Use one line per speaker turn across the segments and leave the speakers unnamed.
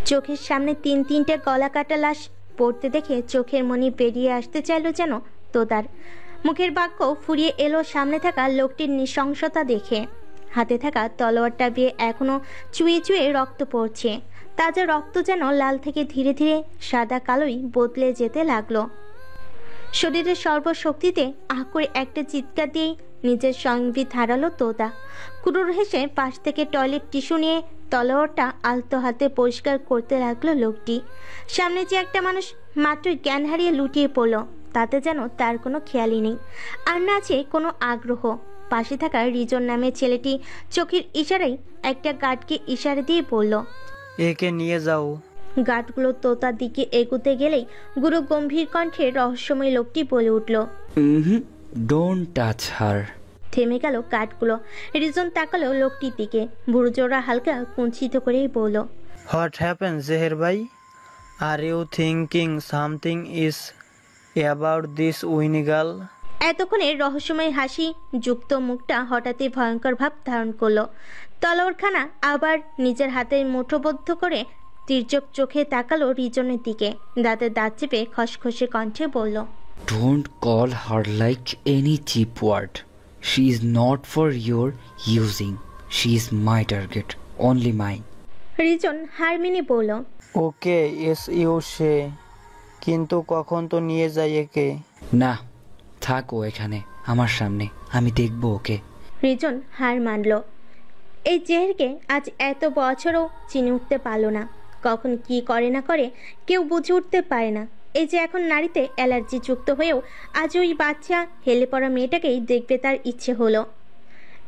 চোখের সামনে তিনটে গলা কাটা লাশ পড়তে দেখে চোখের মনি বেরিয়ে আসতে চাইল যেন তোতার। মুখের বাক্য ফুরিয়ে এলো সামনে থাকা লোকটির নৃশংসতা দেখে। হাতে থাকা তলোয়ারটা দিয়ে এখনো চুয়ে চুয়ে রক্ত পড়ছে। তাজা রক্ত যেন লাল থেকে ধীরে ধীরে সাদা কালোই বদলে যেতে লাগলো। শরীরের সর্বশক্তিতে আহ করে একটা চিৎকার দিয়েই নিজের সংবিত হারালো তোতা। ক্রুর হেসে পাশ থেকে টয়লেট টিস্যু নিয়ে তলোয়ারটা আলতো হাতে পরিষ্কার করতে লাগলো লোকটি। সামনে যে একটা মানুষ মাত্রই জ্ঞান হারিয়ে লুটিয়ে পড়লো, তাতে যেন তার কোনো খেয়ালই নেই, আর না আছে কোনো আগ্রহ। পাশে থাকা রিজন নামে ছেলেটি চোখের ইশারায় একটা গার্ডকে ইশারা দিয়ে বলল,
একে নিয়ে যাও।
গার্ডগুলো তোতার দিকে এগোতে গেলেই গুরু গম্ভীর কণ্ঠে রহস্যময় লোকটি বলে উঠল,
ডোন্ট টাচ হার।
থেমে গেল গার্ডগুলো। রিজন তাকালো লোকটির দিকে, বুড়োজোড়া হালকা কুঞ্চিত করেই বলল,
হোয়াট হ্যাপেন জেহের ভাই? Are you thinking something is about this Winnie girl?
এতক্ষণে রহস্যময় হাসি যুক্ত মুখটা হঠাৎই ভয়ঙ্কর ভাব ধারণ করলো। তলোয়ারখানা আবার নিজের হাতের মুঠোবদ্ধ করে তির্যক চোখে তাকালো রিজনের দিকে। দাঁতে দাঁত চেপে খসখসে কণ্ঠে বলল,
don't call her like any cheap word. She is not for your using. She is my target, only my.
Rijon হার মেনে বলল,
ওকে এস ইউ সে, কিন্তু কখন তো নিয়ে যাই একে?
না, থাকো এখানে আমার সামনে, আমি দেখব ওকে।
রিজন হার মানল। এই জেহেরকে আজ এত বছরও চিনে উঠতে পারল না। কখন কি করে না করে কেউ বুঝে উঠতে পারে না। এই যে এখন নারীতে অ্যালার্জি যুক্ত হয়েও আজ ওই বাচ্চা হেলে পড়া মেয়েটাকেই দেখবে তার ইচ্ছে হলো।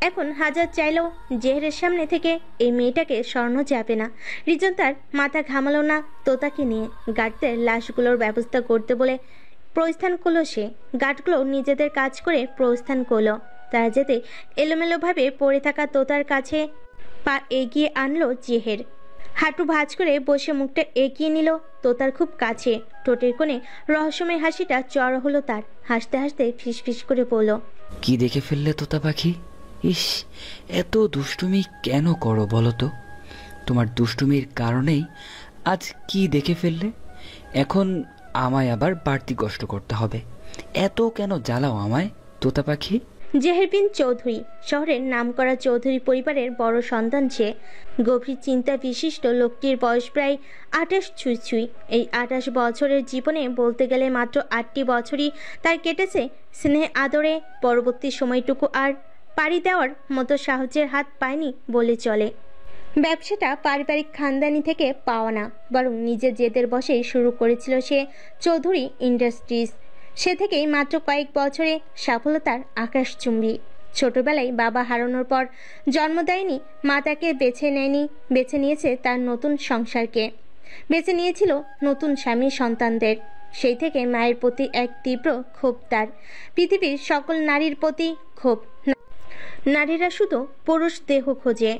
এখন হাজার চাইলেও জেহেরের সামনে থেকে এই মেয়েটাকে সরানো যাবে না। রিজন তার মাথা ঘামালো না তোতাকে নিয়ে গার্ডদের লাশগুলোর ব্যবস্থা করতে বলে প্রস্থান করলো সে। গার্ডগুলো নিজেদের কাজ করে প্রস্থান করলো। তারা যেতে এলোমেলোভাবে পড়ে থাকা তোতার কাছে পা এগিয়ে আনলো জেহের। হাঁটু ভাঁজ করে বসে মুখটা এগিয়ে নিল তোতার খুব কাছে। ঠোঁটের কোণে রহস্যময় হাসিটা চড়া হলো তার। হাসতে হাসতে ফিসফিস করে বলল,
কি দেখে ফেললে তোতা পাখি? ইস, এত দুষ্টুমি কেন করো বলো তো? তোমার দুষ্টুমির কারণেই আজ কি দেখে ফেললে? এখন আমায় আবার বাড়তি কষ্ট করতে হবে। এত কেন জ্বালাও আমায় তোতা পাখি?
জেহের বিন চৌধুরী শহরের নামকরা চৌধুরী পরিবারের বড় সন্তান সে। গভীর চিন্তা বিশিষ্ট লোকটির বয়স প্রায় 28 ছুঁই ছুঁই। এই 28 বছরের জীবনে বলতে গেলে মাত্র 8টি বছরই তার কেটেছে স্নেহ আদরে। পরবর্তী সময়টুকু আর পাড়ি দেওয়ার মতো সাহায্যের হাত পায়নি বলে চলে। ব্যবসাটা পারিবারিক খানদানি থেকে পাওয়া না, বরং নিজের জেদের বসেই শুরু করেছিল সে চৌধুরী ইন্ডাস্ট্রিজ। সে থেকেই মাত্র কয়েক বছরে সাফল্যতার আকাশচুম্বী। ছোটবেলায় বাবা হারানোর পর জন্ম দেয়নি মা, তাকে বেছে নেয়নি, বেছে নিয়েছে তার নতুন সংসারকে, বেছে নিয়েছিল নতুন স্বামী সন্তানদের। সেই থেকে মায়ের প্রতি এক তীব্র ক্ষোভ তার। পৃথিবীর সকল নারীর প্রতি ক্ষোভ। নারীরা শুধু পুরুষ দেহ খোঁজে,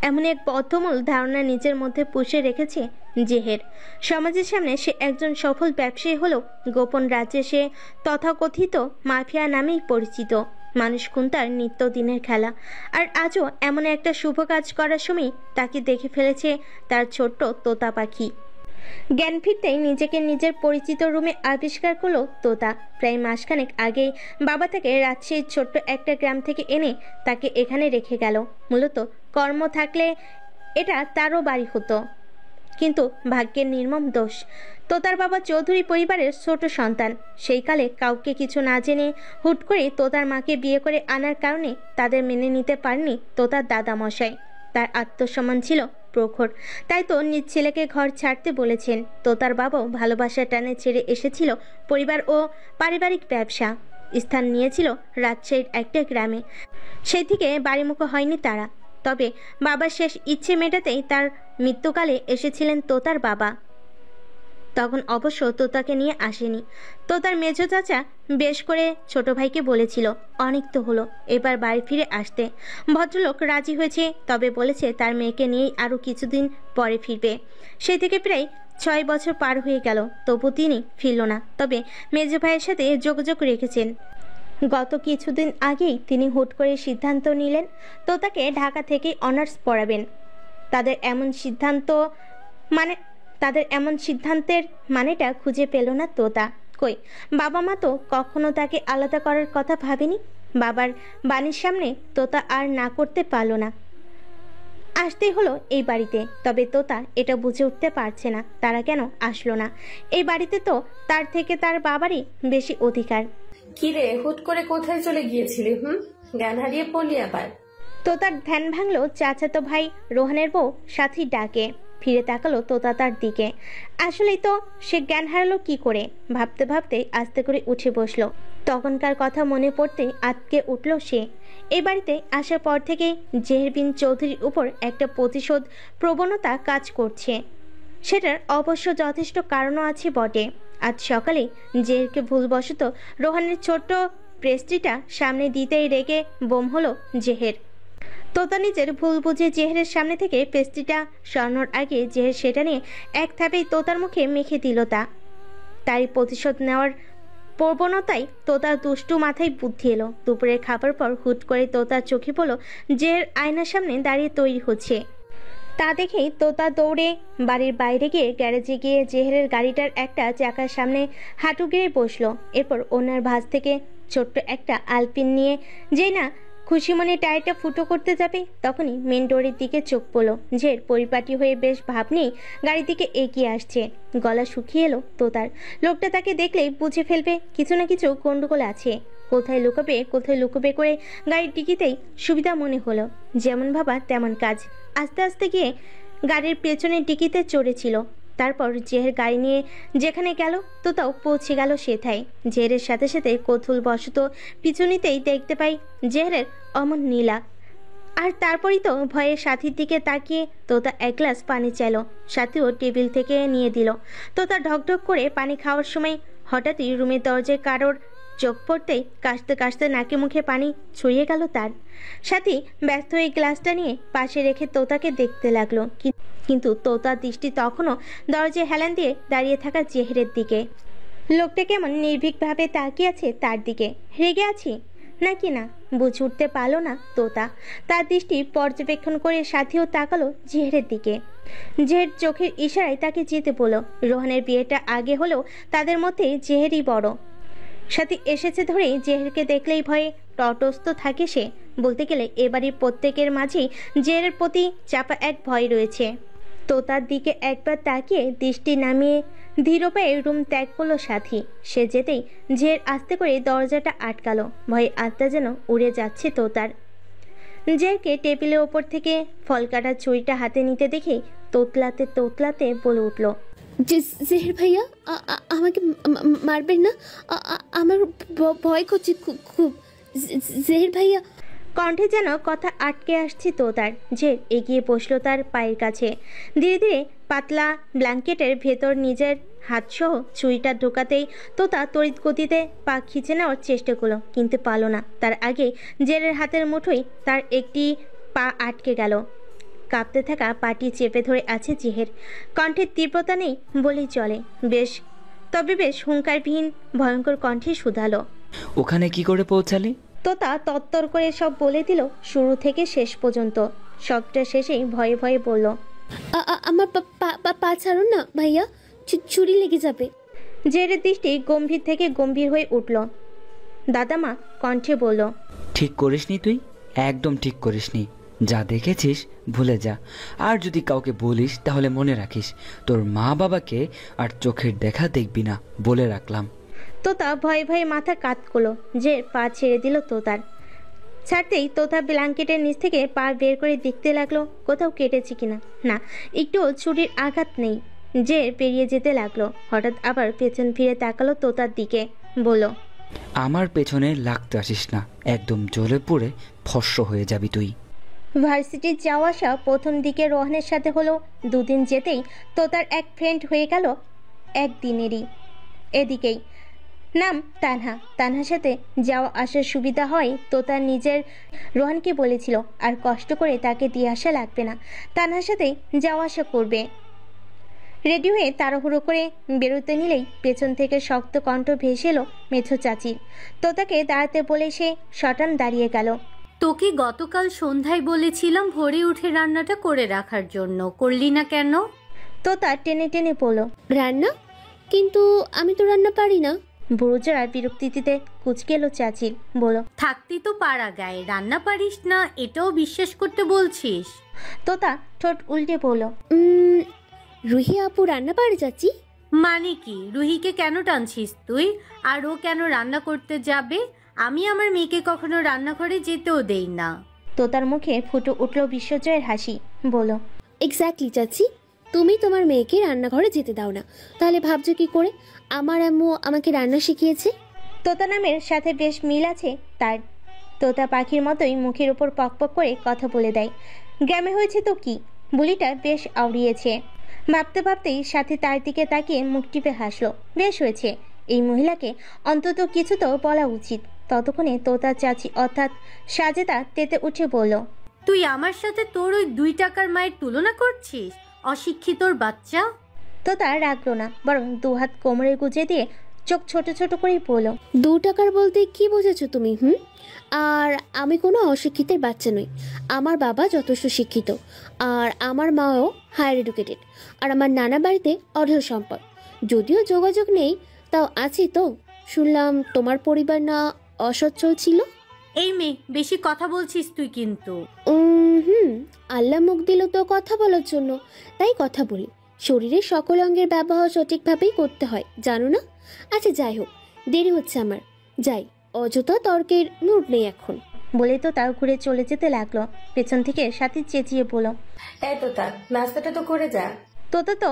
এমন এক বদ্ধমূল ধারণা নিজের মধ্যে পুষে রেখেছে জেহের। সমাজের সামনে সে একজন সফল ব্যবসায়ী হলেও গোপন রাজ্যে সে তথাকথিত মাফিয়া নামেই পরিচিত। মানুষ খুন তার নিত্যদিনের খেলা। আর আজও এমন একটা শুভ কাজ করার সময় তাকে দেখে ফেলেছে তার ছোট্ট তোতা পাখি। জ্ঞান ফিরতেই নিজেকে নিজের পরিচিত রুমে আবিষ্কার করলো তোতা। প্রায় মাসখানেক আগেই বাবা তাকে রাজশাহীর ছোট্ট একটা গ্রাম থেকে এনে তাকে এখানে রেখে গেল। মূলত কর্ম থাকলে এটা তারও বাড়ি হতো, কিন্তু ভাগ্যের নির্মম দোষ। তোতার বাবা চৌধুরী পরিবারের ছোট সন্তান। সেই কালে কাউকে কিছু না জেনে হুট করে তোতার মাকে বিয়ে করে আনার কারণে তাদের মেনে নিতে পারেনি তোতার দাদামশাই। তার আত্মসম্মান ছিল প্রখর, তাই তো নিজ ছেলেকে ঘর ছাড়তে বলেছেন। তোতার বাবাও ভালোবাসার টানে ছেড়ে এসেছিল পরিবার ও পারিবারিক ব্যবসা, স্থান নিয়েছিল রাজশাহীর একটা গ্রামে। সেই থেকে বাড়িমুখ হয়নি তারা। তবে বাবার শেষ ইচ্ছে মেটাতেই তার মৃত্যুকালে এসেছিলেন তোতার বাবা। তখন অবশ্য তোতাকে নিয়ে আসেনি। তোতার মেজ চাচা বেশ করে ছোট ভাইকে বলেছিল, অনেক তো হলো, এবার বাড়ি ফিরে আসতে। ভদ্রলোক রাজি হয়েছে, তবে বলেছে তার মেয়েকে নিয়েই আরও কিছুদিন পরে ফিরবে। সেই থেকে প্রায় 6 বছর পার হয়ে গেল, তবু তিনি ফিরল না। তবে মেজ ভাইয়ের সাথে যোগাযোগ রেখেছেন। গত কিছুদিন আগেই তিনি হুট করে সিদ্ধান্ত নিলেন তোতাকে ঢাকা থেকে অনার্স পড়াবেন। তাদের এমন সিদ্ধান্ত মানে তাদের এমন সিদ্ধান্তের মানেটা খুঁজে পেল না তোতা। কই, বাবা মা তো কখনো তাকে আলাদা করার কথা ভাবেনি। বাবার বাণীর সামনে তোতা আর না করতে পারল না, আসতেই হলো এই বাড়িতে। তবে তোতা এটা বুঝে উঠতে পারছে না তারা কেন আসলো না। এই বাড়িতে তো তার থেকে তার বাবারই বেশি অধিকার।
কিরে, হুট করে কোথায় চলে গিয়েছিলি? জ্ঞান হারিয়ে পড়লি আবার?
তোতার ধ্যান ভাঙলো চাচাতো ভাই রোহানের বউ সাথী ডাকে। ফিরে তাকালো তোতা তার দিকে। আসলেই তো সে জ্ঞান হারালো কি করে। ভাবতে ভাবতে আস্তে করে উঠে বসলো। তখনকার কথা মনে পড়তেই আটকে উঠল সে। এই বাড়িতে আসার পর থেকে জেহের বিন চৌধুরীর উপর একটা প্রতিশোধ প্রবণতা কাজ করছে। সেটার অবশ্য যথেষ্ট কারণও আছে বটে। আজ সকালে জেহেরকে ভুলবশত রোহানের ছোট্ট পেস্ট্রিটা সামনে দিতেই রেগে বোম হলো জেহের। তোতা নিজের ভুল বুঝে জেহেরের সামনে থেকে পেস্ট্রিটা সরানোর আগে জেহের সেটা নিয়ে এক থাপেই তোতার মুখে মেখে দিল। তারই প্রতিশোধ নেওয়ার প্রবণতায় তোতার দুষ্টু মাথায় বুদ্ধি এলো। দুপুরের খাবার পর হুট করে তোতার চোখে পড়লো জেহের আয়নার সামনে দাঁড়িয়ে তৈরি হচ্ছে। তা দেখেই তোতা দৌড়ে বাড়ির বাইরে গিয়ে গ্যারেজে গিয়ে জেহেরের গাড়িটার একটা চাকার সামনে হাঁটু গেড়ে বসলো। এরপর ওনার ভাঁজ থেকে ছোট্ট একটা আলপিন নিয়ে যেই না খুশি মনে টায়ারটা ফুটো করতে যাবে, তখনই মেন ডোরের দিকে চোখ পড়লো। জের পরিপাটি হয়ে বেশ ভাব নিয়ে গাড়ির দিকে এগিয়ে আসছে। গলা শুকিয়ে এলো তোতার। লোকটা তাকে দেখলেই বুঝে ফেলবে কিছু না কিছু গন্ডগোল আছে। কোথায় লুকোবে করে গাড়ির ডিকিতেই সুবিধা মনে হলো। যেমন ভাবা তেমন কাজ। আস্তে আস্তে গিয়ে গাড়ির পেছনের ডিকিতে চড়েছিল। তারপর জেহের গাড়ি নিয়ে যেখানে গেল তোতাও পৌঁছে গেল সেথায়। জেহেরের সাথে সাথে কৌতূহলবশত পিছু নিতেই দেখতে পাই জেহেরের অমন নীলা। আর তারপরই তো ভয়ে সাথীর দিকে তাকিয়ে তোতা এক গ্লাস পানি চাইল। সাথীও টেবিল থেকে নিয়ে দিল। তোতা ঢকঢক করে পানি খাওয়ার সময় হঠাৎই রুমের দরজায় কারোর চোখ পড়তেই কাশতে কাশতে নাকে মুখে পানি ছড়িয়ে গেল তার। সাথী ব্যস্ত হয়ে গ্লাসটা নিয়ে পাশে রেখে তোতাকে দেখতে লাগলো। কিন্তু তোতার দৃষ্টি তখনও দরজায় হেলান দিয়ে দাঁড়িয়ে থাকা জেহেরের দিকে। লোকটা কেমন নির্ভীকভাবে তাকিয়ে আছে তার দিকে। রেগে আছি নাকি না বুঝে উঠতে পারলো না তোতা। তার দৃষ্টি পর্যবেক্ষণ করে সাথীও তাকালো জেহেরের দিকে। জেহের চোখের ইশারায় তাকে যেতে বলল। রোহানের বিয়েটা আগে হলেও তাদের মধ্যে জেহেরই বড়। সাথী এসেছে ধরেই জেহেরকে দেখলেই ভয়ে তটস্থ থাকে সে। বলতে গেলে এবারই প্রত্যেকের মাঝেই জেহেরের প্রতি চাপা এক ভয় রয়েছে। তোতার দিকে একবার তাকিয়ে দৃষ্টি নামিয়ে ধীর পায়ে রুম ত্যাগ করলো সাথী। সে যেতেই জেহের আস্তে করে দরজাটা আটকালো। ভয়ে আত্মা যেন উড়ে যাচ্ছে তোতার। জেহেরকে টেবিলের ওপর থেকে ফল কাটা ছুরিটা হাতে নিতে দেখে তোতলাতে বলে উঠল,
জেহের ভাইয়া, আমাকে মারবেন না, আমার ভয় করছে খুব। জেহের ভাইয়া।
কণ্ঠে যেন কথা আটকে আসছে তোতার। জেহের এগিয়ে বসলো তার পায়ের কাছে। ধীরে ধীরে পাতলা ব্ল্যাঙ্কেটের ভেতর নিজের হাতসহ ছুরিটা ঢোকাতেই তোতা তড়িৎ গতিতে পা খিচে নেওয়ার চেষ্টা করলো, কিন্তু পারল না। তার আগে জেহেরের হাতের মুঠোয় তার একটি পা আটকে গেল। কাঁপতে থাকা পাটি চেপে ধরে আছে জেহের। কণ্ঠের তীব্রতা নেই বলেই চলে, তবে বেশ হুঙ্কারবিহীন ভয়ঙ্কর কণ্ঠে শুধালো,
ওখানে কি করে পৌঁছালি?
তোতা তত্তর করে সব বলে দিল শুরু থেকে শেষ পর্যন্ত। সবটা শেষেই ভয়ে ভয়ে বলল,
আমার পা ছাড়ুন না ভাইয়া, ছুরি লেগে যাবে।
জেহেরের দৃষ্টি গম্ভীর থেকে গম্ভীর হয়ে উঠল। দাদামা কণ্ঠে বলল,
ঠিক করিসনি তুই, একদম ঠিক করিসনি। যা দেখেছিস ভুলে যা। আর যদি কাউকে বলিস তাহলে মনে রাখিস তোর মা বাবাকে আর চোখের দেখা দেখবি না, বলে রাখলাম।
তোতা ভয়ে ভয়ে মাথা কাত করলো। যে পা ছেড়ে দিল তোতার। ছাড়তেই তোতা ব্ল্যাঙ্কেটের নিচ থেকে পা বের করে দেখতে লাগলো কোথাও কেটেছে কিনা। না, একটুও ছুরির আঘাত নেই। যে পেরিয়ে যেতে লাগলো। হঠাৎ আবার পেছন ফিরে তাকালো তোতার দিকে, বলল,
আমার পেছনে লাগতে আসিস না, একদম জ্বলে পুড়ে ফস্য হয়ে যাবি তুই।
ভার্সিটির যাওয়া আসা প্রথম দিকে রোহানের সাথে হলো। দুদিন যেতেই তোতার এক ফ্রেন্ড হয়ে গেল একদিনেরই। এদিকেই নাম তানহার সাথে যাওয়া আসার সুবিধা হয় তোতার নিজের রোহানকে বলেছিল আর কষ্ট করে তাকে দিয়ে আসা লাগবে না, তানহার সাথেই যাওয়া আসা করবে। রেডি হয়ে তাড়াহুড়ো করে বেরোতে নিলেই পেছন থেকে শক্ত কণ্ঠ ভেসে এলো মেথো চাচির। তোতাকে দাঁড়াতে বলে সে সটান দাঁড়িয়ে গেল।
তোকে গতকাল সন্ধ্যায় বলেছিলাম ভোরে উঠে রান্নাটা করে রাখার জন্য, করলি না কেন?
তোতা টেনে টেনে পড়ল।
রান্না? কিন্তু আমি তো রান্না পারি না।
বুড়োজোড়া বিরক্তিতে কুচকে এলো চাচির, বলো
থাকতি তো পাড়া গায়ে, রান্না পারিস না এটাও বিশ্বাস করতে বলছিস?
তোতা ঠোঁট উল্টে পড়ল।
রুহি আপু রান্না পারে চাচি?
মানে কি? রুহিকে কেন টানছিস তুই? আর ও কেন রান্না করতে যাবে? আমি আমার মেয়েকে কখনো রান্নাঘরে যেতেও দেই না।
তোতার মুখে ফুটে উঠল বিশ্বজয়ের হাসি, বলো
এক্স্যাক্টলি চাচি, তুমি তোমার মেয়েকে রান্নাঘরে যেতে দাও না, তাহলে ভাবছো কি করে আমার আম্মু আমাকে রান্না শিখিয়েছে?
তোতা নামের সাথে বেশ মিল আছে তার। তোতা পাখির মতোই মুখের উপর পকপক করে কথা বলে দেয়। গ্রামে হয়েছে তো কি, বুলিটা বেশ আউড়িয়েছে। ভাবতে ভাবতেই সাথী তার দিকে তাকিয়ে মুখ টিপে হাসলো। বেশ হয়েছে, এই মহিলাকে অন্তত কিছু তো বলা উচিত। ততক্ষণে তোতা চাচি অর্থাৎ সাজেদা তেতে উঠে বলল,
তুই আমার সাথে তোর ওই 2 টাকার মায়ের তুলনা করছিস? অশিক্ষিতর বাচ্চা।
তোতা রাখলো না, বরং দুহাত কোমরে গুজে দিয়ে চোখ ছোট ছোট করেই বলল,
2 টাকার বলতে কি বোঝাচ্ছ তুমি? আর আমি কোনো অশিক্ষিতের বাচ্চা নই। আমার বাবা যথেষ্ট শিক্ষিত, আর আমার মাও হায়ার এডুকেটেড, আর আমার নানা বাড়িতে অঢেল সম্পদ। যদিও যোগাযোগ নেই, তাও আছি তো। শুনলাম তোমার পরিবার না অসচ্ছল ছিল?
এই মেয়ে, বেশি কথা বলছিস তুই কিন্তু।
আল্লাহ মুখ দিল তো কথা বলার জন্য, তাই কথা বলি। শরীরের সকল অঙ্গের ব্যবহার সঠিকভাবেই করতে হয়, জানো না? আচ্ছা যাই হোক, দেরি হচ্ছে আমার, যাই। অযথা তর্কের মুড নেই এখন।
বলে তো তাও ঘুরে চলে যেতে লাগলো। পেছন থেকে সাথী চেঁচিয়ে বলল,
এই তো তার নাস্তাটা তো করে যা।
তোতা তো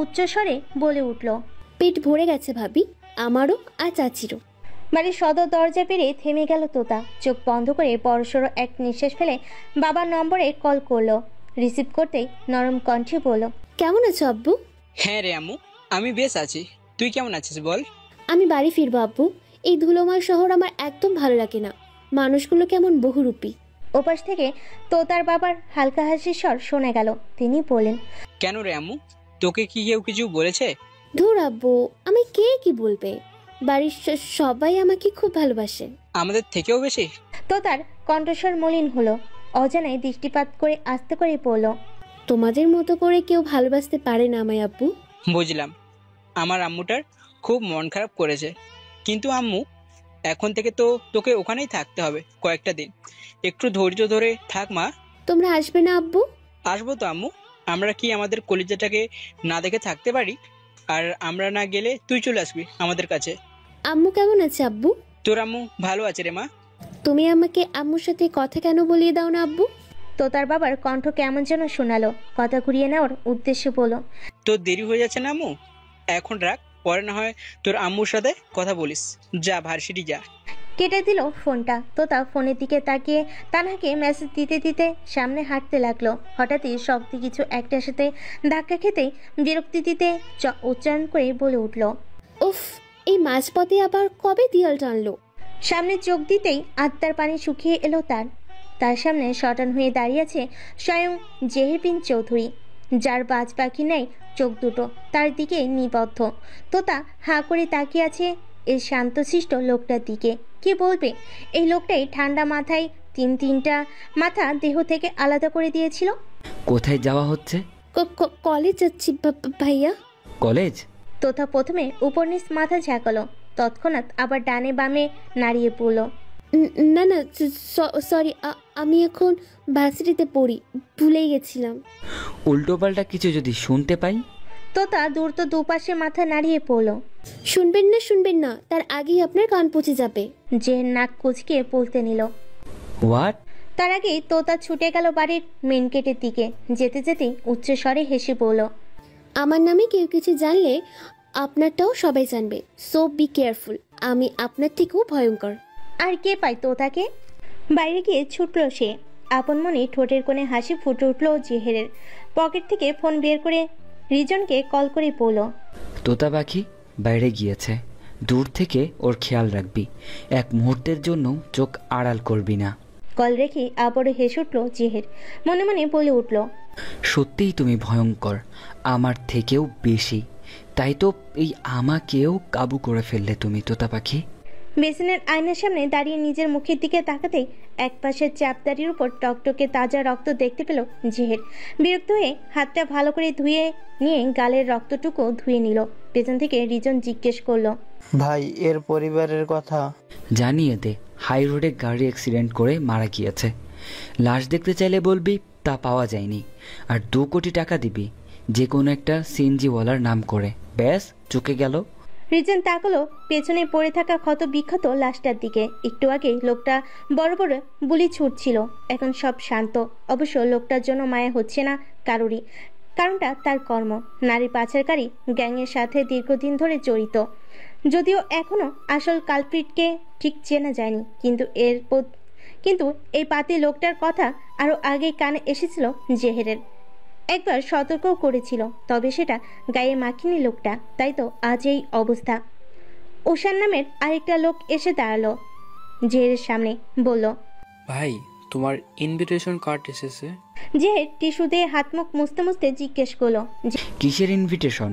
উচ্চ স্বরে বলে উঠল।
পেট ভরে গেছে ভাবি, আমারও আর চাচিরও।
বাড়ির সদর দরজা পেরিয়ে থেমে গেল তোতা। চোখ বন্ধ করে বড়সড় এক নিঃশ্বাস ফেলে বাবার নম্বরে কল করলো। রিসিভ করতেই নরম কণ্ঠে বলল,
কেমন আছো আব্বু?
হ্যাঁ রে আম্মু, আমি বেশ আছি। তুই কেমন আছিস বল?
আমি বাড়ি ফিরবো আব্বু। এই ধুলোময় শহর আমার একদম ভালো লাগে না। মানুষগুলো কেমন বহুরূপী।
ওপাশ থেকে তোতার বাবার হালকা হাসির স্বর শোনা গেল। তিনি বললেন,
কেন রে আম্মু, তোকে কি কেউ কিছু বলেছে?
ধুর আব্বু, আমি কে কি বলবে? বাড়ির সবাই আমাকে খুব ভালোবাসে।
আমাদের থেকেও বেশি?
তোতার কণ্ঠস্বর মলিন হলো। অজানায় দৃষ্টিপাত করে আস্তে করে বলল,
তোমাদের মতো করে কেউ ভালোবাসতে পারে না আমায় আব্বু।
বুঝলাম, আমার আম্মুটার খুব মন খারাপ করেছে। কিন্তু আম্মু, এখন থেকে তো তোকে ওখানেই থাকতে হবে কয়েকটা দিন। একটু ধৈর্য ধরে থাক মা।
তোমরা আসবে না আব্বু?
আসবো তো আম্মু। আমরা কি আমাদের কলিজাটাকে না দেখে থাকতে পারি? আর আমরা না গেলে তুই চলে আসবি আমাদের কাছে।
আম্মু কেমন আছে আব্বু?
তোর আম্মু ভালো আছে রে মা।
তুমি আমাকে আম্মুর সাথে কথা কেন বলিয়ে দাও না আব্বু?
তোতার বাবার কণ্ঠ কেমন যেন শোনালো। কথা ঘুরিয়ে নেওয়ার উদ্দেশ্যে বলল,
তোর দেরি হয়ে যাচ্ছে না আম্মু, এখন রাখ, পরে না হয় তোর আম্মুর সাথে কথা বলিস। যা ভার্সিটি যা।
কেটে দিল ফোনটা। তোতা ফোনের দিকে তাকিয়ে তানহাকে মেসেজ দিতে দিতে সামনে হাঁটতে লাগলো। হঠাৎই শক্ত কিছু একটার সাথে ধাক্কা খেতেই বিরক্তি দিতে উচ্চারণ করে বলে উঠল,
উফ, এই মাঝপথে আবার কবে দিয়াল টানলো?
সামনে চোখ দিতেই আত্মার পানি শুকিয়ে এলো তার। তার সামনে শটান হয়ে দাঁড়িয়ে আছে স্বয়ং জেহের বিন চৌধুরী, যার বাজ পাখি নেই চোখ দুটো তার দিকে নিবদ্ধ। তোতা হাঁ করে তাকিয়ে আছে এই শান্তশিষ্ট লোকটার দিকে। কি বলবে? এই লোকটাই ঠান্ডা মাথায় তিনটা মাথা দেহ থেকে আলাদা করে দিয়েছিল।
কোথায় যাওয়া হচ্ছে?
কলেজ যাচ্ছি ভাইয়া।
কলেজ?
তোতা প্রথমে উপর নিচ মাথা ঝাঁকালো, তৎক্ষণাৎ আবার ডানে বামে নাড়িয়ে পড়ল।
না না, সরি, আমি এখন ভার্সিটিতে পড়ি, ভুলেই গেছিলাম।
উল্টোপাল্টা কিছু যদি শুনতে পাই?
তোতা দ্রুত দুপাশে মাথা নাড়িয়ে পড়ল।
শুনবেন না, তার আগেই আপনার কান পচে যাবে।
যে নাক কুচকে বলতে নিল।
হোয়াট?
তার আগেই তোতা ছুটে গেল বাড়ির মেন গেটের দিকে। যেতে যেতেই উচ্চস্বরে হেসে বলল,
আমার নামে কেউ কিছু জানলে আপনারটাও সবাই জানবে, সো বি কেয়ারফুল। আমি আপনার থেকেও ভয়ঙ্কর।
আর কে পায় তোতাকে? বাইরে গিয়ে ছুটল সে। আপন মনে ঠোঁটের কোণে হাসি ফুটে উঠল জেহেরের। পকেট থেকে ফোন বের করে রিজনকে কল করে বলল,
তোতা পাখি বাইরে গিয়েছে, দূর থেকে ওর খেয়াল রাখবি, এক মুহূর্তের জন্য চোখ আড়াল করবি না।
কল রেখে আবারও হেসে উঠল জেহের। মনে মনে বলে উঠল,
সত্যিই তুমি ভয়ঙ্কর, আমার থেকেও বেশি। তাই তো এই আমাকেও কাবু করে ফেললে তুমি তোতা পাখি।
বেসিনের আয়নার সামনে দাঁড়িয়ে নিজের মুখের দিকে তাকাতেই একপাশের চাপদারির উপর টকটকে তাজা রক্ত দেখতে পেল জেহের। বিরক্ত হয়ে হাতটা ভালো করে ধুয়ে নিয়ে গালের রক্তটুকু ধুয়ে নিল। পেছন থেকে রিজন জিজ্ঞেস করলো,
ভাই এর পরিবারের কথা
জানিয়ে দে, হাই রোডে গাড়ি অ্যাক্সিডেন্ট করে মারা গিয়েছে। লাশ দেখতে চাইলে বলবি তা পাওয়া যায়নি, আর 2 কোটি টাকা দিবি যে কোনো একটা সিএনজিওয়ালার নাম করে। ব্যাস, চুকে গেল।
রিজন তাকালো পেছনে পড়ে থাকা ক্ষত বিক্ষত লাশটার দিকে। একটু আগে লোকটা বড় বড় বুলি ছুটছিল, এখন সব শান্ত। অবশ্য লোকটার জন্য মায়া হচ্ছে না কারোরই, কারণটা তার কর্ম। নারী পাচারকারী গ্যাংয়ের সাথে দীর্ঘদিন ধরে জড়িত। যদিও এখনো আসল কালপ্রিটকে ঠিক চেনা যায়নি, কিন্তু এই পাতি লোকটার কথা আরো আগে কানে এসেছিল জেহেরের। একবার সতর্কও করেছিল, তবে সেটা গায়ে মাখিনি লোকটা। তাই তো আজ এই অবস্থা। ওশান নামের আরেকটা লোক এসে দাঁড়ালো জেহেরের সামনে, বলল,
ভাই তোমার ইনভিটেশন কার্ড এসেছে।
জেহের টিস্যু দিয়ে হাত মুখ মুছতে মুছতে জিজ্ঞেস করলো,
কিসের ইনভিটেশন?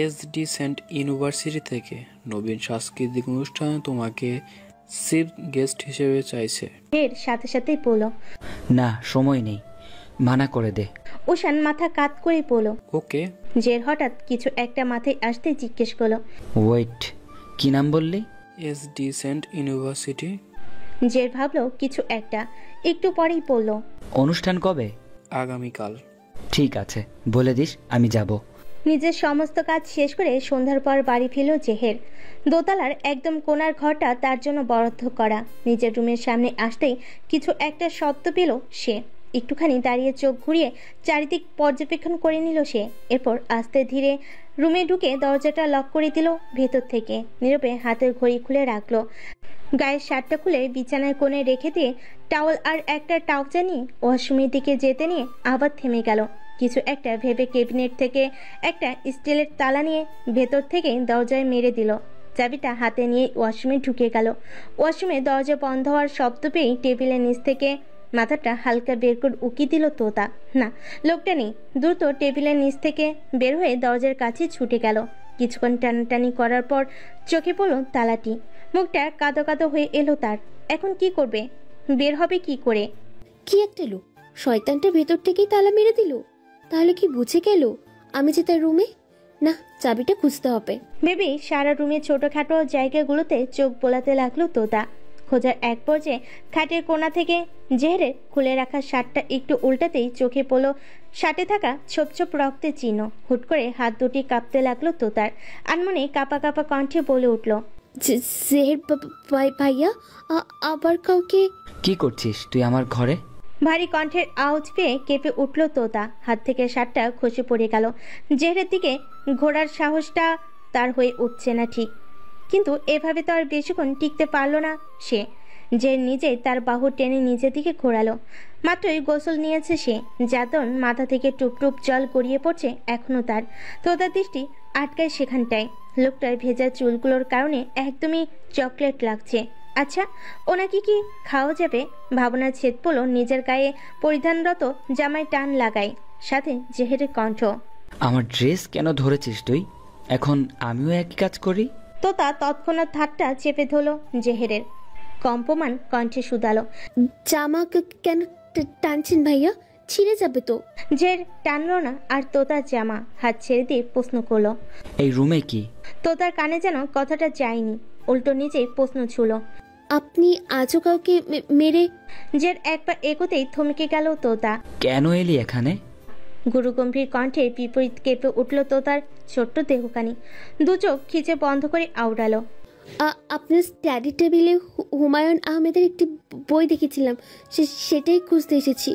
এসডি সেন্ট ইউনিভার্সিটি থেকে নবীন সাংস্কৃতিক অনুষ্ঠানে তোমাকে চিফ গেস্ট হিসেবে চাইছে।
জেহের সাথে সাথেই বলল,
না, সময় নেই, মানা করে দে।
ওশান মাথা কাত করে বলল,
ওকে।
জেহের হঠাৎ কিছু একটা মাথায় আসতে জিজ্ঞেস করলো,
ওয়েট, কি নাম বললি?
SD Saint university.
জেহের ভাবলো কিছু একটা, একটু পরেই বলল,
অনুষ্ঠান কবে?
আগামীকাল।
ঠিক আছে, বলে দিস, আমি যাব।
নিজের সমস্ত কাজ শেষ করে সন্ধ্যার পর বাড়ি ফিরল জেহের। দোতলার একদম কোণার ঘরটা তার জন্য বরাদ্দ করা। নিজের রুমের সামনে আসতেই কিছু একটা শব্দ পেল সে। একটুখানি দাঁড়িয়ে চোখ ঘুরিয়ে চারিদিক পর্যবেক্ষণ করে নিল সে। এরপর আস্তে ধীরে রুমে ঢুকে দরজাটা লক করে দিল ভেতর থেকে। নীরবে হাতের ঘড়ি খুলে রাখলো। গায়ের শার্টটা খুলে বিছানার কোণে রেখে দিয়ে টাওয়াল আর একটা টাউচা নিয়ে ওয়াশরুমের দিকে যেতে নিয়ে আবার থেমে গেল। কিছু একটা ভেবে ক্যাবিনেট থেকে একটা স্টিলের তালা নিয়ে ভেতর থেকে দরজায় মেরে দিল। চাবিটা হাতে নিয়ে ওয়াশরুমে ঢুকে গেল। ওয়াশরুমে দরজা বন্ধ হওয়ার শব্দ পেয়ে টেবিলের নিচ থেকে মাথাটা হালকা বের করে উকি দিল তোতা। না, লোকটা নেই। দ্রুত টেবিলের নিচ থেকে বের হয়ে দরজার কাছে ছুটে গেল। কিছুক্ষণ টানাটানি করার পর চোখে পড়ল তালাটি। মুখটা কাদো কাদো হয়ে এলো তার। এখন কি করবে? বের হবে কি করে?
কি একটা লোক, শয়তানটা ভেতর থেকেই তালা মেরে দিল। তাহলে কি বুঝে গেল আমি যে তার রুমে? না, চাবিটা খুঁজতে হবে।
ভেবে সারা রুমে ছোটখাটো জায়গাগুলোতে চোখ বোলাতে লাগলো তোতা। খোঁজার এক পর্যায়ে খাটের কোণা থেকে জেহেরের খুলে রাখা শার্টটা একটু উল্টাতেই চোখে পড়ল শার্টে থাকা ছোপ ছোপ রক্তের চিহ্ন। হুট করে হাত দুটি কাঁপতে লাগলো তোতার। আনমনে কাঁপা কাঁপা কণ্ঠে বলে উঠল,
জেহের ভাইয়া, আবার কাউকে?
কি করছিস তুই আমার ঘরে?
ভারী কণ্ঠের আওয়াজ পেয়ে কেঁপে উঠল তোতা। হাত থেকে শার্টটা খসে পড়ে গেল। জেহেরের দিকে ঘোরার সাহসটা তার হয়ে উঠছে না ঠিক, কিন্তু এভাবে তো আর বেশিক্ষণ টিকতে পারল না সে। যে নিজেই তার বাহু টেনে নিজের দিকে ঘোরালো। মাত্রই গোসল নিয়েছে সে, যাতন মাথা থেকে টুপ টুপ জল গড়িয়ে পড়ছে এখনো তার। তোতার দৃষ্টি আটকায় সেখানটায়। লোকটার ভেজা চুলগুলোর কারণে একদমই চকলেট লাগছে। আচ্ছা, ওনাকে কি খাওয়া যাবে? ভাবনা ছেদ পড়ল নিজের গায়ে পরিধানরত জামায় টান লাগায়। সাথে জেহেরের কণ্ঠ,
আমার ড্রেস কেন ধরেছিস তুই? এখন আমিও একই কাজ করি।
তোতা তৎক্ষণাৎ হাতটা চেপে ধরল জেহেরের। কম্পমান কণ্ঠে শুধালো,
জামা কেন টানছেন ভাইয়া? ছিঁড়ে যাবে তো।
জের টানলো না আর তোতার জামা হাত ছেড়ে দিয়ে প্রশ্ন করলো,
এই রুমে কি?
তোতার কানে যেন কথাটা যায়নি, উল্টো নিজেই প্রশ্ন ছুল,
আপনি আজও কাউকে মেরে?
জের একবার এগোতেই থমকে গেল তোতা।
কেন এলি এখানে?
গুরুগম্ভীর কণ্ঠে বিপরীত কেঁপে উঠল তোতার ছোট্ট দেহখানি। দু চোখ খিচে বন্ধ করে আওড়ালো,
আপনার স্টাডি টেবিলে হুমায়ুন আহমেদের একটি বই দেখেছিলাম, সেটাই খুঁজতে এসেছি,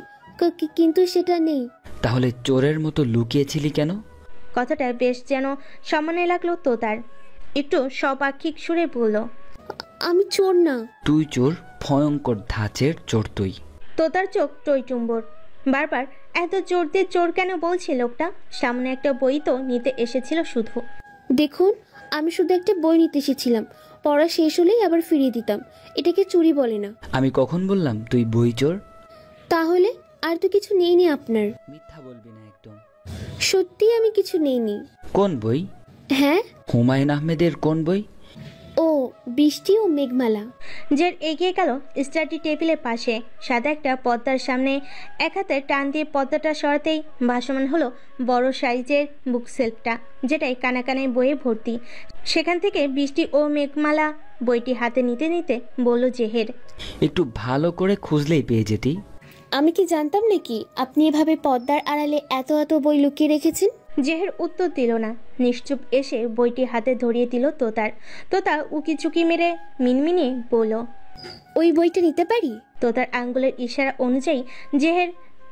কিন্তু সেটা নেই।
তাহলে চোরের মতো লুকিয়েছিলি কেন?
কথাটা বেশ যেন সম্মানে লাগলো তোতার। একটু সপাক্ষিক সুরে বলল,
আমি চোর না।
তুই চোর, ভয়ঙ্কর ধাঁচের চোর তুই।
তোতার চোখ টইটুম্বর। বারবার এত জোর দিয়ে চোর কেন বলছে লোকটা? সামনে একটা বই তো নিতে এসেছিল শুধু।
দেখুন, আমি শুধু একটা বই নিতে এসেছিলাম, পড়া শেষ হলেই আবার ফিরিয়ে দিতাম। এটাকে চুরি বলে না।
আমি কখন বললাম তুই বই চোর?
তাহলে আর তো কিছু নেইনি আপনার।
মিথ্যা বলবি না একদম।
সত্যি আমি কিছু নেইনি।
কোন বই?
হ্যাঁ,
হুমায়ুন আহমেদের কোন বই?
ও বৃষ্টি ও মেঘমালা।
জের এগিয়ে গেল স্টাডি টেবিলের পাশে। সাদা একটা পর্দার সামনে এক হাতে টান দিয়ে পর্দাটা সরাতেই ভাসমান হলো বড় সাইজের বুক সেলফটা, যেটাই কানে বইয়ে ভর্তি। সেখান থেকে বৃষ্টি ও মেঘমালা বইটি হাতে নিতে নিতে বলল জেহের,
একটু ভালো করে খুঁজলেই পেয়ে যেতি।
আমি কি জানতাম নাকি আপনি এভাবে পর্দার আড়ালে এত এত বই লুকিয়ে রেখেছেন?
জেহের উত্তর দিল না। নিশ্চুপ এসে বইটি হাতে ধরিয়ে দিল তোতার। তোতা উকি চুকি মেরে মিনমিনিয়ে বলল,
ওই বইটা নিতে পারি?
তোতার আঙ্গুলের ইশারা অনুযায়ী জেহের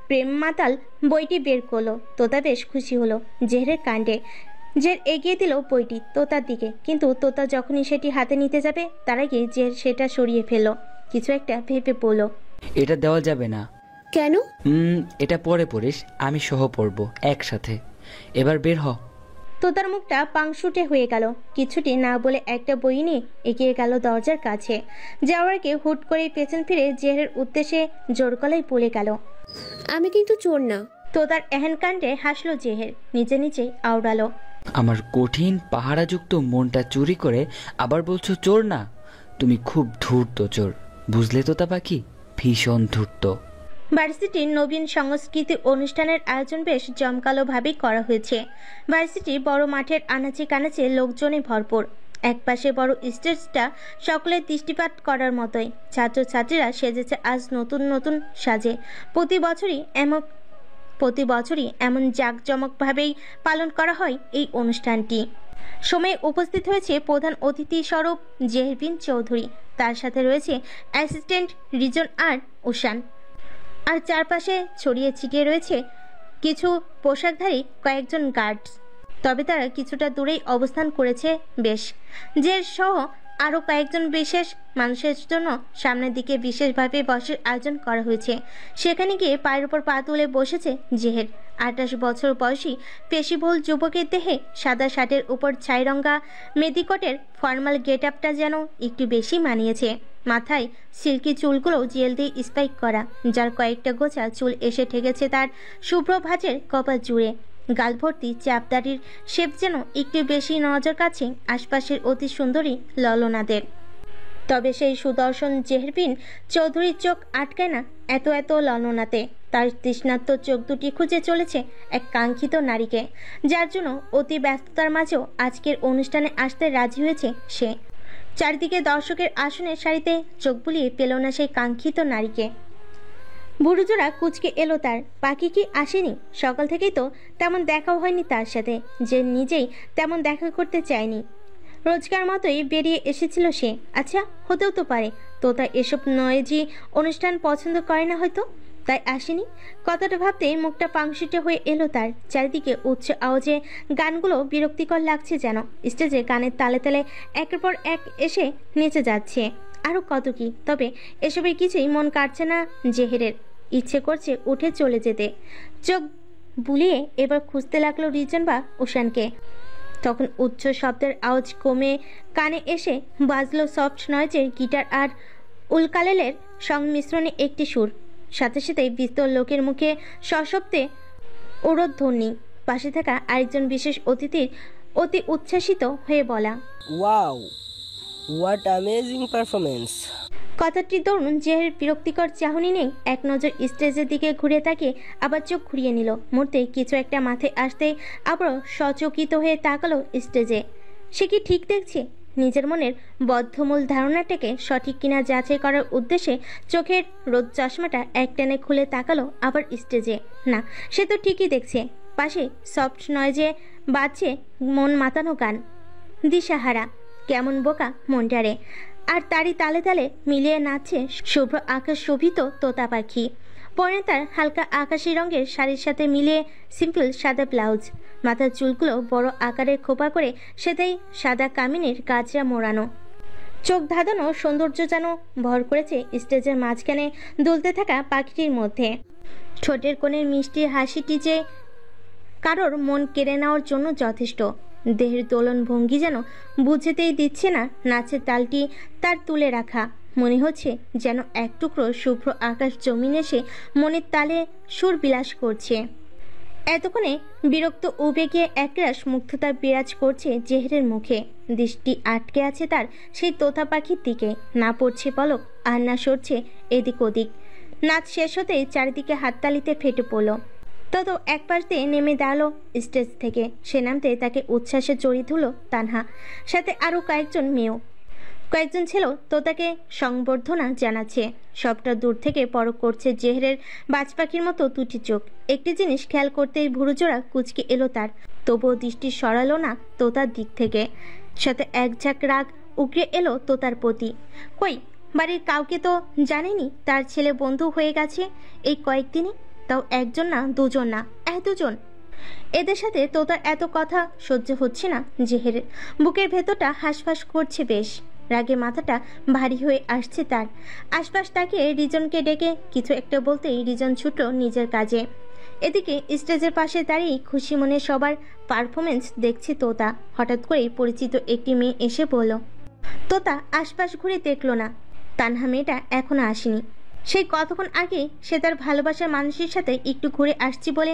প্রেম মাতাল বইটি বের করলো। তোতা বেশ খুশি হলো জেহেরের কাণ্ডে। জের এগিয়ে দিল বইটি তোতার দিকে, কিন্তু তোতা যখনই সেটি হাতে নিতে যাবে তার আগে জেহের সেটা সরিয়ে ফেলল। কিছু একটা ভেবে বলল,
এটা দেওয়া যাবে না।
কেন?
এটা পরে পড়িস, আমি সহ পড়বো একসাথে। এবার বের হ।
তোতার মুখটা পাংশুটে হয়ে গেল। কিছুটি না বলে একটা বই নিয়ে এগিয়ে গেল দরজার কাছে। যাওয়ার আগে হুট করে পেছন ফিরে জেহের উদ্দেশ্যে জোর গলায় বলে গেল,
আমি কিন্তু চোর না।
তোতার এহেন কাণ্ডে হাসলো জেহের, নিজে নিজেই আওড়ালো,
আমার কঠিন পাহারাযুক্ত মনটা চুরি করে আবার বলছো চোর না? তুমি খুব ধূর্ত চোর, বুঝলে তোতা পাখি? ভীষণ ধূর্ত।
ভার্সিটির নবীন সংস্কৃতি অনুষ্ঠানের আয়োজন বেশ জমকালোভাবেই করা হয়েছে। ভার্সিটির বড় মাঠের আনাচে কানাচে লোকজনে ভরপুর। একপাশে বড় স্টেজটা সকলের দৃষ্টিপাত করার মতোই। ছাত্রছাত্রীরা সেজেছে আজ নতুন নতুন সাজে। প্রতি বছরই এমন জাঁকজমকভাবেই পালন করা হয় এই অনুষ্ঠানটি। সময়ে উপস্থিত হয়েছে প্রধান অতিথি স্বরূপ জেহরবিন চৌধুরী, তার সাথে রয়েছে অ্যাসিস্ট্যান্ট রিজন আর উসান, আর চারপাশে ছড়িয়ে ছিটিয়ে রয়েছে কিছু পোশাকধারী কয়েকজন গার্ডস। তবে তারা কিছুটা দূরেই অবস্থান করেছে বেশ। যে সহ আরও কয়েকজন বিশেষ মানুষের জন্য সামনের দিকে বিশেষভাবে বসার আয়োজন করা হয়েছে। সেখানে গিয়ে পায়ের ওপর পা তুলে বসেছে জেহের। 28 বছর বয়সী পেশিবহুল যুবকের দেহে সাদা শার্টের উপর ছাইরঙা মেদিকটের ফর্মাল গেট আপটা যেন একটু বেশি মানিয়েছে। মাথায় সিল্কি চুলগুলো জেল দিয়ে স্পাইক করা, যার কয়েকটা গোছা চুল এসে ঠেকেছে তার শুভ্র ভাঁজের কপাল জুড়ে। গাল ভর্তি চাপদাড়ির শেপ যেন একটু বেশি নজর কাছে আশপাশের অতি সুন্দরী ললনাদের। তবে সেই সুদর্শন জেহরবিন চৌধুরীর চোখ আটকায় না এত এত ললনাতে। তার তৃষ্ণার্ত চোখ দুটি খুঁজে চলেছে এক কাঙ্ক্ষিত নারীকে, যার জন্য অতি ব্যস্ততার মাঝেও আজকের অনুষ্ঠানে আসতে রাজি হয়েছে সে। চারিদিকে দর্শকের আসনের সারিতে চোখ বুলিয়ে পেল না সেই কাঙ্ক্ষিত নারীকে। বুড়োজোড়া কুচকে এলো তার। পাখি কি আসেনি? সকাল থেকেই তো তেমন দেখাও হয়নি তার সাথে, যে নিজেই তেমন দেখা করতে চায়নি। রোজকার মতোই বেরিয়ে এসেছিল সে। আচ্ছা, হতেও তো পারে তোতা এসব নয়েজি অনুষ্ঠান পছন্দ করে না হয়তো, তাই আসেনি। কথাটা ভাবতে মুখটা পাংশুটে হয়ে এলো তার। চারিদিকে উচ্চ আওয়াজে গানগুলো বিরক্তিকর লাগছে যেন। স্টেজে গানের তালে তালে একের পর এক এসে নেচে যাচ্ছে আরও কত কি। তবে এসবের কিছুই মন কাটছে না জেহেরের। ইচ্ছে করছে উঠে চলে যেতে। চোখ বুলিয়ে এবার খুঁজতে লাগলো রিজন বা উষানকে। তখন উচ্চ শব্দের আওয়াজ কমে কানে এসে বাজলো সফট নয়েজের গিটার আর উলকালেলের সংমিশ্রণে একটি সুর। সাথে সাথে বিস্তর লোকের মুখে সশব্দে উরধ্বনি। পাশে থাকা আরেকজন বিশেষ অতিথির অতি উচ্ছ্বাসিত হয়ে বলা,
ওয়াও, হোয়াট অ্যামেজিং পারফরমেন্স।
কথাটি দরুন জেহের বিরক্তিকর চাহনি নেই। এক নজর স্টেজের দিকে ঘুরে তাকিয়ে আবার চোখ ঘুরিয়ে নিল। মুহূর্তে কিছু একটা মাথায় আসতেই আবারও সচকিত হয়ে তাকালো স্টেজে। সে কি ঠিক দেখছে? নিজের মনের বদ্ধমূল ধারণাটাকে সঠিক কিনা যাচাই করার উদ্দেশ্যে চোখের রোদ চশমাটা একটানে খুলে তাকালো আবার স্টেজে। না, সে তো ঠিকই দেখছে। পাশে সফট নয়েজে বাজছে মন মাতানো গান। দিশাহারা কেমন বোকা মনটারে। আর তারই তালে তালে মিলিয়ে নাচছে শুভ্র আকাশ শোভিত তোতা পাখি। পরে তার হালকা আকাশি রঙের শাড়ির সাথে মিলিয়ে সিম্পল সাদা ব্লাউজ। মাথার চুলগুলো বড় আকারে খোপা করে সেটাই সাদা কামিনের গাছরা মোড়ানো। চোখ ধাঁধানো সৌন্দর্য যেন ভর করেছে স্টেজের মাঝখানে দুলতে থাকা পাখিটির মধ্যে। ঠোঁটের কোণের মিষ্টি হাসিটি যে কারোর মন কেড়ে নেওয়ার জন্য যথেষ্ট। দেহের দোলন ভঙ্গি যেন বুঝতেই দিচ্ছে না নাচের তালটি তার তুলে রাখা। মনে হচ্ছে যেন এক টুকরো শুভ্র আকাশ জমিন এসে মনের তালে সুর বিলাস করছে। এতক্ষণে বিরক্ত উবেগে একরাশ মুগ্ধতা বিরাজ করছে জেহেরের মুখে। দৃষ্টি আটকে আছে তার সেই তোতা পাখির দিকে। না পড়ছে পলক আর না সরছে এদিক ওদিক। নাচ শেষ হতেই চারিদিকে হাততালিতে ফেটে পড়ল। তত এক পাশ দিয়ে নেমে দাঁড়ালো স্টেজ থেকে। সে নামতে তাকে উচ্ছ্বাসে জড়িয়ে ধরল তানহা, সাথে আরও কয়েকজন মেয়েও। কয়েকজন ছেলেও তোতাকে সংবর্ধনা জানাচ্ছে। সবটা দূর থেকে পরখ করছে জেহেরের বাজ পাখির মতো দুটি চোখ। একটি জিনিস খেয়াল করতেই ভুরুজোড়া কুচকে এলো তার, তবুও দৃষ্টি সরালো না তোতার দিক থেকে। সাথে এক ঝাঁক রাগ উগড়ে এলো তোতার প্রতি। কই, বাড়ির কাউকে তো জানেনি তার ছেলে বন্ধু হয়ে গেছে এই কয়েকদিনে, তাও একজন না দুজন না, এতজন। এদের সাথে তোতার এত কথা সহ্য হচ্ছে না জেহেরের। বুকের ভেতরটা হাঁসফাঁস করছে বেশ। রাগে মাথাটা ভারী হয়ে আসছে তার। আশপাশ তাকিয়ে রিজনকে ডেকে কিছু একটা বলতেই রিজন ছুটল নিজের কাজে। এদিকে স্টেজের পাশে দাঁড়িয়ে খুশি মনে সবার পারফরমেন্স দেখছে তোতা। হঠাৎ করেই পরিচিত একটি মেয়ে এসে বলল। তোতা আশপাশ ঘুরে দেখলো না তানহা মেয়েটা এখনো আসেনি। সেই কতক্ষণ আগে সে তার ভালোবাসার মানুষের সাথে একটু ঘুরে আসছি বলে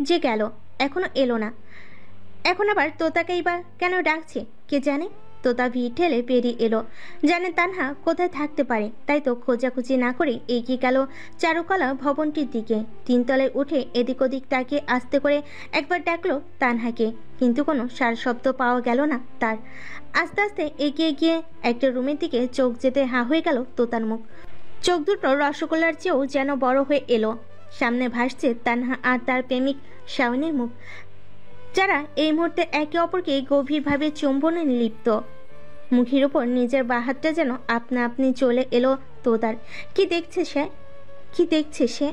যে গেল, এখনো এলো না। এখন আবার তোতাকেই বা কেন ডাকছে কে জানে। তোতা ভিড় ঠেলে বেরিয়ে এলো। জানে তানহা কোথায় থাকতে পারে, তাই তো খোঁজাখুঁজি না করে এগিয়ে গেল চারুকলা ভবনটির দিকে। তিনতলায় উঠে এদিক ওদিক তাকিয়ে আস্তে করে একবার ডাকলো তানহাকে, কিন্তু কোনো সার শব্দ পাওয়া গেল না তার। আস্তে আস্তে এগিয়ে গিয়ে একটা রুমের দিকে চোখ যেতে হা হয়ে গেল তোতার মুখ। চোখ দুটো রসগোল্লার চেয়েও যেন বড় হয়ে এলো। সামনে ভাসছে তানহা আর তার প্রেমিক শাওনের মুখ, যারা এই মুহূর্তে একে অপরকে গভীরভাবে চুম্বনে লিপ্ত। মুখের উপর নিজের বাহাতটা যেন আপনা আপনি চলে এলো তোতার। কি দেখছে সে?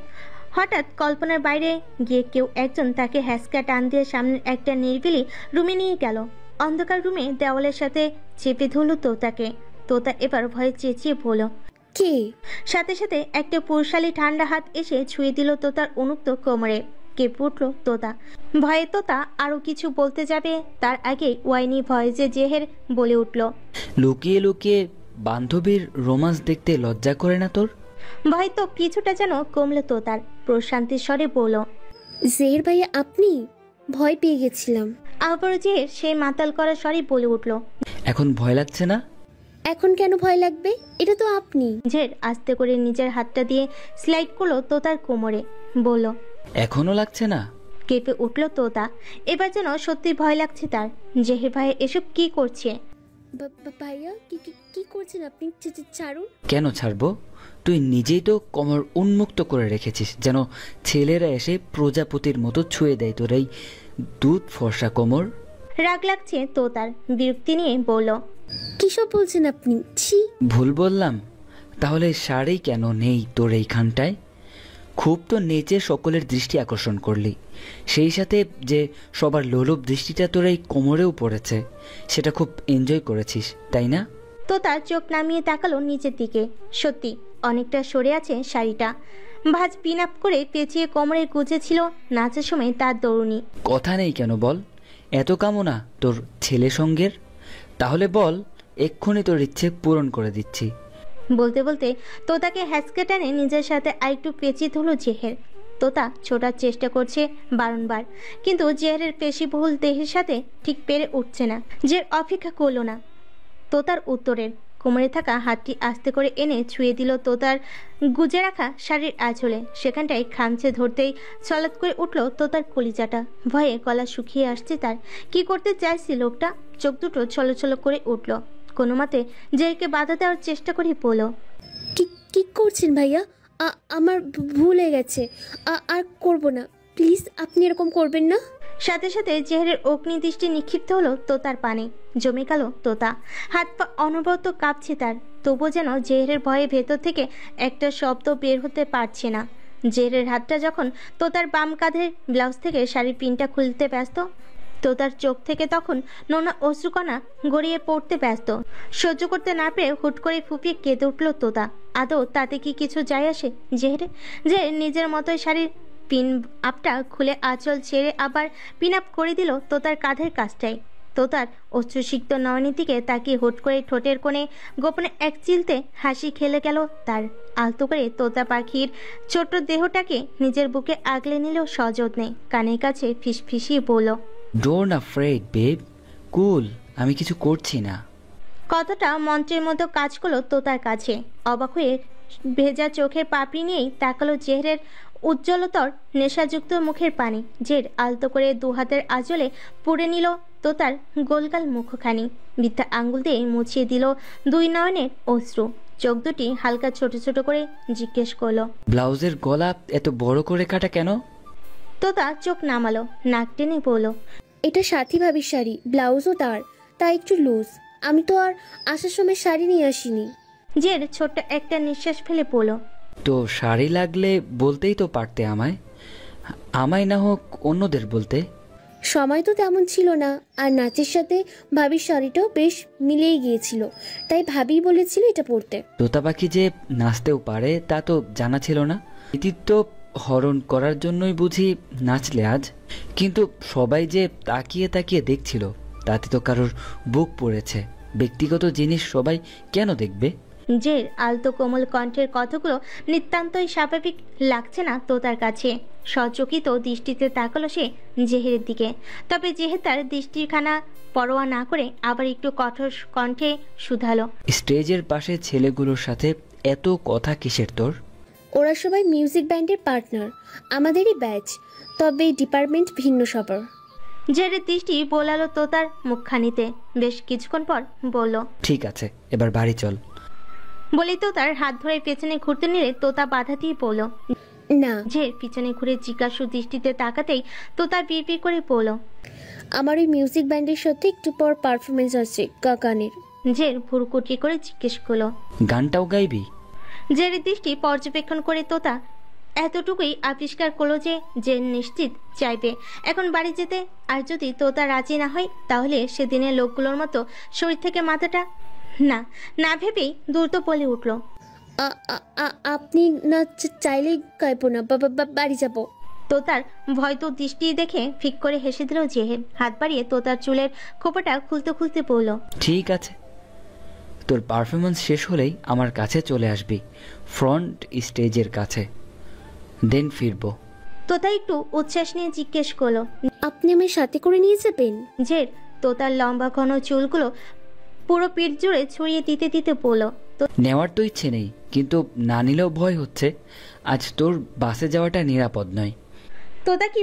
হঠাৎ কল্পনার বাইরে গিয়ে কেউ একজন তাকে হ্যাসকা টান দিয়ে সামনের একটা নিরিবিলি রুমে নিয়ে গেল। অন্ধকার রুমে দেওয়ালের সাথে চেপে ধরল তোতাকে। তোতা এবার ভয়ে চেঁচিয়ে বলল,
কে?
সাথে সাথে একটা পুরুষালী ঠান্ডা হাত এসে ছুঁয়ে দিল তোতার উন্মুক্ত কোমরে। কেঁপে উঠল তোতা। ভয়ে তোতা আরো কিছু বলতে যাবে তার আগে ওয়াইনি ভয়েসে জেহের বলে উঠল,
লুকিয়ে লুকিয়ে বান্ধবীর রোমান্স দেখতে লজ্জা করে না তোর?
ভয় তো কিছুটা যেন কমলো তোতার। প্রশান্তির স্বরে বলল,
জেহের ভাইয়া আপনি? ভয় পেয়ে গেছিলাম।
আবার জেহের সেই মাতাল করা স্বরে বলে উঠল,
এখন ভয় লাগছে না?
এখন কেন ভয় লাগবে? এটা তো আপনি।
জেহের আস্তে করে নিজের হাতটা দিয়ে স্লাইড করলো তোতার কোমরে, বলল,
এখনো লাগছে না?
কেঁপে উঠল তোতা। এবার যেন সত্যি ভয় লাগছে তার। জেহের ভাই এসব কি করছে?
ভাইয়া কি করছেন আপনি? ছাড়ুন।
কেন ছাড়বো? তুই নিজেই তো কোমর উন্মুক্ত করে রেখেছিস, যেন ছেলেরা এসে প্রজাপতির মতো ছুঁয়ে দেয় তোর এই দুধ ফর্সা কোমর।
রাগ লাগছে তোতার, বিরক্তি নিয়ে বলল,
কিসব বলছেন আপনি? ছি।
ভুল বললাম? তাহলে শাড়ি কেন নেই তোর এইখানটায়? খুব তো নেচে সকলের দৃষ্টি আকর্ষণ করলি, সেই সাথে যে সবার লোলুপ দৃষ্টিটা তোর এই কোমরেও পড়েছে, সেটা খুব এনজয় করেছিস তাই না?
তো তার চোখ নামিয়ে তাকালো নিচের দিকে। সত্যি অনেকটা সরে আছে শাড়িটা। ভাঁজ পিন আপ করে পেঁচিয়ে কোমরে গুজেছিল নাচের সময় তার দৌড়নি।
কথা নেই কেন বল? এত কামনা তোর ছেলে সঙ্গের? তাহলে বল, এক্ষুনি তোর ইচ্ছে পূরণ করে দিচ্ছি।
বলতে বলতে তোতাকে হ্যাঁচকে টানে নিজের সাথে আরেকটু পেঁচিয়ে ধরল জেহের। তোতা ছোটার চেষ্টা করছে বারংবার, কিন্তু জেহেরের পেশিবহুল দেহের সাথে ঠিক পেরে উঠছে না। জের অপেক্ষা করলো না তোতার উত্তরের। কোমরে থাকা হাতটি আস্তে করে এনে ছুঁয়ে দিল তোতার গুজে রাখা শাড়ির আঁচলে। সেখানটায় খামচে ধরতেই ছলাৎ করে উঠল তোতার কলিজাটা। ভয়ে গলা শুকিয়ে আসছে তার। কি করতে চাইছে লোকটা? চোখ দুটো ছলছল করে উঠল। কোনো মতে জেরকে বাধা দেওয়ার চেষ্টা করে বলল,
কি করছেন ভাইয়া? আমার ভুল হয়ে গেছে, আর করব না। প্লিজ আপনি এরকম করবেন না।
সাথে সাথে জেহেরের অগ্নিদৃষ্টি নিক্ষিপ্ত হলো তোতার পানে। জমে গেল তোতা। হাত পা অনবরত কাঁপছে তার। তবু যেন জেহেরের ভয়ে ভেতর থেকে একটা শব্দ বের হতে পারছে না। জেহেরের হাতটা যখন তোতার বাম কাঁধের ব্লাউজ থেকে শাড়ির পিনটা খুলতে ব্যস্ত, তোতার চোখ থেকে তখন নোনা অশ্রুকণা গড়িয়ে পড়তে ব্যস্ত। সহ্য করতে না পেরে হুট করে ফুপিয়ে কেঁদে উঠল তোতা। আদৌ তাতে কি কিছু যায় আসে জেহের? যে নিজের মতোই শাড়ির পিন আপটা খুলে আঁচল ছেড়ে আবার পিন আপ করে দিল তোতার কাঁধের কাছটায়। তোতার অশ্রুসিক্ত নয়নের দিকে তাকিয়ে হুট করে ঠোঁটের কোণে গোপনে এক চিলতে হাসি খেলে গেল তার। আলতো করে তোতা পাখির ছোট্ট দেহটাকে নিজের বুকে আগলে নিল সযত্নে, কানের কাছে ফিসফিসিয়ে বলল,
ডোন্ট আফ্রেড বেব, কুল, আমি কিছু করছি না।
কথাটা মন্ত্রের মতো কাজ করলো তোতার কাছে। অবাক হয়ে ভেজা চোখের পাপড়ি নিয়েই তাকালো জেহরের উজ্জ্বলতর নেশাযুক্ত মুখের পানি। জের আলতো করে দুহাতের আঁচলে পুড়ে নিল তোতার গোলগাল মুখখানি, বৃদ্ধা আঙ্গুল দিয়ে মুছিয়ে দিল দুই নয়নের অশ্রু। চোখ দুটি হালকা ছোট ছোট করে জিজ্ঞেস করলো,
ব্লাউজের গলা এত বড় করে কাটা কেন?
তোতা চোখ নামালো, নাক টেনে বলল,
এটা সাথী ভাবির শাড়ি, ব্লাউজও তাই একটু লুজ। আমি তো আর আসার সময় শাড়ি নিয়ে আসিনি।
জের ছোট্ট একটা নিঃশ্বাস ফেলে পড়ল,
তো শাড়ি লাগলে বলতেই তো পারতে আমায় না হোক অন্যদের বলতে।
সময় তো তেমন ছিল না, আর নাচের সাথে ভাবির শাড়িটাও বেশ মিলেই গিয়েছিল, তাই ভাবি বলেছিল এটা পরতে।
তোতা পাখি যে নাচতেও পারে তা তো জানা ছিল না। কৃতিত্ব হরণ করার জন্যই বুঝি নাচলে আজ। কিন্তু সবাই যে তাকিয়ে তাকিয়ে দেখছিল, তাতে তো কারোর বুক পড়েছে। ব্যক্তিগত জিনিস সবাই কেন দেখবে?
জের আলতো কোমল কণ্ঠের কথাগুলো নিতান্তই স্বাভাবিক লাগছে না তোতার কাছে। সচকিত দৃষ্টিতে তাকালো সে জেহেরের দিকে, তবে জেহের তার দৃষ্টিখানা পরোয়া না করে আবার একটু কঠোর কণ্ঠে শুধালো,
স্টেজের পাশে ছেলেগুলোর সাথে এত কথা কিসের তোর?
ওরা সবাই মিউজিক ব্যান্ডের পার্টনার, আমাদেরই ব্যাচ, তবে ডিপার্টমেন্ট ভিন্ন সবার।
জেরের দৃষ্টি বোলালো তোতার মুখখানিতে। বেশ কিছুক্ষণ পর বলল,
ঠিক আছে, এবার বাড়ি চল।
বলেই তোতার হাত ধরে পেছনে ঘুরতে নিলে তোতা বাধা দিয়ে বলল,
না।
জের পিছনে ঘুরে জিজ্ঞাসু দৃষ্টিতে তাকাতেই তোতা বিড়বিড় করে বলল,
আমার ওই মিউজিক ব্যান্ডের সাথে একটু পর পারফরমেন্স আছে গানের।
জের ভুরু কুটকি করে জিজ্ঞেস করলো,
গানটাও গাইবি?
জেরের দৃষ্টি পর্যবেক্ষণ করে তোতা এতটুকুই আবিষ্কার করলো যে জের নিশ্চিত চাইবে এখন বাড়ি যেতে। আর যদি তোতা রাজি না হয় তাহলে সেদিনের লোকগুলোর মতো শরীর থেকে মাথাটা না ভেবেই দ্রুত বলে উঠল,
আপনি না চাইলেই গাইবো না, বাড়ি যাব।
তোতার ভয়তো দৃষ্টি দেখে ফিক করে হেসে দিল জেহের। হাত বাড়িয়ে তোতার চুলের খোপাটা খুলতে খুলতে বলল,
ঠিক আছে, তোর পারফরমেন্স শেষ হলেই আমার কাছে চলে আসবি, ফ্রন্ট স্টেজের কাছে, দেন ফিরবো।
তোতা একটু উচ্ছ্বাস নিয়ে জিজ্ঞেস করলো,
আপনি আমার সাথে করে নিয়ে যাবেন?
জের তোতার লম্বা ঘন চুলগুলো পুরো পিঠ জুড়ে ছড়িয়ে দিতে দিতে বলল,
নেওয়ার তো ইচ্ছে নেই, কিন্তু না নিলেও ভয় হচ্ছে। আজ তোর বাসে যাওয়াটা নিরাপদ নয়।
তোতা কি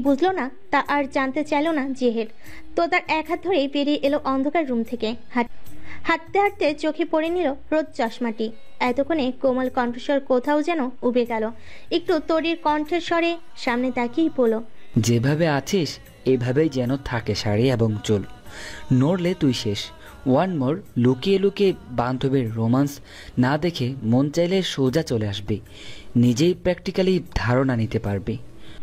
বুঝলো না তা আর জানতে চাইল না জেহের। তোতার এক হাত ধরে বেরিয়ে এলো অন্ধকার রুম থেকে। হাঁটতে হাঁটতে চোখে পড়ে নিল রোদ চশমাটি। এতক্ষণে কোমল কণ্ঠস্বর কোথাও যেন উবে গেল। একটু তরির কণ্ঠের স্বরে সামনে তাকিয়ে বলল,
যেভাবে আছিস এভাবেই যেন থাকে শাড়ি এবং চুল, নড়লে তুই শেষ। ওয়ান মোর, লুকিয়ে লুকিয়ে বান্ধবীর রোমান্স না দেখে মন চাইলে সোজা চলে আসবি, নিজেই প্র্যাকটিক্যালি ধারণা নিতে পারবি।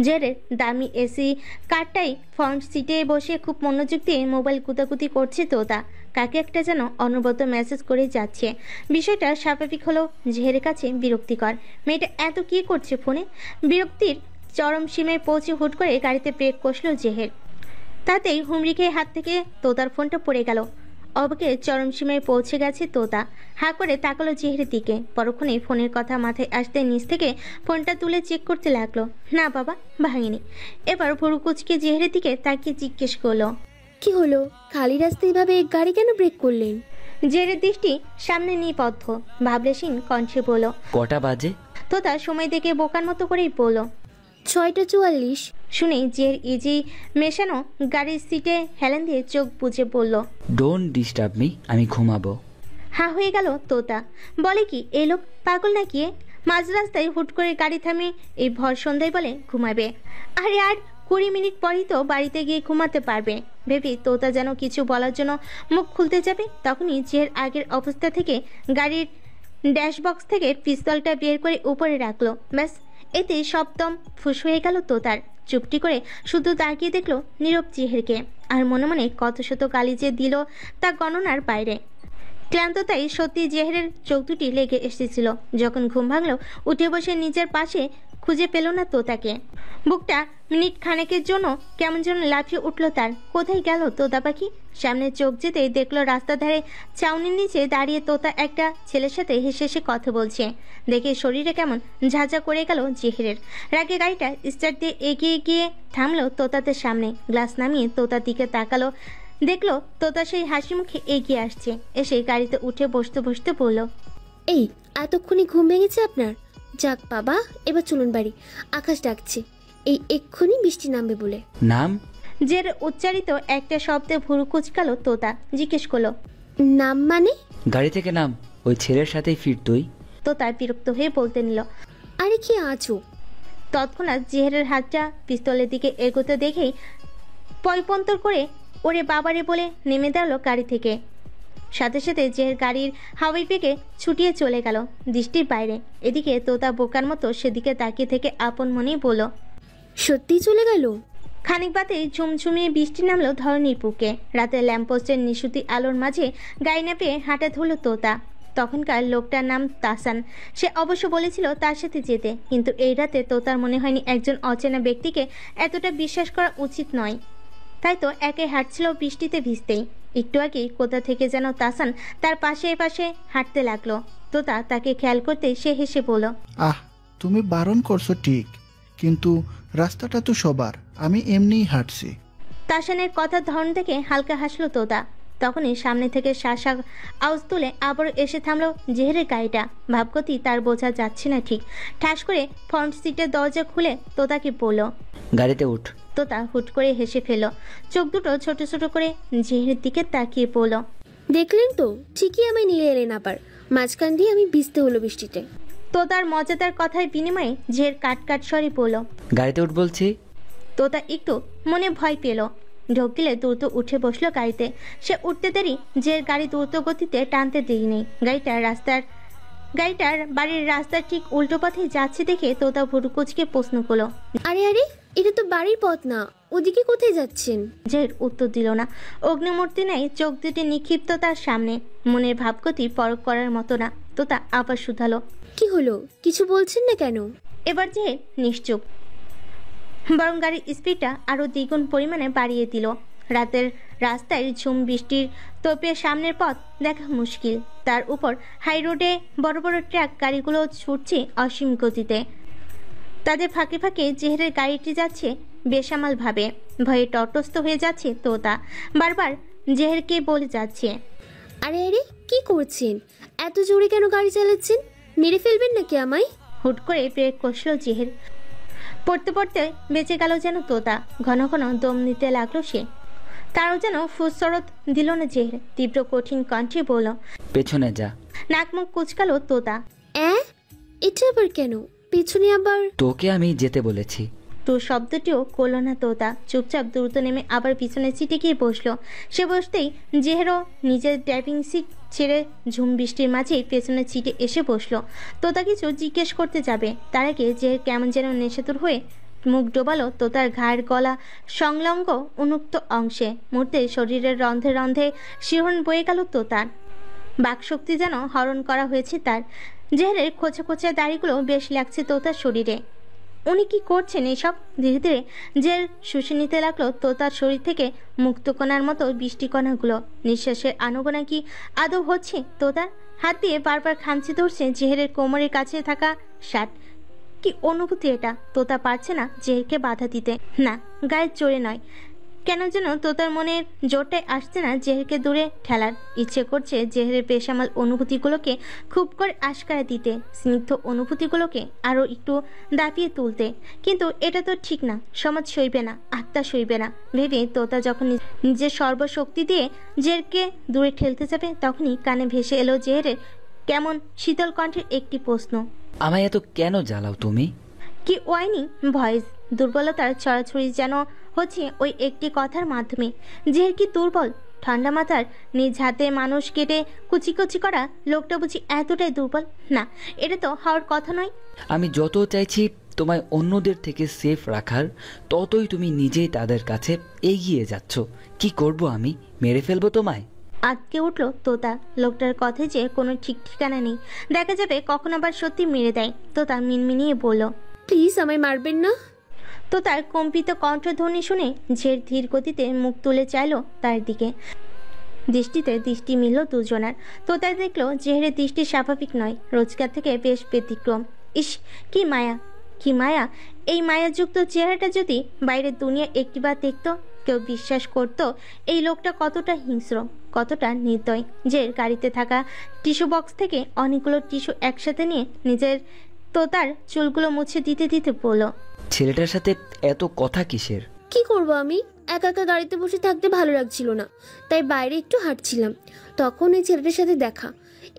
জেরের দামি এসি কারটাই ফ্রন্ট সিটে বসে খুব মনোযোগ দিয়ে মোবাইল কুতাকুতি করছে তোতা। কাকে একটা যেন অনবরত মেসেজ করে যাচ্ছে। বিষয়টা স্বাভাবিক হলেও জেহেরের কাছে বিরক্তিকর। মেয়েটা এত কি করছে ফোনে? বিরক্তির চরম সীমে পৌঁছে হুট করে গাড়িতে ব্রেক কষল জেহের। তাতেই হুমড়ি খেয়ে হাত থেকে তোতার ফোনটা পড়ে গেল। অবাকে চরম সীমায় পৌঁছে গেছে তোতা। হা করে তাকালো জেহেরের দিকে। পরক্ষণে ফোনের কথা মাথায় আসতে নিচ থেকে ফোনটা তুলে চেক করতে লাগলো। না বাবা, ভাঙেনি। এবার ভুরু কুচকে জেহেরের দিকে তাকিয়ে জিজ্ঞেস করলো,
কি হলো? খালি রাস্তায় এভাবে গাড়ি কেন ব্রেক করলেন?
জেহেরের দৃষ্টি সামনে নিবদ্ধ, ভাবলেশীন কণ্ঠে বলল,
কটা বাজে?
তোতা সময় দেখে বোকার মতো করেই বলল,
6:44।
শুনেই জের ইজি মেশানো গাড়ির সিটে হেলান দিয়ে চোখ বুজে বলল,
ডোন্ট ডিস্টার্ব মি, আমি ঘুমাবো।
হা হয়ে গেল তোতা। বলে কি এই লোক পাগল নাকি? মাঝ রাস্তায় হুট করে গাড়ি থামিয়ে এই ভর সন্ধ্যায় বলে ঘুমাবে। আরে আর 20 মিনিট পরই তো বাড়িতে গিয়ে ঘুমাতে পারবে। ভেবে তোতা যেন কিছু বলার জন্য মুখ খুলতে যাবে, তখনই জের আগের অবস্থা থেকে গাড়ির ড্যাশবক্স থেকে পিস্তলটা বের করে উপরে রাখলো। ব্যাস, এতে সপ্তম ফুস হয়ে গেল তোতার। চুপটি করে শুধু তাকিয়ে দেখলো নীরব জেহেরকে। আর মনে মনে কত শত গালি যে দিল তা গণনার বাইরে। ক্লান্ততাই সত্যি জেহেরের চোখ দুটি লেগে এসেছিল। যখন ঘুম ভাঙলো, উঠে বসে নিজের পাশে খুঁজে পেল না তোতাকে। বুকটা মিনিট খানেকের জন্য কেমন যেন লাফিয়ে উঠল তার। কোথায় গেল তোতা পাখি? সামনে চোখ যেতেই দেখলো রাস্তার ধারে চাউনির নিচে দাঁড়িয়ে তোতা একটা ছেলের সাথে হেসে হেসে কথা বলছে। দেখে শরীরে কেমন ঝাঁঝা করে গেল জেহেরের। রাগে গাড়িটা স্টার্ট দিয়ে এগিয়ে গিয়ে থামলো তোতাদের সামনে। গ্লাস নামিয়ে তোতার দিকে তাকালো, দেখলো তোতা সেই হাসি মুখে এগিয়ে আসছে। এসে গাড়িতে উঠে বসতে বসতে বলল,
এই এতক্ষণে ঘুম ভেঙেছে আপনার? যাক বাবা, এবার চলুন বাড়ি, আকাশ ডাকছে, এই এক্ষুনি বৃষ্টি নামবে বলে।
নাম?
জের উচ্চারিত একটা শব্দে ভুরু কুচকালো তোতা। জিজ্ঞেস করলো,
নাম মানে?
গাড়ি থেকে নাম, ওই ছেলের সাথেই ফির তুই।
তোতা বিরক্ত হয়ে বলতে নিল,
আরে কি আছো?
তৎক্ষণাৎ জেহেরের হাতটা পিস্তলের দিকে এগোতে দেখেই পয়পন্তর করে ওরে বাবারে বলে নেমে দাঁড়ালো গাড়ি থেকে। সাথে সাথে জেহের গাড়ির হাওয়াই বেগে ছুটিয়ে চলে গেল দৃষ্টির বাইরে। এদিকে তোতা বোকার মতো সেদিকে তাকিয়ে থেকে আপন মনেই বলল,
সত্যি চলে গেল?
খানিক বাদে ঝুমঝুমিয়ে বৃষ্টি নামলো ধরণীর বুকে। রাতের ল্যাম্পপোস্টের নিশুতি আলোর মাঝে গায়ে না পেয়ে হাঁটা ধরল তোতা। তখনকার লোকটার নাম তাসান। সে অবশ্য বলেছিল তার সাথে যেতে, কিন্তু এই রাতে তোতার মনে হয়নি একজন অচেনা ব্যক্তিকে এতটা বিশ্বাস করা উচিত নয়। তাই তো একে হাঁটছিল বৃষ্টিতে ভিজতেই। একটু আগেই কোথা থেকে যেন তাসান তার পাশে পাশে হাঁটতে লাগলো। তোতা তাকে খেয়াল করতে সে হেসে বলল,
আহ, তুমি বারণ করছো ঠিক, কিন্তু রাস্তাটা তো সবার, আমি এমনিই হাঁটছি।
তাসানের কথার ধরন থেকে হালকা হাসলো তোতা। তখনই সামনে থেকে শাসা আওয়াজ তুলে আবারও এসে থামলো জেহেরের গাড়িটা। ভাবগতি তার বোঝা যাচ্ছে না ঠিক। ঠাস করে ফ্রন্ট সিটের দরজা খুলে তোতাকে বলল,
গাড়িতে উঠ।
তোতা হুট করে হেসে ফেলল। চোখ দুটো ছোট ছোট করে জেহেরের দিকে তাকিয়ে পড়ল।
দেখলেন তো, ঠিকই আমায় নিয়ে এলেন আবার, মাঝখান দিয়ে আমি ভিজতে হলো বৃষ্টিতে।
তোতার মজাদার কথার বিনিময়ে জেহের কাট কাট স্বরে বলল,
গাড়িতে উঠ বলছি।
তোতা একটু মনে ভয় পেল। ঢোক গিলে দ্রুত উঠে বসলো গাড়িতে। সে উঠতে দেরি জের গাড়ি দ্রুত গতিতে টানতে দেরি নেই। গাড়িটার বাড়ির রাস্তার ঠিক উল্টো পথে যাচ্ছে দেখে তোতা ভুরু কুচকে প্রশ্ন করলো,
আরে আরে, এটা তো বাড়ির পথ না, ওদিকে কোথায় যাচ্ছেন?
জের উত্তর দিল না। অগ্নিমূর্তি নেই চোখ দুটি নিক্ষিপ্ত তার সামনে। মনের ভাবগতি পরখ করার মতো না। তোতা আবার শুধালো,
কি হলো, কিছু বলছেন না কেন?
এবার জের নিশ্চুপ, বরং গাড়ির স্পিডটা আরো দ্বিগুণ পরিমাণে বাড়িয়ে দিল। রাতের রাস্তায় ঝুম বৃষ্টির তোপে সামনের পথ দেখা মুশকিল। তার উপর হাই রোডে বড় বড় ট্রাক গাড়িগুলো ছুটছে অসীম গতিতে। তাদের ফাঁকে ফাঁকে জেহেরের গাড়িটি যাচ্ছে বেসামাল ভাবে। ভয়ে তটস্থ হয়ে যাচ্ছে তোতা। বারবার জেহেরকে বলে যাচ্ছে,
আরে আরে, কি করছেন? এত জোরে কেন গাড়ি চালাচ্ছেন? মেরে ফেলবেন নাকি আমায়?
হুট করে ব্রেক কষল জেহের। পড়তে পড়তে বেঁচে গেল যেন তোতা। ঘন ঘন দম নিতে লাগলো সে। তারও যেন ফুসরত দিল না জেহের। তীব্র কঠিন কণ্ঠে বলল,
পেছনে যা।
নাক মুখ কুচকালো তোতা।
এটা আবার কেন? পেছনে আবার?
তোকে আমি যেতে বলেছি।
তো শব্দটিও করল না তোতা। চুপচাপ দ্রুত নেমে আবার পিছনের সিটে গিয়ে বসলো। সে বসতেই জেহেরও নিজের ড্রাইভিং সিট ছেড়ে ঝুম বৃষ্টির মাঝেই পেছনের সিটে এসে বসলো। তোতা কিছু জিজ্ঞেস করতে যাবে, তার আগে জেহের কেমন যেন নেশাতুর হয়ে মুখ ডোবালো তোতার ঘাড় গলা সংলগ্ন উন্মুক্ত অংশে। মুহূর্তে শরীরের রন্ধে রন্ধে শিহরণ বয়ে গেল তোতার। বাকশক্তি যেন হরণ করা হয়েছে তার। জেহেরের খোঁচা খোঁচা দাড়িগুলো বেশ লাগছে তোতার শরীরে। উনি কি করছেন এসব? ধীরে ধীরে জেল শুষে নিতে লাগলো তোতার শরীর থেকে মুক্তকণার মতো বৃষ্টিকণাগুলো। নিঃশ্বাসের আনাগোনা কি আদৌ হচ্ছে তোতার? হাত দিয়ে বারবার খামচি ধরছে জেহেরের কোমরের কাছে থাকা শার্ট। কি অনুভূতি এটা! তোতা পারছে না জেহেরকে বাধা দিতে। না, গায়ের জোরে নয়, কেন যেন তোতার মনের জোরটাই আসছে না জেহেরকে দূরে ঠেলার। ইচ্ছে করছে জেহেরের বেসামাল অনুভূতিগুলোকে খুব করে আশকারা দিতে, স্নিগ্ধ অনুভূতিগুলোকে আরও একটু দাপিয়ে তুলতে। কিন্তু এটা তো ঠিক না, সমাজ সইবে না, আত্মা সইবে না ভেবে তোতা যখন নিজের সর্বশক্তি দিয়ে জেহেরকে দূরে ঠেলতে যাবে, তখনই কানে ভেসে এলো জেহেরের কেমন শীতল কণ্ঠের একটি প্রশ্ন,
আমায় এত কেন জ্বালাও তুমি?
কি ওয়াইনি ভয়েস, দুর্বলতার ছড়াছড়ি যেন হচ্ছে ওই একটি কথার মাধ্যমে। জেহের কি দুর্বল? ঠান্ডা মাথার নিজ হাতে মানুষ কেটে কুচি কুচি করা লোকটা বুঝি এতটাই দুর্বল? না, এটা তো হওয়ার কথা নয়।
আমি যত চাইছি তোমায় অন্যদের থেকে সেফ রাখার, ততই তুমি নিজেই তাদের কাছে এগিয়ে যাচ্ছ। কি করব আমি? মেরে ফেলবো তোমায়?
আটকে উঠল তোতা। লোকটার কথায় যে কোনো ঠিক ঠিকানা নেই, দেখা যাবে কখন আবার সত্যি মেরে দেয়। তোতা মিনমিনিয়ে বলল,
প্লিজ আমায় মারবেন না।
তোতার কম্পিত কণ্ঠধ্বনি শুনে ঝের ধীর গতিতে মুখ তুলে চাইল তার দিকে। দৃষ্টিতে দৃষ্টি মিলল দুজনার। তোতা দেখলো জেহেরের দৃষ্টি স্বাভাবিক নয়, রোজগার থেকে বেশ ব্যতিক্রম। ইস, কি মায়া, কি মায়া! এই মায়াযুক্ত চেহারাটা যদি বাইরের দুনিয়া একটিবার দেখত, কেউ বিশ্বাস করত এই লোকটা কতটা হিংস্র, কতটা নির্দয়। যে গাড়িতে থাকা টিস্যু বক্স থেকে অনেকগুলো টিস্যু একসাথে নিয়ে নিজের তোতার চুলগুলো মুছে দিতে দিতে বলল,
ছেলেটার সাথে এত কথা কিসের?
কি করব আমি? একা একা গাড়িতে বসে থাকতে ভালো লাগছিল না, তাই বাইরে একটু হাঁটছিলাম। তখন এই ছেলেটার সাথে দেখা,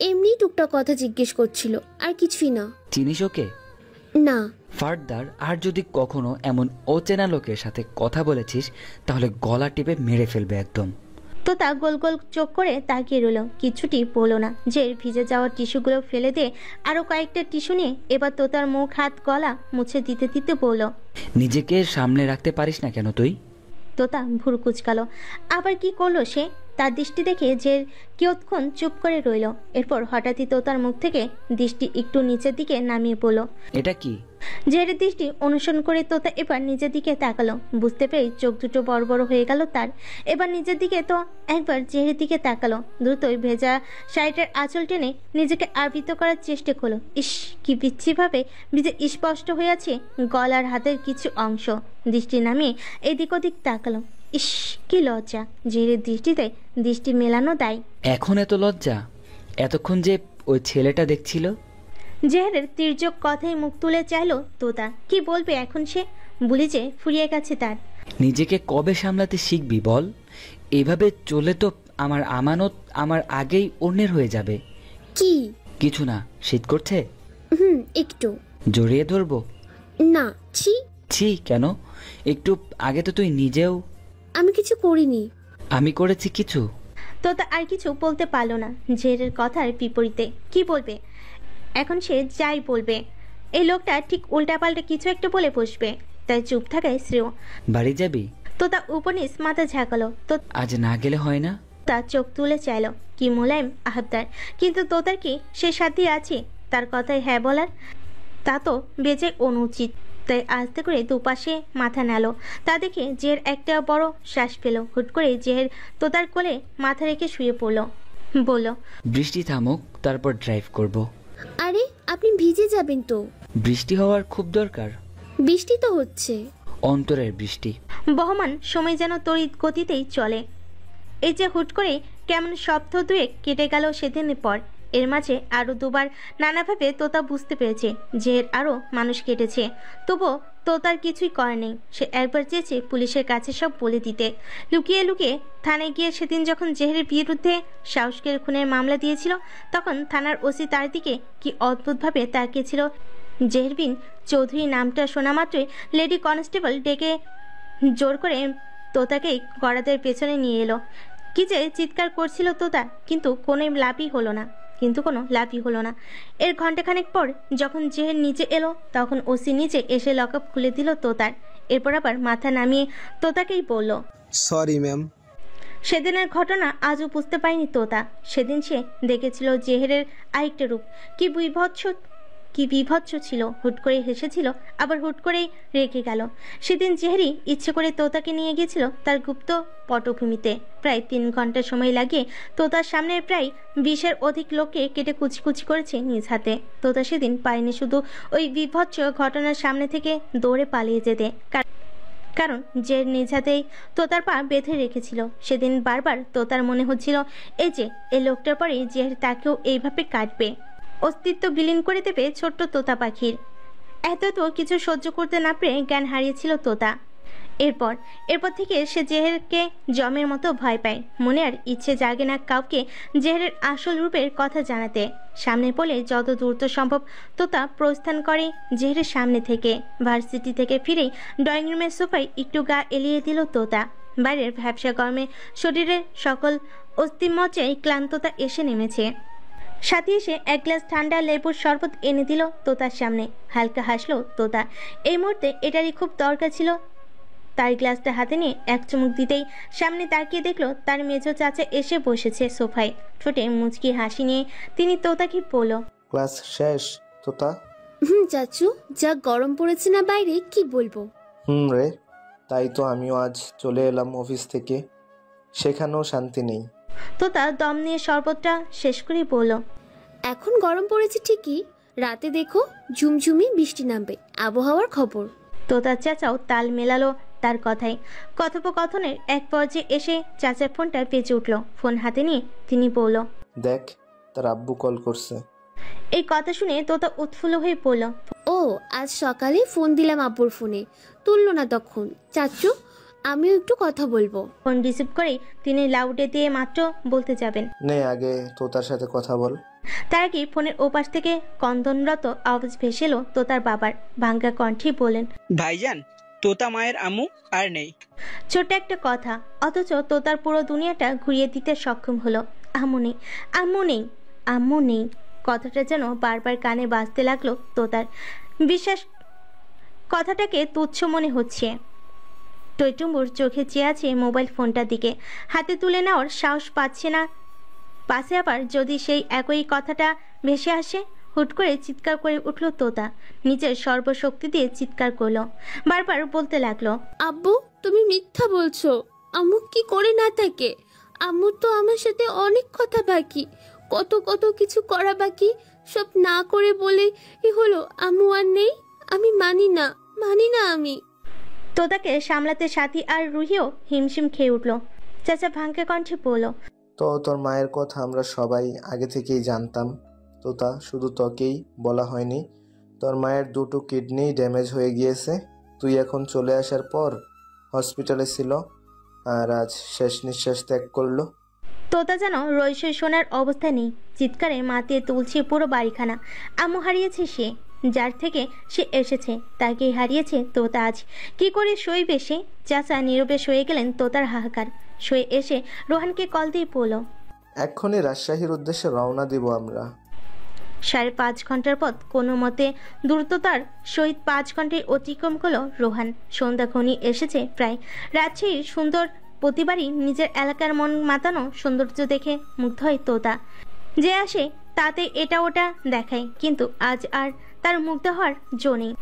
এমনি টুকটাক কথা জিজ্ঞেস করছিল, আর কিছুই না।
চিনিস ওকে?
না।
ফার্দার আর যদি কখনো এমন অচেনা লোকের সাথে কথা বলেছিস তাহলে গলা টিপে মেরে ফেলবে একদম।
তোতা গোল গোল চোখ করে তাকিয়ে রইল, কিছুটি বলল না। যে ভিজে যাওয়া টিস্যুগুলো ফেলে দিয়ে আরো কয়েকটা টিস্যু নিয়ে এবার তোতার মুখ হাত গলা মুছে দিতে দিতে বলল,
নিজেকে সামনে রাখতে পারিস না কেন তুই?
তোতা ভুরু কুচকালো। আবার কি করলো সে? তার দৃষ্টি দেখে যে কিয়ৎক্ষণ চুপ করে রইল। এরপর হঠাৎই তোতার মুখ থেকে দৃষ্টি একটু নিচের দিকে নামিয়ে বলল,
এটা কি?
জেহেরের দৃষ্টি অনুসরণ করে তোতা এবার নিজের দিকে তাকালো। বুঝতে পেরে চোখ দুটো বড় বড় হয়ে গেল তার। এবার নিজের দিকে তো একবার জেহেরের দিকে তাকালো। দ্রুতই ভেজা শাড়িটার আঁচল টেনে নিজেকে আবৃত করার চেষ্টা করলো। ইস, কি বিচ্ছিভাবে ভিজে স্পষ্ট হয়ে আছে গলার হাতের কিছু অংশ। দৃষ্টি নামিয়ে এদিক ওদিক তাকালো। ইস, কি লজ্জা! জেহেরের দৃষ্টিতে দৃষ্টি মেলানো দায়।
এখন এত লজ্জা? এতক্ষণ যে ওই ছেলেটা দেখছিল।
জেহেরের তির্যক কথায় মুখ তুলে চাইল তোতা। কি বলবে এখন সে? বলি যে ফুরিয়ে গেছে তার।
নিজেকে কবে সামলাতে শিখবি বল? এভাবে চলে তো আমার আমানত আমার আগেই অন্যের হয়ে যাবে।
কি?
কিছু না। শীত করছে?
একটু।
জড়িয়ে ধরবো?
না। ছি।
ছি কেন? একটু আগে তো তুই নিজেও।
আমি কিছু করিনি।
আমি করেছি কিছু।
তোতা আর কিছু বলতে পারলো না জেহেরের কথার বিপরীতে। কি বলবে এখন সে? যাই বলবে এই লোকটা ঠিক উল্টাপাল্টা কিছু একটা বলে বসবে, তাই চুপ থাকায় শ্রেয়।
বাড়ি যাবি?
তোতা উপনিস মাথা ঝাঁকালো। তো
আজ না গেলে হয় না?
তার চোখ তুলে চাইল। কি মোলায়েম আহ্বদার! কিন্তু তোতার কি সে সাথে আছে তার কথায় হ্যাঁ বলার? তা তো বেজে অনুচিত। তাই আস্তে করে দুপাশে মাথা নাড়ল। তা দেখে জেহের একটা বড় শ্বাস পেল। হুট করে জেহের তোতার কোলে মাথা রেখে শুয়ে পড়ল। বলল,
বৃষ্টি থামুক, তারপর ড্রাইভ করব।
আরে আপনি ভিজে যাবেন তো।
বৃষ্টি হওয়ার খুব দরকার।
বৃষ্টি তো হচ্ছে।
অন্তরের বৃষ্টি।
বহমান সময় যেন তড়িৎ গতিতেই চলে। এই যে হুট করে কেমন শব্দ দুয়েক কেটে গেল সেদিনের পর। এর মাঝে আরও দুবার নানাভাবে তোতা বুঝতে পেরেছে জেহের আরও মানুষ কেটেছে। তবুও তোতার কিছুই করার নেই। সে একবার চেয়েছে পুলিশের কাছে সব বলে দিতে। লুকিয়ে লুকিয়ে থানায় গিয়ে সেদিন যখন জেহেরের বিরুদ্ধে সাহসকের খুনের মামলা দিয়েছিল, তখন থানার ওসি তার দিকে কি অদ্ভুতভাবে তাকিয়েছিল। জেহের বিন চৌধুরী নামটা শোনা মাত্রই লেডি কনস্টেবল ডেকে জোর করে তোতাকেই গড়াদের পেছনে নিয়ে এলো। কি যে চিৎকার করছিল তোতা, কিন্তু কোনো লাভই হলো না। এর ঘণ্টাখানেক পর যখন জেহের নিচে এলো, তখন ওসি নিচে এসে লকআপ খুলে দিল তোতার। এরপর আবার মাথা নামিয়ে তোতাকেই বলল,
সরি ম্যাম।
সেদিনের ঘটনা আজও বুঝতে পারেনি তোতা। সেদিন সে দেখেছিল জেহেরের আরেকটা রূপ। কি বিভৎস ছিল। হুট করে হেসেছিল, আবার হুট করেই রেগে গেল। সেদিন জেহেরি ইচ্ছে করে তোতাকে নিয়ে গিয়েছিল তার গুপ্ত পটভূমিতে। প্রায় 3 ঘন্টা সময় লাগিয়ে তোতার সামনে প্রায় 20-এর অধিক লোককে কেটে কুচি করেছে নিজ হাতে। তোতা সেদিন পায়নি শুধু ওই বিভৎস ঘটনার সামনে থেকে দৌড়ে পালিয়ে যেতে, কারণ যে নিজ হাতেই তোতার পা বেঁধে রেখেছিল। সেদিন বারবার তোতার মনে হচ্ছিল এই লোকটার পরে জেহের তাকেও এইভাবে কাটবে, অস্তিত্ব বিলীন করে দেবে ছোট্ট তোতা পাখির। এত কিছু সহ্য করতে না পেরে জ্ঞান হারিয়েছিল তোতা। এরপর থেকে সে জেহেরকে জমের মতো ভয় পায়। মনে আর ইচ্ছে জাগে না কাউকে জেহেরের আসল রূপের কথা জানাতে। সামনে পড়লে যত দ্রুত সম্ভব তোতা প্রস্থান করে জেহেরের সামনে থেকে। ভার্সিটি থেকে ফিরেই ড্রয়িং রুমের সোফায় একটু গা এলিয়ে দিল তোতা। বাইরের ভ্যাবসা গরমে শরীরের সকল অস্থিমজ্জায় ক্লান্ততা এসে নেমেছে। সাথে এসে এক গ্লাস ঠান্ডা লেবুর শরবত এনে দিল তোতার সামনে। হালকা হাসলো তোতা। এই মুহূর্তে এটারই খুব দরকার ছিল। তার গ্লাসটা হাতে নিয়ে এক চুমুক দিতেই সামনে তাকিয়ে দেখলো তার মেজো চাচা এসে বসেছে সোফায়। ঠোঁটে মুচকি হাসি নিয়ে তিনি তোতাকে বলল,
ক্লাস শেষ তোতা?
চাচু, যা গরম পড়েছে না বাইরে, কি বলবো।
রে, তাই তো আমিও আজ চলে এলাম অফিস থেকে, সেখানেও শান্তি নেই।
তোতা দম নিয়ে শরবতটা শেষ করে বলল,
এখন গরম পড়েছে ঠিকই, রাতে দেখো ঝুমঝুমি বৃষ্টি নামবে, আবহাওয়ার খবর।
তোতার চাচাও তাল মেলালো তার কথায়। কথোপকথনের এক পর্যায়ে এসে চাচার ফোনটা বেজে উঠল। ফোন হাতে নিয়ে তিনি বলল,
দেখ, তার আব্বু কল করছে।
এই কথা শুনে তোতা উৎফুল্ল হয়ে পড়ল।
ও, আজ সকালে ফোন দিলাম আব্বুর ফোনে, তুললো না তখন। চাচু, আমিও একটু কথা বলবো।
ফোন রিসিভ করে তিনি লাউডে দিয়ে মাত্র বলতে যাবেন,
নে আগে তোতার সাথে কথা বল।
তার আগে ফোনের ওপাশ থেকে কন্দনরত আওয়াজ ভেসে এলো তোতার বাবার। ভাঙ্গা কণ্ঠে বলেন,
ভাইজান, তোতা মায়ের আম্মু আর নেই।
ছোট একটা কথা, অথচ তোতার পুরো দুনিয়াটা ঘুরিয়ে দিতে সক্ষম হলো। আম্মু নেই, আম্মু নেই, আম্মু নেই। কথাটা যেন বারবার কানে বাজতে লাগলো তোতার। বিশ্বাস কথাটাকে তুচ্ছ মনে হচ্ছে। টইটুম্বুর চোখে চেয়ে আছে মোবাইল ফোনটার দিকে, হাতে তুলে নেওয়ার সাহস পাচ্ছে না। পাশে আবার যদি সেই একই কথাটা ভেসে আসে। হুট করে চিৎকার করে উঠল তোতা, নিজের সর্বশক্তি দিয়ে চিৎকার করলো, বারবার বলতে লাগলো,
আব্বু, তুমি মিথ্যা বলছো। আম্মু কি করে না থাকে? আম্মু তো আমার সাথে অনেক কথা বাকি, কত কত কিছু করা বাকি, সব না করে বলে হলো আম্মু আর নেই। আমি মানি না আমি।
তোতাকে সামলাতে সাথী আর রুহিও হিমশিম খেয়ে উঠল। চাচা ভাঙ্গা কণ্ঠে বলল,
তো তোর মায়ের কথা আমরা সবাই আগে থেকেই জানতাম তোতা, শুধু তোকেই বলা হয়নি। তোর মায়ের দুটো কিডনি ড্যামেজ হয়ে গিয়েছে, তুই এখন চলে আসার পর হসপিটালে ছিল, আর আজ শেষ নিঃশ্বাস ত্যাগ করলো।
তোতা যেন রইসই শোনার অবস্থা নেই, চিৎকারে মাতিয়ে তুলছে পুরো বাড়িখানা। আম্মু হারিয়েছে সে, যার থেকে সে এসেছে তাকেই হারিয়েছে তোতা আজ। কি করে সইবে সে? চাচা নীরবে সয়ে গেলেন তোতার হাহাকার। সয়ে এসে রোহানকে কল দিয়ে বলল,
এক্ষুনি রাজশাহীর উদ্দেশ্যে রওনা দিব আমরা।
5.5 ঘন্টার পথ কোনো মতে দ্রুততার সহিত 5 ঘন্টায় অতিক্রম করলো রোহান। সন্ধ্যা ঘনিয়ে এসেছে প্রায়। রাজশাহীর সুন্দর প্রতিবারই নিজের এলাকার মন মাতানো সৌন্দর্য দেখে মুগ্ধ হয় তোতা। যে আসে তাতে এটা ওটা দেখায়, কিন্তু আজ আর তার মুগ্ধ হওয়ার জো নেই।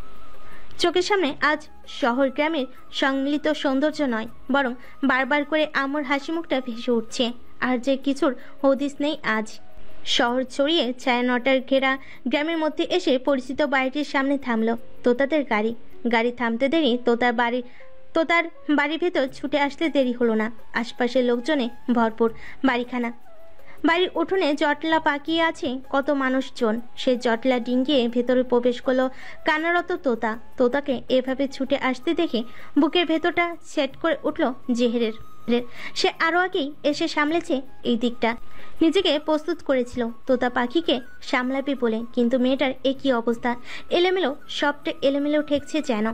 চোখের সামনে আজ শহর গ্রামের সংমিলিত সৌন্দর্য নয়, বরং বারবার করে আম্মুর হাসি মুখটা ভেসে উঠছে। আর যে কিছুর হদিস নেই আজ। শহর ছড়িয়ে ছায়ানটার ঘেরা গ্রামের মধ্যে এসে পরিচিত বাড়িটির সামনে থামলো তোতাদের গাড়ি। গাড়ি থামতে দেরি তোতার বাড়ির ভেতর ছুটে আসতে দেরি হলো না। আশপাশের লোকজনে ভরপুর বাড়িখানা। বাড়ির উঠোনে জটলা পাকিয়ে আছে কত মানুষজন। সে জটলা ডিঙ্গিয়ে ভেতরে প্রবেশ করলো কান্নারত তোতা। তোতাকে এভাবে ছুটে আসতে দেখে বুকের ভেতরটা সেট করে উঠল জেহেরের। সে আরো আগেই এসে সামলেছে এই দিকটা, নিজেকে প্রস্তুত করেছিল তোতা পাখিকে সামলাবে বলে, কিন্তু মেয়েটার একই অবস্থা, এলোমেলো, সবটা এলোমেলো ঠেকছে যেন।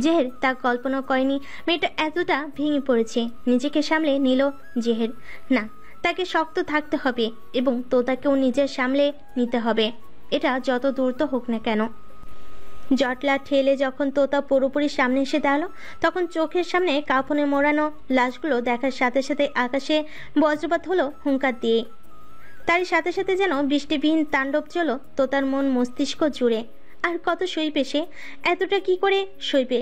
জেহের তা কল্পনা করেনি মেয়েটা এতটা ভেঙে পড়েছে। নিজেকে সামলে নিল জেহের। না, তাকে শক্ত থাকতে হবে এবং তোতাকেও নিজের সামলে নিতে হবে, এটা যত দ্রুত হোক না কেন। জটলা ঠেলে যখন তোতা পুরোপুরি সামনে এসে দাঁড়ালো, তখন চোখের সামনে কাফনে মোড়ানো লাশগুলো দেখার সাথে সাথে আকাশে বজ্রপাত হলো হুঙ্কার দিয়ে। তারই সাথে সাথে যেন বৃষ্টিবিহীন তাণ্ডব চলো তোতার মন মস্তিষ্ক জুড়ে। আর কত সইবে সে? এতটা কি করে সইবে?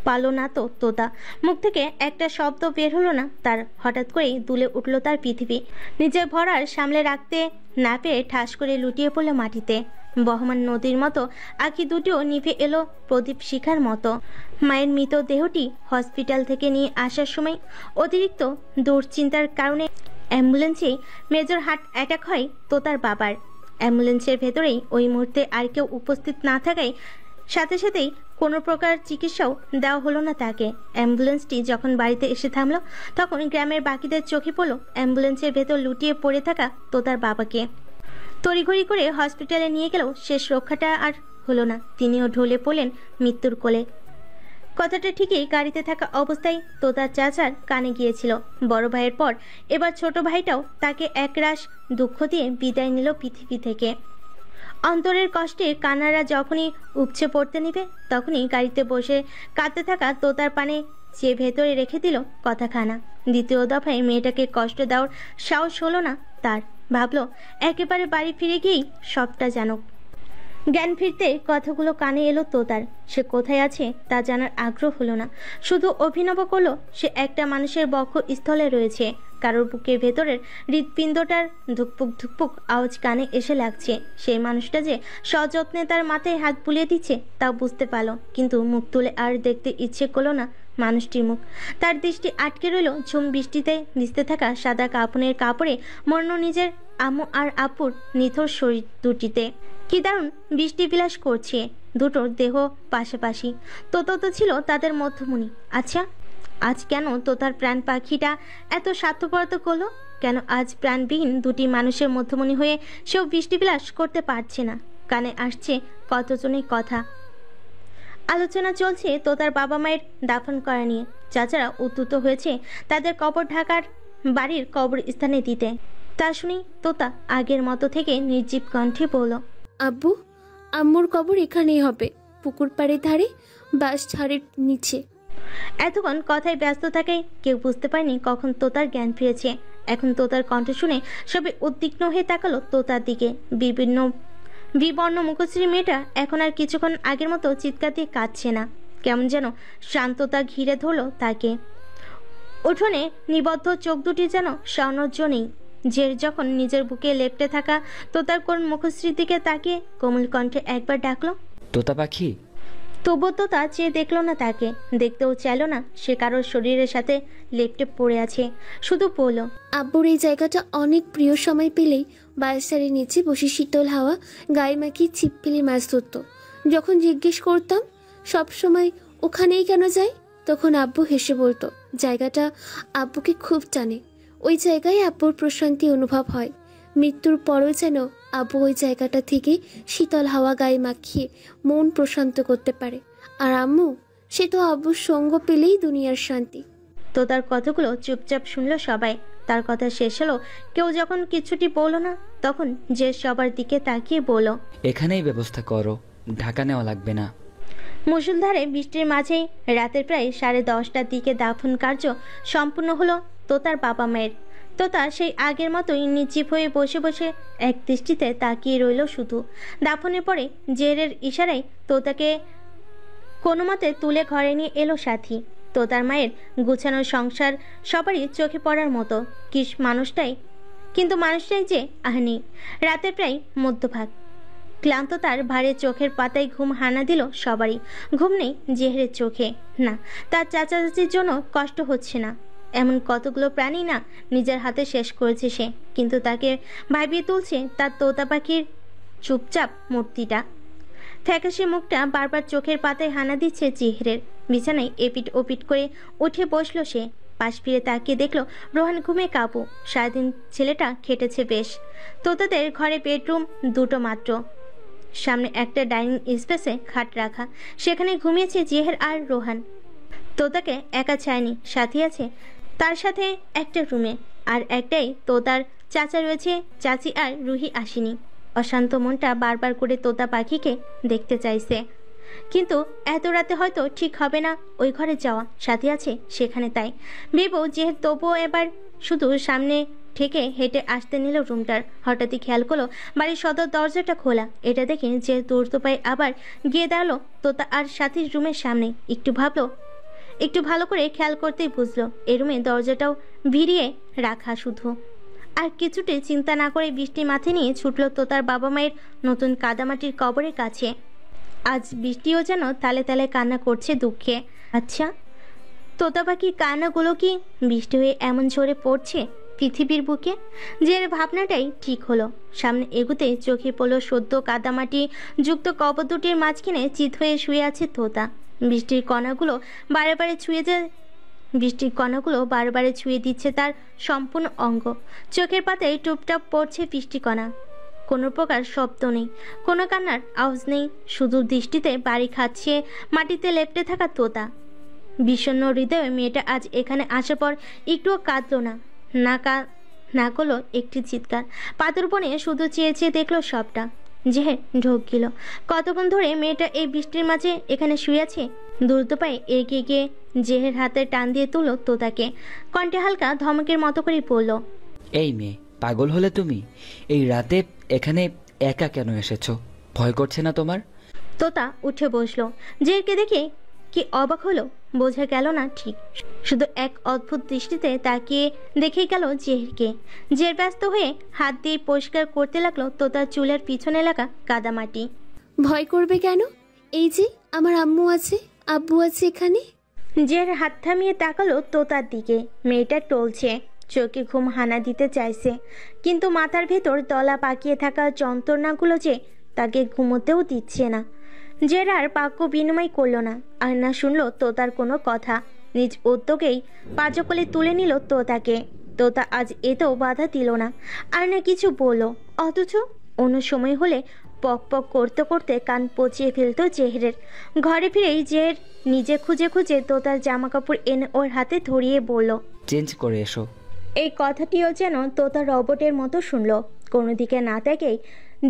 পালো না তো তোতা। মুখ থেকে একটা শব্দ বের হলো না তার। হঠাৎ করেই দুলে উঠল তার পৃথিবী। নিজের ভরার সামলে রাখতে না পেয়ে ঠাস করে লুটিয়ে পড়ল মাটিতে। বহমান নদীর মতো আঁখি দুটিও নিভে এলো প্রদীপ শিখার মতো। মায়ের মৃত দেহটি হসপিটাল থেকে নিয়ে আসার সময় অতিরিক্ত দুশ্চিন্তার কারণে অ্যাম্বুলেন্সে মেজর হার্ট অ্যাটাক হয় তোতার বাবার। অ্যাম্বুলেন্সের ভেতরেই ওই মুহূর্তে আর কেউ উপস্থিত না থাকায় সাথে সাথেই কোনো প্রকার চিকিৎসাও দেওয়া হলো না তাকে। অ্যাম্বুলেন্সটি যখন বাড়িতে এসে থামলো, তখন গ্রামের বাকিদের চোখে পড়ল অ্যাম্বুলেন্সের ভেতর লুটিয়ে পড়ে থাকা তোতার বাবাকে। তড়িঘড়ি করে হসপিটালে নিয়ে গেলেও শেষ রক্ষাটা আর হলো না। তিনিও ঢলে পড়লেন মৃত্যুর কোলে। কথাটা ঠিকই গাড়িতে থাকা অবস্থায় তোতার চাচার কানে গিয়েছিল। বড় ভাইয়ের পর এবার ছোট ভাইটাও তাকে একরাশ দুঃখ দিয়ে বিদায় নিল পৃথিবী থেকে। অন্তরের কষ্টে কান্নারা যখনই উপচে পড়তে নিবে, তখনই গাড়িতে বসে কাঁদতে থাকা তোতার পানে যে ভেতরে রেখে দিল কথাখানা। দ্বিতীয় দফায় মেয়েটাকে কষ্ট দেওয়ার সাহস হলো না তার। ভাবলো একেবারে বাড়ি ফিরে গিয়েই সবটা জানুক। জ্ঞান ফিরতে কথাগুলো কানে এলো তোতার। সে কোথায় আছে তা জানার আগ্রহ হলো না, শুধু অভিনব করলো সে একটা মানুষের বক্ষ স্থলে রয়েছে। কারোর বুকের ভেতরের হৃৎপিণ্ডটার ধুকপুক ধুকপুক আওয়াজ কানে এসে লাগছে। সেই মানুষটা যে সযত্নে তার মাথায় হাত বুলিয়ে দিচ্ছে তা বুঝতে পারলো, কিন্তু মুখ তুলে আর দেখতে ইচ্ছে করলো না মানুষটির মুখ। তার দৃষ্টি আটকে রইল ঝুম বৃষ্টিতে ভিজতে থাকা সাদা কাপড়ের কাপড়ে মর্ণ নিজের আম্মু আর আপুর নিথর শরীর দুটিতে। কি দারুণ বৃষ্টি বিলাস করছে দুটোর দেহ পাশাপাশি। তোতা তো ছিল তাদের মধ্যমণি। আচ্ছা, আজ কেন তোতার প্রাণ পাখিটা এত স্বার্থপরতা করলো? কেন আজ প্রাণবিহীন দুটি মানুষের মধ্যমণি হয়ে সেও বৃষ্টি বিলাস করতে পারছে না? কানে আসছে কতজনের কথা। আলোচনা চলছে তোতার বাবা মায়ের দাফন করা নিয়ে। চাচারা উদ্যত হয়েছে তাদের কবর ঢাকার বাড়ির কবরস্থানে দিতে। তা শুনি তোতা আগের মতো থেকে নির্জীব কণ্ঠে বলল,
আব্বু, আম্মুর কবর এখানেই হবে, পুকুর পাড়ের ধারে, বাস ঝাড়ের নিচে।
এতক্ষণ কথায় ব্যস্ত থাকে কেউ বুঝতে পারেনি কখন তোতার জ্ঞান ফিরেছে। এখন তোতার কণ্ঠ শুনে সবাই উদ্বিগ্ন হয়ে তাকালো তোতার দিকে। বিবর্ণ মুখশ্রী মেয়েটা এখন আর কিছুক্ষণ আগের মতো চিৎকার দিয়ে কাঁদছে না। কেমন যেন শান্ততা ঘিরে ধরলো তাকে। উঠোনে নিবদ্ধ চোখ দুটি যেন সৌন্দর্য নেই। যে যখন নিজের বুকে লেপ্টে থাকা তোতার কোন মুখশ্রীর দিকে তাকিয়ে কোমল কণ্ঠে একবার ডাকলো,
তোতা পাখি।
তবু তোতা চেয়ে দেখলো না তাকে, দেখতেও চাইলো না সে কারোর শরীরের সাথে লেপ্টে পড়ে আছে। শুধু বলল,
আব্বুর এই জায়গাটা অনেক প্রিয়। সময় পেলেই বাসারের নিচে বসে শীতল হাওয়া গায়ে মাখিয়ে ছিপ ফেলে মাছ ধরত। যখন জিজ্ঞেস করতাম সব সময় ওখানেই কেন যায়, তখন আব্বু হেসে বলতো জায়গাটা আব্বুকে খুব টানে। ওই জায়গায় আব্বুর প্রশান্তি অনুভব হয়। মৃত্যুর পরও যেন আব্বু ওই জায়গাটা থেকে শীতল হাওয়া গায়ে মাখিয়ে মন প্রশান্ত করতে পারে। আর আম্মু, সে তো আব্বুর সঙ্গ পেলেই দুনিয়ার শান্তি।
তো তার কথাগুলো চুপচাপ শুনলো সবাই। তার কথা শেষ হলো, কেউ যখন কিছুটি বলল না তখন যে সবার দিকে তাকিয়ে বলল,
এখানেই ব্যবস্থা করো, ঢাকা নেওয়া লাগবে না।
মুষলধারে বৃষ্টির মাঝেই রাতের প্রায় 10:30টার দিকে দাফন কার্য সম্পূর্ণ হলো তোতার বাবা মায়ের। তোতা সেই আগের মতোই নির্জীব হয়ে বসে বসে এক দৃষ্টিতে তাকিয়ে রইল শুধু। দাফনের পরে জেরের ইশারায় তোতাকে কোনো মতে তুলে ঘরে নিয়ে এলো সাথী। তোতার মায়ের গুছানো সংসার সবারই চোখে পড়ার মতো। কিন্তু মানুষটাই যে নেই। রাতের প্রায় মধ্যভাগ, ক্লান্ত তার ভারে চোখের পাতায় ঘুম হানা দিল সবারই। ঘুম নেই জেহেরের চোখে। না, তার চাচা চাচির জন্য কষ্ট হচ্ছে না। এমন কতগুলো প্রাণী না নিজের হাতে শেষ করেছে সে, কিন্তু তাকে ভাবিয়ে তুলছে তার তোতা পাখির চুপচাপ মূর্তিটা। ফ্যাকাশে মুখটা বারবার চোখের পাতায় হানা দিচ্ছে জেহেরের। বিছানায় এপিট ওপিট করে উঠে বসলো সে। পাশ ফিরে তাকিয়ে দেখলো রোহান ঘুমে কাবু। সারাদিন ছেলেটা খেটেছে বেশ। তোতাদের ঘরে বেডরুম দুটো মাত্র, সামনে একটা ডাইনিং স্পেসে খাট রাখা, সেখানে ঘুমিয়েছে জেহের আর রোহান। তোতাকে একা চায়নি, সাথী আছে তার সাথে একটা রুমে। আর একটাই তোতার চাচা রয়েছে, চাচি আর রুহি আসেনি। অশান্ত মনটা বারবার করে তোতা পাখিকে দেখতে চাইছে, কিন্তু এত রাতে হয়তো ঠিক হবে না ওই ঘরে যাওয়া। সাথী আছে সেখানে, তাই ভেবো জেহের তবুও এবার শুধু সামনে থেকে হেঁটে আসতে নিল রুমটার। হঠাৎই খেয়াল করলো বাড়ির সদর দরজাটা খোলা। এটা দেখে যে দ্রুত পায়ে আবার গিয়ে দাঁড়ালো তোতা আর সাথীর রুমের সামনে। একটু ভালো করে খেয়াল করতেই বুঝলো এই রুমে দরজাটাও ভিড়িয়ে রাখা শুধু। আর কিছুতে চিন্তা না করে বৃষ্টি মাথায় নিয়ে ছুটলো তোতার বাবা মায়ের নতুন কাদামাটির কবরের কাছে। আজ বৃষ্টিও যেন তালে তালে কান্না করছে দুঃখে। আচ্ছা, তোতা পাখির কান্নাগুলো কি বৃষ্টি হয়ে এমন ঝরে পড়ছে পৃথিবীর বুকে? যে ভাবনাটাই ঠিক হলো। সামনে এগুতে চোখে পড়লো সদ্য কাদামাটি যুক্ত কবর দুটির মাঝখানে চিত হয়ে শুয়ে আছে তোতা। বৃষ্টির কণাগুলো বারে ছুঁয়ে দিচ্ছে তার সম্পূর্ণ অঙ্গ। চোখের পাতায় টুপটাপ পড়ছে বৃষ্টিকণা। কোনো প্রকার শব্দ নেই, কোনো কান্নার আওয়াজ নেই, শুধু দৃষ্টিতে বাড়ি খাচ্ছে মাটিতে লেপ্টে থাকা তোতা। বিষণ্ণ হৃদয়ে মেয়েটা আজ এখানে আসার পর একটুও কাঁদলো না করলো একটি চিৎকার। পাথর বনে শুধু চেয়ে চেয়ে দেখলো সবটা। জেহের ঢোক গেল। কতক্ষণ ধরে মেয়েটা এই বৃষ্টির মাঝে এখানে শুয়ে আছে। দ্রুত পায়ে এগিয়ে গিয়ে জেহের হাতে টান দিয়ে তুলো তোতাকে। কণ্ঠে হালকা ধমকের মতো করে বলল,
এই মেয়ে, পাগল হলে তুমি? এই রাতে এখানে একা কেন এসেছো? ভয় করছে না তোমার?
তোতা উঠে বসলো। জেরকে দেখে কি অবাক হলো বোঝা গেল না ঠিক, শুধু এক অদ্ভুত দৃষ্টিতে তাকিয়ে দেখেই গেল জেরকে। জের ব্যস্ত হয়ে হাত দিয়ে পরিষ্কার করতে লাগলো তোতার চুলের পিছনে লাগা কাদামাটি।
ভয় করবে কেন? এই যে আমার আম্মু আছে, আব্বু আছে এখানে।
জের হাত থামিয়ে তাকালো তোতার দিকে। মেয়েটা টলছে, চোখে ঘুম হানা দিতে চাইছে, কিন্তু মাথার ভেতর দলা পাকিয়ে থাকা যন্ত্রণাগুলো যে তাকে ঘুমোতেও দিচ্ছে না। জের আর বাক্য বিনিময় করলো না, আর না শুনলো তোতার কোনো কথা। নিজ উদ্যোগেই পাজকলে তুলে নিল তোতাকে। তোতা আজ এতেও বাধা দিল না, আর না কিছু বলল। অথচ অন্য সময় হলে পক পক করতে করতে কান পচিয়ে ফেলতো জেহেরের। ঘরে ফিরেই জেহের নিজে খুঁজে খুঁজে তোতার জামা কাপড় এনে ওর হাতে ধরিয়ে বলল,
চেঞ্জ করে এসো।
এই কথাটিও যেন তোতা রবটের মতো শুনল। কোনো দিকে না তাকেই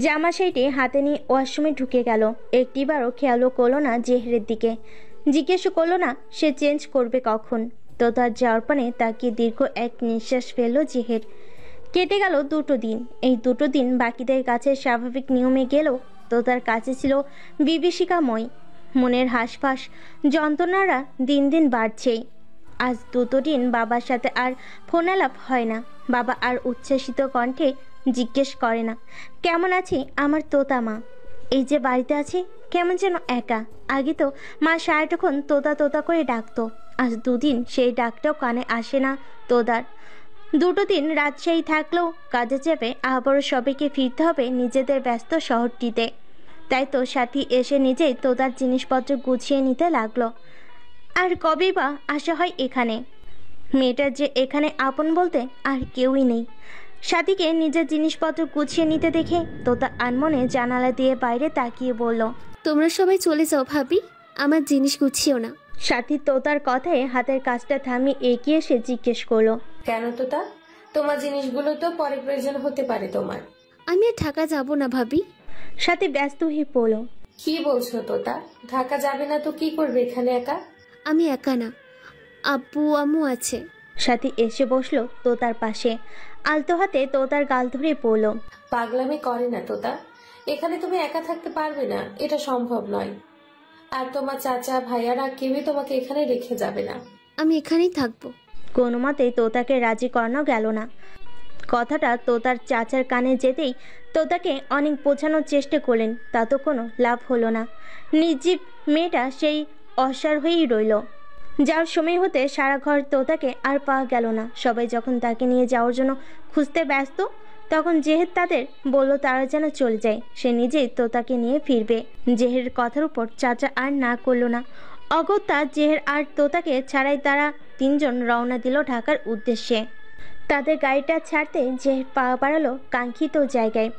জামা সেইটি হাতে নিয়ে ওয়াশরুমে ঢুকে গেল। একটিবারও খেয়ালও করলো না জেহেরের দিকে, জিজ্ঞেস করলো না সে চেঞ্জ করবে কখন। তোতার যাওয়ার পানে তাকিয়ে দীর্ঘ এক নিঃশ্বাস ফেলল জেহের। কেটে গেল 2টো দিন। এই 2টো দিন বাকিদের কাছে স্বাভাবিক নিয়মে গেলেও তোতার কাছে ছিল বিভীষিকাময়। মনের হাঁসফাঁস যন্ত্রণারা দিন দিন বাড়ছেই। আজ 2টো দিন বাবার সাথে আর ফোন আলাপ হয় না। বাবা আর উচ্ছ্বাসিত কণ্ঠে জিজ্ঞেস করে না, কেমন আছি আমার তোতা মা? এই যে বাড়িতে আছে কেমন যেন একা। আগে তো মা সারাটুকুন তোতা তোতা করে ডাকতো, আজ 2 দিন সেই ডাকটাও কানে আসে না তোতার। 2টো দিন রাজশাহী থাকলেও কাজে যাবে, আবারও সবাইকে ফিরতে হবে নিজেদের ব্যস্ত শহরটিতে। তাই তো সাথী এসে নিজেই তোতার জিনিসপত্র গুছিয়ে নিতে লাগলো। আর কবেই বা আসা হয় এখানে? মেয়েটার যে এখানে আপন বলতে আর কেউই নেই। সাথীকে নিজের জিনিসপত্র গুছিয়ে নিতে দেখে তোতা আনমনে জানালা দিয়ে বাইরে তাকিয়ে বলল,
তোমরা সবাই চলে যাও ভাবি, আমার জিনিস গুছিও না।
সাথী তোতার কথায় হাতের কাজটা থামিয়ে এগিয়ে এসে জিজ্ঞেস করলো,
কেন তোতা? তোমার জিনিসগুলো তো পরে প্রয়োজন হতে পারে তোমার।
আমি আর ঢাকা যাব না ভাবি।
সাথী ব্যস্ত হয়ে পড়ল,
কি বলছো তোতা? ঢাকা যাবে না তো কি করবে এখানে একা?
আমি একা না, আব্বু আম্মু আছে।
সাথী এসে বসলো তোতার পাশে, আলতো হাতে তোতার গাল ধরে পড়ল,
পাগলামি করে না তোতা, এখানে তুমি একা থাকতে পারবে না, এটা সম্ভব নয়। আর তোমার চাচা ভাইয়ারা কেউই তোমাকে এখানে রেখে যাবে না।
আমি এখানেই থাকবো।
কোনো মতেই তোতাকে রাজি করানো গেল না। কথাটা তোতার চাচার কানে যেতেই তোতাকে অনেক বোঝানোর চেষ্টা করলেন, তা তো কোনো লাভ হলো না। নির্জীব মেয়েটা সেই অসাড় হয়েই রইল। যাওয়ার সময় হতে সারা ঘর তোতাকে আর পাওয়া গেল না। সবাই যখন তাকে নিয়ে যাওয়ার জন্য খুঁজতে ব্যস্ত, তখন জেহের তাদের বলল তারা যেন চলে যায়, সে নিজেই তোতাকে নিয়ে ফিরবে। জেহের কথার উপর চাচা আর না করলো না। অগত্যা জেহের আর তোতাকে ছাড়াই তারা 3 জন রওনা দিল ঢাকার উদ্দেশ্যে। তাদের গাড়িটা ছাড়তে জেহের পা বাড়ালো কাঙ্ক্ষিত জায়গায়।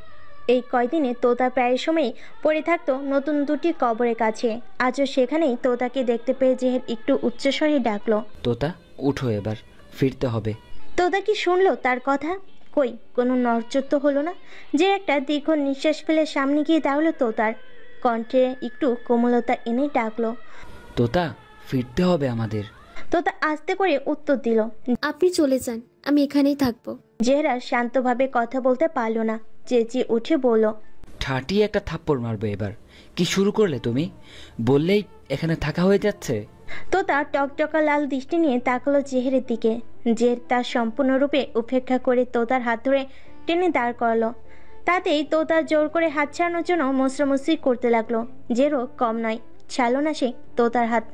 এই কয়দিনে তোতা প্রায় সময়ই পড়ে থাকতো নতুন 2টি কবরের কাছে। আজও সেখানেই তোতাকে দেখতে পেয়ে জেহের একটু উচ্চস্বরে ডাকলো,
তোতা উঠো, এবার ফিরতে হবে।
তোতা কি শুনলো তার কথা? কই, কোনো নড়চড় তো হলো না। যে একটা দীর্ঘ নিঃশ্বাস ফেলে সামনে গিয়ে দাঁড়ালো তোতার। কণ্ঠে একটু কোমলতা এনে ডাকলো,
তোতা ফিরতে হবে আমাদের।
তোতা আস্তে করে উত্তর দিল,
আপনি চলে যান, আমি এখানেই থাকবো।
জেহেরা শান্তভাবে কথা বলতে পারল না, চেঁচিয়ে উঠে বলল,
ঠাটি একটা থাপ্পড় মারবো এবার। কি শুরু করলে তুমি? বললেই এখানে থাকা হয়ে যাচ্ছে।
তোতা টকটকা লাল দৃষ্টি নিয়ে তাকালো জেহেরের দিকে। জেহের তার সম্পূর্ণরূপে উপেক্ষা করে তোতার হাত ধরে টেনে দাঁড় করালো। তাতেই তোতা জোর করে হাত ছাড়ানোর জন্য মোছরামুছরি করতে লাগলো। জেরও কম নয়, ছাড়লো না সে তোতার হাত।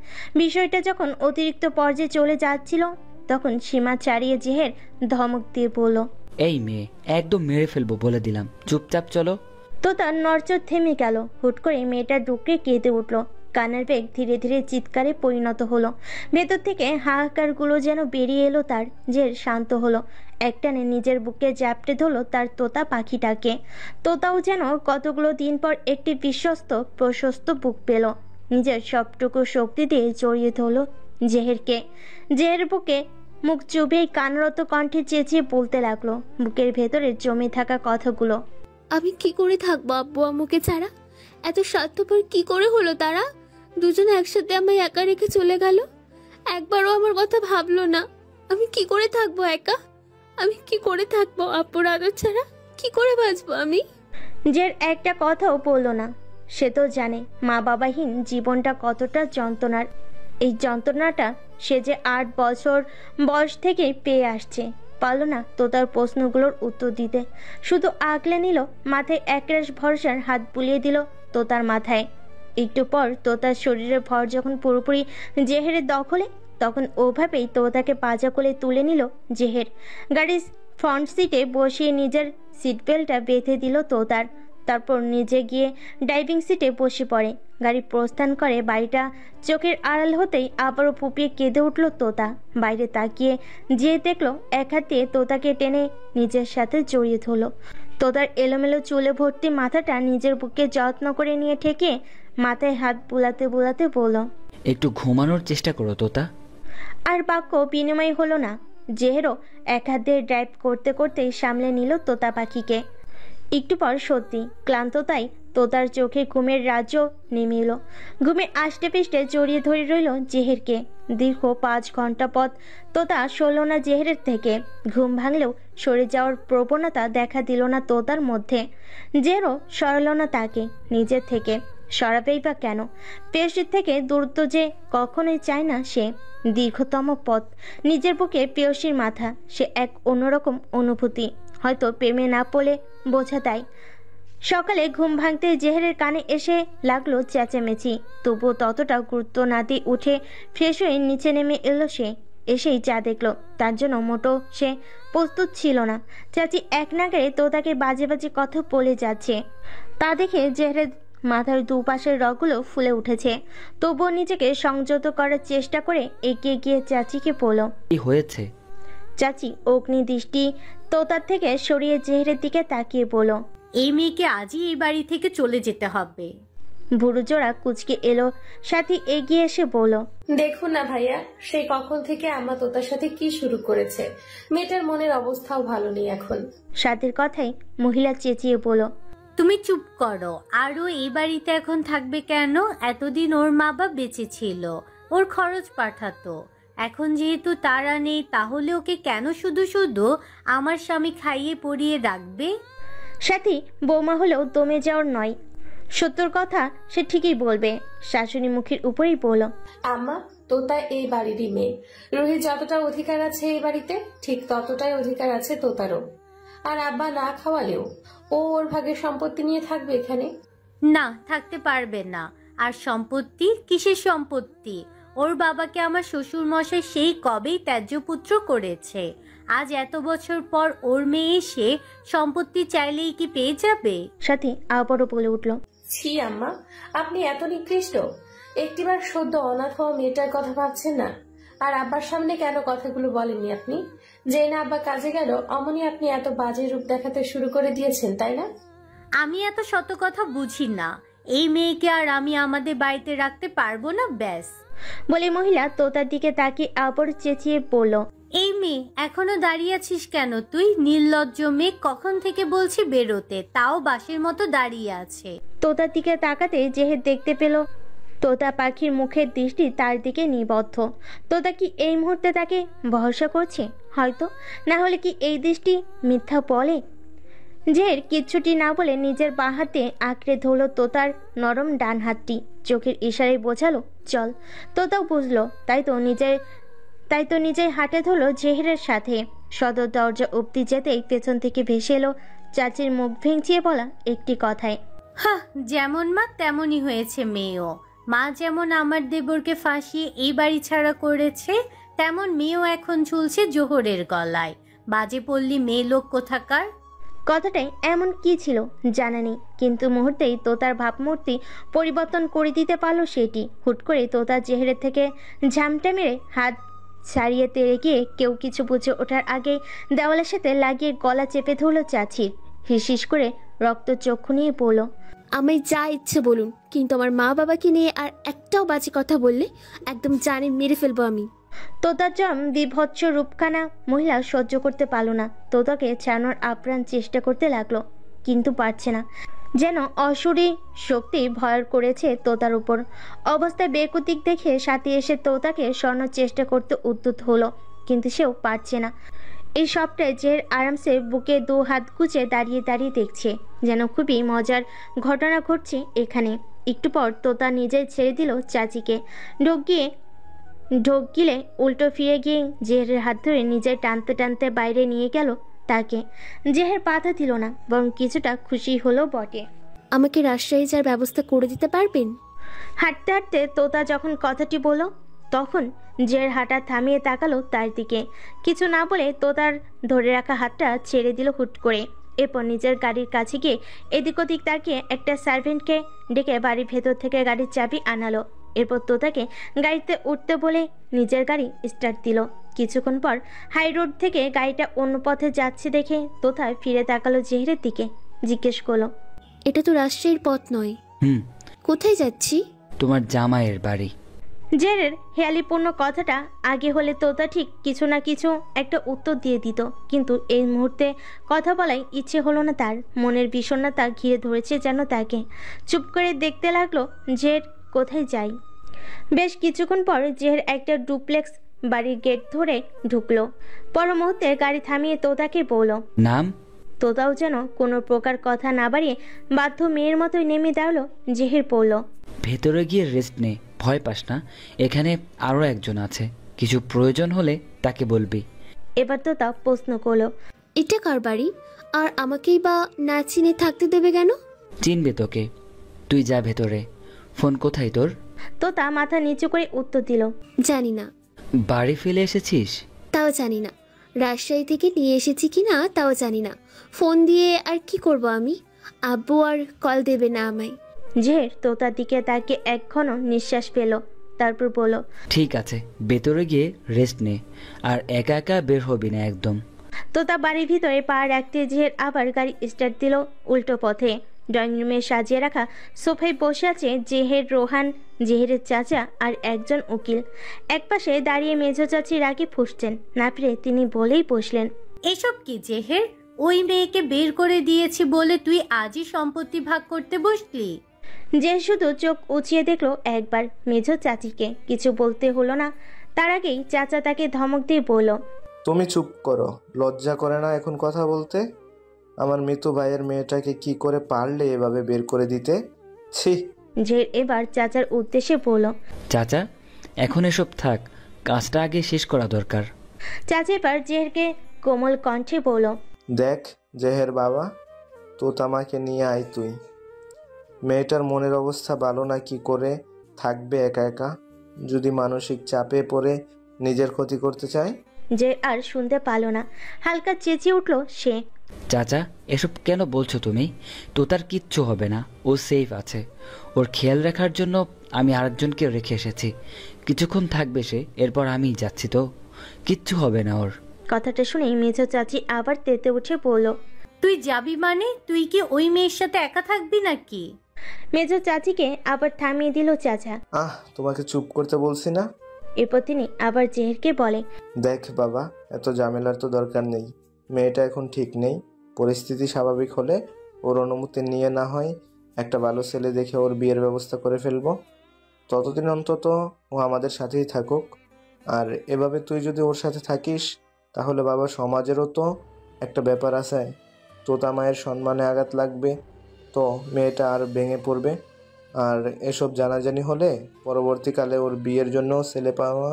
বিষয়টা যখন অতিরিক্ত পর্যায়ে চলে যাচ্ছিল, তখন সীমা ছাড়িয়ে জেহের ধমক দিয়ে বলল,
এই মেয়ে একদম মেরে ফেলবো বলে দিলাম, চুপচাপ চলো।
তোতার নড়চড় থেমে গেল। হুট করে মেয়েটা ডুকরে কেঁদে উঠল। কান্নার বেগ ধীরে ধীরে চিৎকারে পরিণত হলো। ভেতর থেকে হাহাকারগুলো যেন বেরিয়ে এলো তার। জের শান্ত হলো, একটানে নিজের বুকে জ্যাপটে ধরলো তার তোতা পাখিটাকে। তোতাও যেন কতগুলো দিন পর একটি বিশ্বস্ত প্রশস্ত বুক পেল। নিজের সবটুকু শক্তি দিয়ে জড়িয়ে ধরলো জেহেরকে। জেহের বুকে মুখ চুবিয়ে কানরত কণ্ঠে চেঁচিয়ে বলতে লাগলো বুকের ভেতরে জমে থাকা কথাগুলো,
আমি কি করে থাকবো আব্বু আম্মুকে ছাড়া? এত স্বার্থপর কি করে হলো তারা? দুজনে একসাথে আমায় একা রেখে চলে গেল, একবারও আমার কথা ভাবলো না। আমি কি করে থাকবো একা? আমি কি করে থাকবো আব্বুর আদর ছাড়া? কি করে বাঁচবো আমি?
জের একটা কথাও বলল না। সে তো জানে মা বাবাহীন জীবনটা কতটা যন্ত্রণার। এই যন্ত্রণাটা সে যে 8 বছর বয়স থেকে পেয়ে আসছে। পারল না তোতার প্রশ্নগুলোর উত্তর দিতে, শুধু আগলে নিল, মাথায় একরাশ ভরসার হাত বুলিয়ে দিল তোতার মাথায়। একটু পর তোতার শরীরের ভর যখন পুরোপুরি জেহেরের দখলে, তখন ওভাবেই তোতাকে পাজা কোলে তুলে নিল জেহের। গাড়ির ফ্রন্ট সিটে বসিয়ে নিজের সিট বেল্টটা বেঁধে দিল তোতার। তারপর নিজে গিয়ে ড্রাইভিং সিটে বসে পড়ে। গাড়ি প্রস্থান করে। বাড়িটা চোখের আড়াল হতেই আবারও ফুপিয়ে কেঁদে উঠল তোতা। বাইরে তাকিয়ে যে দেখলো এক হাত দিয়ে তোতাকে টেনে নিজের সাথে জড়িয়ে ধরল। তোতার এলোমেলো চুলে ভর্তি মাথাটা নিজের বুকে যত্ন করে নিয়ে ঠেকে মাথায় হাত বুলাতে বুলাতে বলল,
একটু ঘুমানোর চেষ্টা করো তোতা।
আর বাক্য বিনিময় হলো না। জেহেরও এক হাত দিয়ে ড্রাইভ করতে করতেই সামলে নিল তোতা পাখিকে। একটু পর সত্যি ক্লান্ততায় তোতার চোখে ঘুমের রাজ্য নেমে এলো। ঘুমে আষ্টে পিষ্টে জড়িয়ে ধরে রইল জেহেরকে। দীর্ঘ 5 ঘন্টা পথ তোতা সরল না জেহেরের থেকে। ঘুম ভাঙলেও সরে যাওয়ার প্রবণতা দেখা দিল না তোতার মধ্যে। জেহেরও সরাল না তাকে নিজের থেকে। সরাবেই বা কেন? পেশির থেকে দূরত্ব যে কখনোই চায় না সে। দীর্ঘতম পথ, নিজের বুকে পেয়সীর মাথা, সে এক অন্যরকম অনুভূতি। হয়তো প্রেমে না পড়লে বোঝা তাই। সকালে ঘুম ভাঙতে জেহেরের কানে এসে লাগলো চেঁচামেচি। তবুও ততটা গুরুত্ব না দিয়ে উঠে ফ্রেশ হয়ে নিচে নেমে এলো সে। এসেই যা দেখলো তার জন্য মোটো সে প্রস্তুত ছিল না। চাচি এক নাগারে তোতাকে বাজে বাজে কথা বলে যাচ্ছে। তা দেখে জেহেরের মাথার দুপাশের রগগুলো ফুলে উঠেছে। তবুও নিজেকে সংযত করার চেষ্টা করে এগিয়ে গিয়ে চাচিকে বলল,
কি হয়েছে?
চাচি অগ্নি দৃষ্টি তোতার থেকে সরিয়ে জেহেরের দিকে তাকিয়ে বলল,
এই মেয়েকে আজই এই বাড়ি থেকে চলে যেতে হবে।
ভুরুজোড়া কুচকে এলো। সাথী এগিয়ে এসে বলল,
দেখুন না ভাইয়া, সেই কখন থেকে আম্মা তোতার সাথে কি শুরু করেছে। মেয়েটার মনের অবস্থাও ভালো নেই এখন।
সাথীর কথাই মহিলা চেঁচিয়ে বলল,
তুমি চুপ করো। আরও এই বাড়িতে এখন থাকবে কেন? এতদিন ওর মা বাবা বেঁচে ছিল, ওর খরচ পাঠাতো। এখন যেহেতু তারা নেই, তাহলে ওকে কেন শুধু শুধু আমার স্বামী খাইয়ে পরিয়ে রাখবে?
সাথী বৌমা হলেও দমে যাওয়ার নয়, সত্যর কথা সে ঠিকই বলবে। শাশুড়ি মুখের উপরেই বলল,
আম্মা তোতা এই বাড়িরই মেয়ে। রুহি যতটা অধিকার আছে এই বাড়িতে, ঠিক ততটাই অধিকার আছে তোতারও। আর আব্বা না খাওয়ালেও ও ওর ভাগের সম্পত্তি নিয়ে থাকবে এখানে।
না, থাকতে পারবে না। আর সম্পত্তি কিসের সম্পত্তি? ওর বাবাকে আমার শ্বশুর মশাই সেই কবেই ত্যায্য পুত্র করেছে। আজ এত বছর পর ওর মেয়ে এসে সম্পত্তি চাইলেই কি পেয়ে যাবে?
সাথী আবারও বলে উঠল,
ছি আম্মা, আপনি এত নিকৃষ্ট। একটিবার সদ্য অনাথ হওয়া মেয়েটার কথা ভাবছেন না? আর আব্বার সামনে কেন কথাগুলো বলেননি আপনি? যে না আব্বা কাজে গেল অমনি আপনি এত বাজে রূপ দেখাতে শুরু করে দিয়েছেন, তাই না?
আমি এত শত কথা বুঝি না। এই মেয়েকে আর আমি আমাদের বাড়িতে রাখতে পারবো না, ব্যাস।
বলে মহিলা তোতার দিকে তাকিয়ে আবার চেঁচিয়ে বলল,
এই মেয়ে, এখনো দাঁড়িয়ে আছিস কেন তুই? নির্লজ্জ মেয়ে, কখন থেকে বলছি বেরোতে, তাও বাঁশের মতো দাঁড়িয়ে আছে।
তোতার দিকে তাকাতে জেহের দেখতে পেল তোতা পাখির মুখের দৃষ্টি তার দিকে নিবদ্ধ। তোতা কি এই মুহূর্তে তাকে ভরসা করছে? হয়তো, না হলে কি এই দৃষ্টি মিথ্যা বলে? জেহের কিচ্ছুটি না বলে নিজের বাঁ হাতে আঁকড়ে ধরল তোতার নরম ডান হাতটি। চোখের ইশারায় বোঝালো চল। তোতাও বুঝলো, তাই তো নিজের হাতে ধরল জেহেরের সাথে। সদর দরজা অব্দি যেতেই পেছন থেকে ভেসে এলো চাচির মুখ ভেঙচিয়ে বলা একটি কথায়,
হ্যাঁ, যেমন মা তেমনই হয়েছে মেয়েও। মা যেমন আমার দেবরকে ফাঁসিয়ে এই বাড়ি ছাড়া করেছে, তেমন মেয়েও এখন ঝুলছে জোহরের গলায়। বাজে পল্লী মেয়ে লোক কোথাকার।
কথাটাই এমন কি ছিল জানা নেই, কিন্তু মুহূর্তেই তোতার ভাবমূর্তি পরিবর্তন করে দিতে পারলো সেটি। হুট করে তোতা জেহেরের থেকে ঝামটা মেরে হাত ছাড়িয়ে তেড়ে গিয়ে কেউ কিছু বুঝে ওঠার আগে দেওয়ালের সাথে লাগিয়ে গলা চেপে ধরলো চাচির। হিসিস করে রক্ত চক্ষু নিয়ে বলল,
আমি যা ইচ্ছে বলুন, কিন্তু আমার মা বাবাকে নিয়ে আর একটাও বাজে কথা বললে একদম জানে মেরে ফেলবো আমি।
তোতার জম বিভৎস রূপখানা মহিলা সহ্য করতে পারল না। তোতাকে ছাড়ানোর আপ্রাণ চেষ্টা করতে লাগলো, কিন্তু পারছে না। যেন অসুরী শক্তি ভর করেছে তোতার উপর। অবস্থায় বেকুতিক দেখে সাথী এসে তোতাকে সরানোর চেষ্টা করতে উদ্যত হলো, কিন্তু সেও পারছে না। এই সবটাই জেহের আরামসে বুকে দু হাত গুজে দাঁড়িয়ে দাঁড়িয়ে দেখছে, যেন খুবই মজার ঘটনা ঘটছে এখানে। একটু পর তোতা নিজেই ছেড়ে দিল চাচিকে। ঢোক গিলে উল্টো ফিরে গিয়ে জেহেরের হাত ধরে নিজে টানতে টানতে বাইরে নিয়ে গেল তাকে। জেহের বাধা দিল না, বরং কিছুটা খুশি হলো বটে।
আমাকে রাজশাহী যাওয়ার ব্যবস্থা করে দিতে পারবেন?
হাঁটতে হাঁটতে তোতা যখন কথাটি বলল, তখন জেহের হাঁটা থামিয়ে তাকালো তার দিকে। কিছু না বলে তোতার ধরে রাখা হাতটা ছেড়ে দিল হুট করে। এরপর নিজের গাড়ির কাছে গিয়ে এদিক ওদিক তাকিয়ে একটা সার্ভেন্টকে ডেকে বাড়ির ভেতর থেকে গাড়ির চাবি আনালো। এরপর তোতাকে গাড়িতে উঠতে বলে নিজের গাড়ি স্টার্ট দিল। কিছুক্ষণ পর হাই রোড থেকে গাড়িটা অন্য পথে যাচ্ছে দেখে তোতা ফিরে তাকালো জেহেরের দিকে, জিজ্ঞেস করলো,
এটা তো রাজশাহীর পথ নয়। কোথায় যাচ্ছি?
তোমার জামাইয়ের বাড়ি।
জেহেরের হেয়ালিপূর্ণ কথাটা আগে হলে তোতা ঠিক কিছু না কিছু একটা উত্তর দিয়ে দিত, কিন্তু এই মুহূর্তে কথা বলাই ইচ্ছে হলো না তার। মনের বিষণ্ণতা ঘিরে ধরেছে যেন তাকে। চুপ করে দেখতে লাগলো জেহের কোথায় যায়। বেশ কিছুক্ষণ পর জেহের একটা ডুপ্লেক্স বাড়ির গেট ধরে ঢুকলো। পর মুহূর্তে গাড়ি থামিয়ে তোতাকে বলল,
নাম?
তোতাও যেন কোনো প্রকার কথা না বাড়িয়ে বাধ্য মেয়ের মতোই নেমে দাঁড়ালো। জেহের বলল,
ভেতরে গিয়ে রেস্ট নে, ভয় পাস না, এখানে আরও একজন আছে, কিছু প্রয়োজন হলে তাকে বলবি।
এবার তোতা প্রশ্ন করলো,
এটা কার বাড়ি? আর আমাকেই বা না চিনে থাকতে দেবে কেন?
চিনবে তোকে, তুই যা ভেতরে। ফোন কোথায় তোর?
তোতা মাথা নিচু করে উত্তর দিল,
জানি না।
বাড়ি ফেলে এসেছিস?
তাও জানি না। রাজশাহী থেকে নিয়ে এসেছি কি না তাও জানি না। ফোন দিয়ে আর কি করব আমি? আব্বু আর কল দেবে না আমায়।
জেহের তোতার দিকে তাকে এক ঘন নিঃশ্বাস পেল, তারপর বলল,
ঠিক আছে, ভেতরে গিয়ে রেস্ট নে, আর একা একা বের হবি না একদম।
তোতা বাড়ির ভিতরে পা রাখতে জেহের আবার গাড়ি স্টার্ট দিল উল্টো পথে। ড্রয়িং রুমে সাজিয়ে রাখা সোফায় বসে আছে জেহের, রোহান, জেহেরের চাচা আর একজন উকিল। একপাশে দাঁড়িয়ে মেজো চাচি রাগে ফুঁসছেন। না ফিরে তিনি বলেই বসলেন,
এসব কি জেহের? ওই মেয়েকে বের করে দিয়েছি বলে তুই আজই সম্পত্তি ভাগ করতে বসলি?
যে শুধু চোখ উঁচিয়ে দেখলো একবার মেজো চাচিকে, কিছু বলতে হলো না। তার আগেই চাচা তাকে ধমক দিয়ে বলল,
তুমি চুপ করো, লজ্জা করে না এখন কথা বলতে? আমার মৃত ভাইয়ের মেয়েটাকে কি করে পারলে এভাবে বের করে দিতে? ছি।
যে এবার চাচার উদ্দেশ্যে বলল,
চাচা, এখন এসব থাক, কাজটা আগে শেষ করা দরকার।
চাচা এবার জেহেরকে কোমল কণ্ঠে বলল,
দেখ জেহের বাবা, তো আমাকে নিয়ে আয় তুই। মেয়েটার মনের অবস্থা ভালো না, কি করে থাকবে একা একা? যদি মানসিক চাপে পড়ে নিজের ক্ষতি করতে চায়।
যে আর শুনতে পারল না, হালকা চেঁচিয়ে উঠল সে,
চাচা, এসব কেন বলছো তুমি? তো তার কিচ্ছু হবে না, ও সেফ আছে। ওর খেয়াল রাখার জন্য আমি আরেকজনকে রেখে এসেছি। কিছুক্ষণ থাকবে সে, এরপর আমিই যাচ্ছি, তো কিচ্ছু হবে না ওর।
কথাটা শুনে মেজো চাচি আবার তেতে উঠে বলল,
তুই যাবি মানে? তুই কি ওই মেয়ের সাথে একা থাকবি নাকি?
মেজো চাচিকে আবার থামিয়ে দিল চাচা।
তোমাকে চুপ করতে বলছি না?
এরপর তিনি আবার জেহেরকে বলে,
দেখ বাবা, এত ঝামেলার তো দরকার নেই। মেয়েটা এখন ঠিক নেই। পরিস্থিতি স্বাভাবিক হলে ওর অনুমতি নিয়ে না হয় একটা ভালো ছেলে দেখে ওর বিয়ের ব্যবস্থা করে ফেলবো। ততদিন অন্তত ও আমাদের সাথেই থাকুক। আর এভাবে তুই যদি ওর সাথে থাকিস, তাহলে বাবা সমাজেরও তো একটা ব্যাপার আছে। তোতা মায়ের সম্মানে আঘাত লাগবে, তো মেয়েটা আর ভেঙে পড়বে। আর এসব জানাজানি হলে পরবর্তীকালে ওর বিয়ের জন্য ছেলে পাওয়া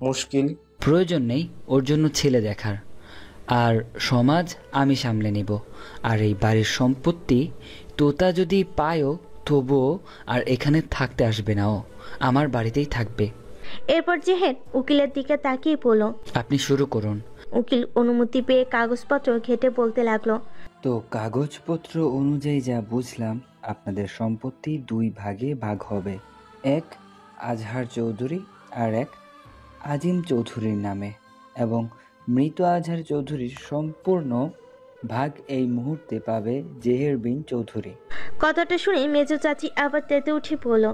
মুশকিল।
প্রয়োজন নেই ওর জন্য ছেলে দেখার, আর সমাজ আমি সামলে নেব। আর এই বাড়ির সম্পত্তি তোতা যদি পায়ও, তবুও আর এখানে থাকতে আসবে না, ও আমার বাড়িতেই থাকবে।
এরপর জেহের উকিলের দিকে তাকিয়ে বলল,
আপনি শুরু করুন।
উকিল অনুমতি পেয়ে কাগজপত্র ঘেটে বলতে লাগলো,
তো কাগজপত্র অনুযায়ী যা বুঝলাম, আপনাদের সম্পত্তি 2 ভাগে ভাগ হবে। এক আজহার চৌধুরী আর এক আজিম চৌধুরীর নামে, এবং মৃত আজহার চৌধুরীর সম্পূর্ণ ভাগ এই মুহূর্তে পাবে জেহের বিন চৌধুরী।
কথাটা শুনে মেজো চাচি আবার তেতে উঠে বলল,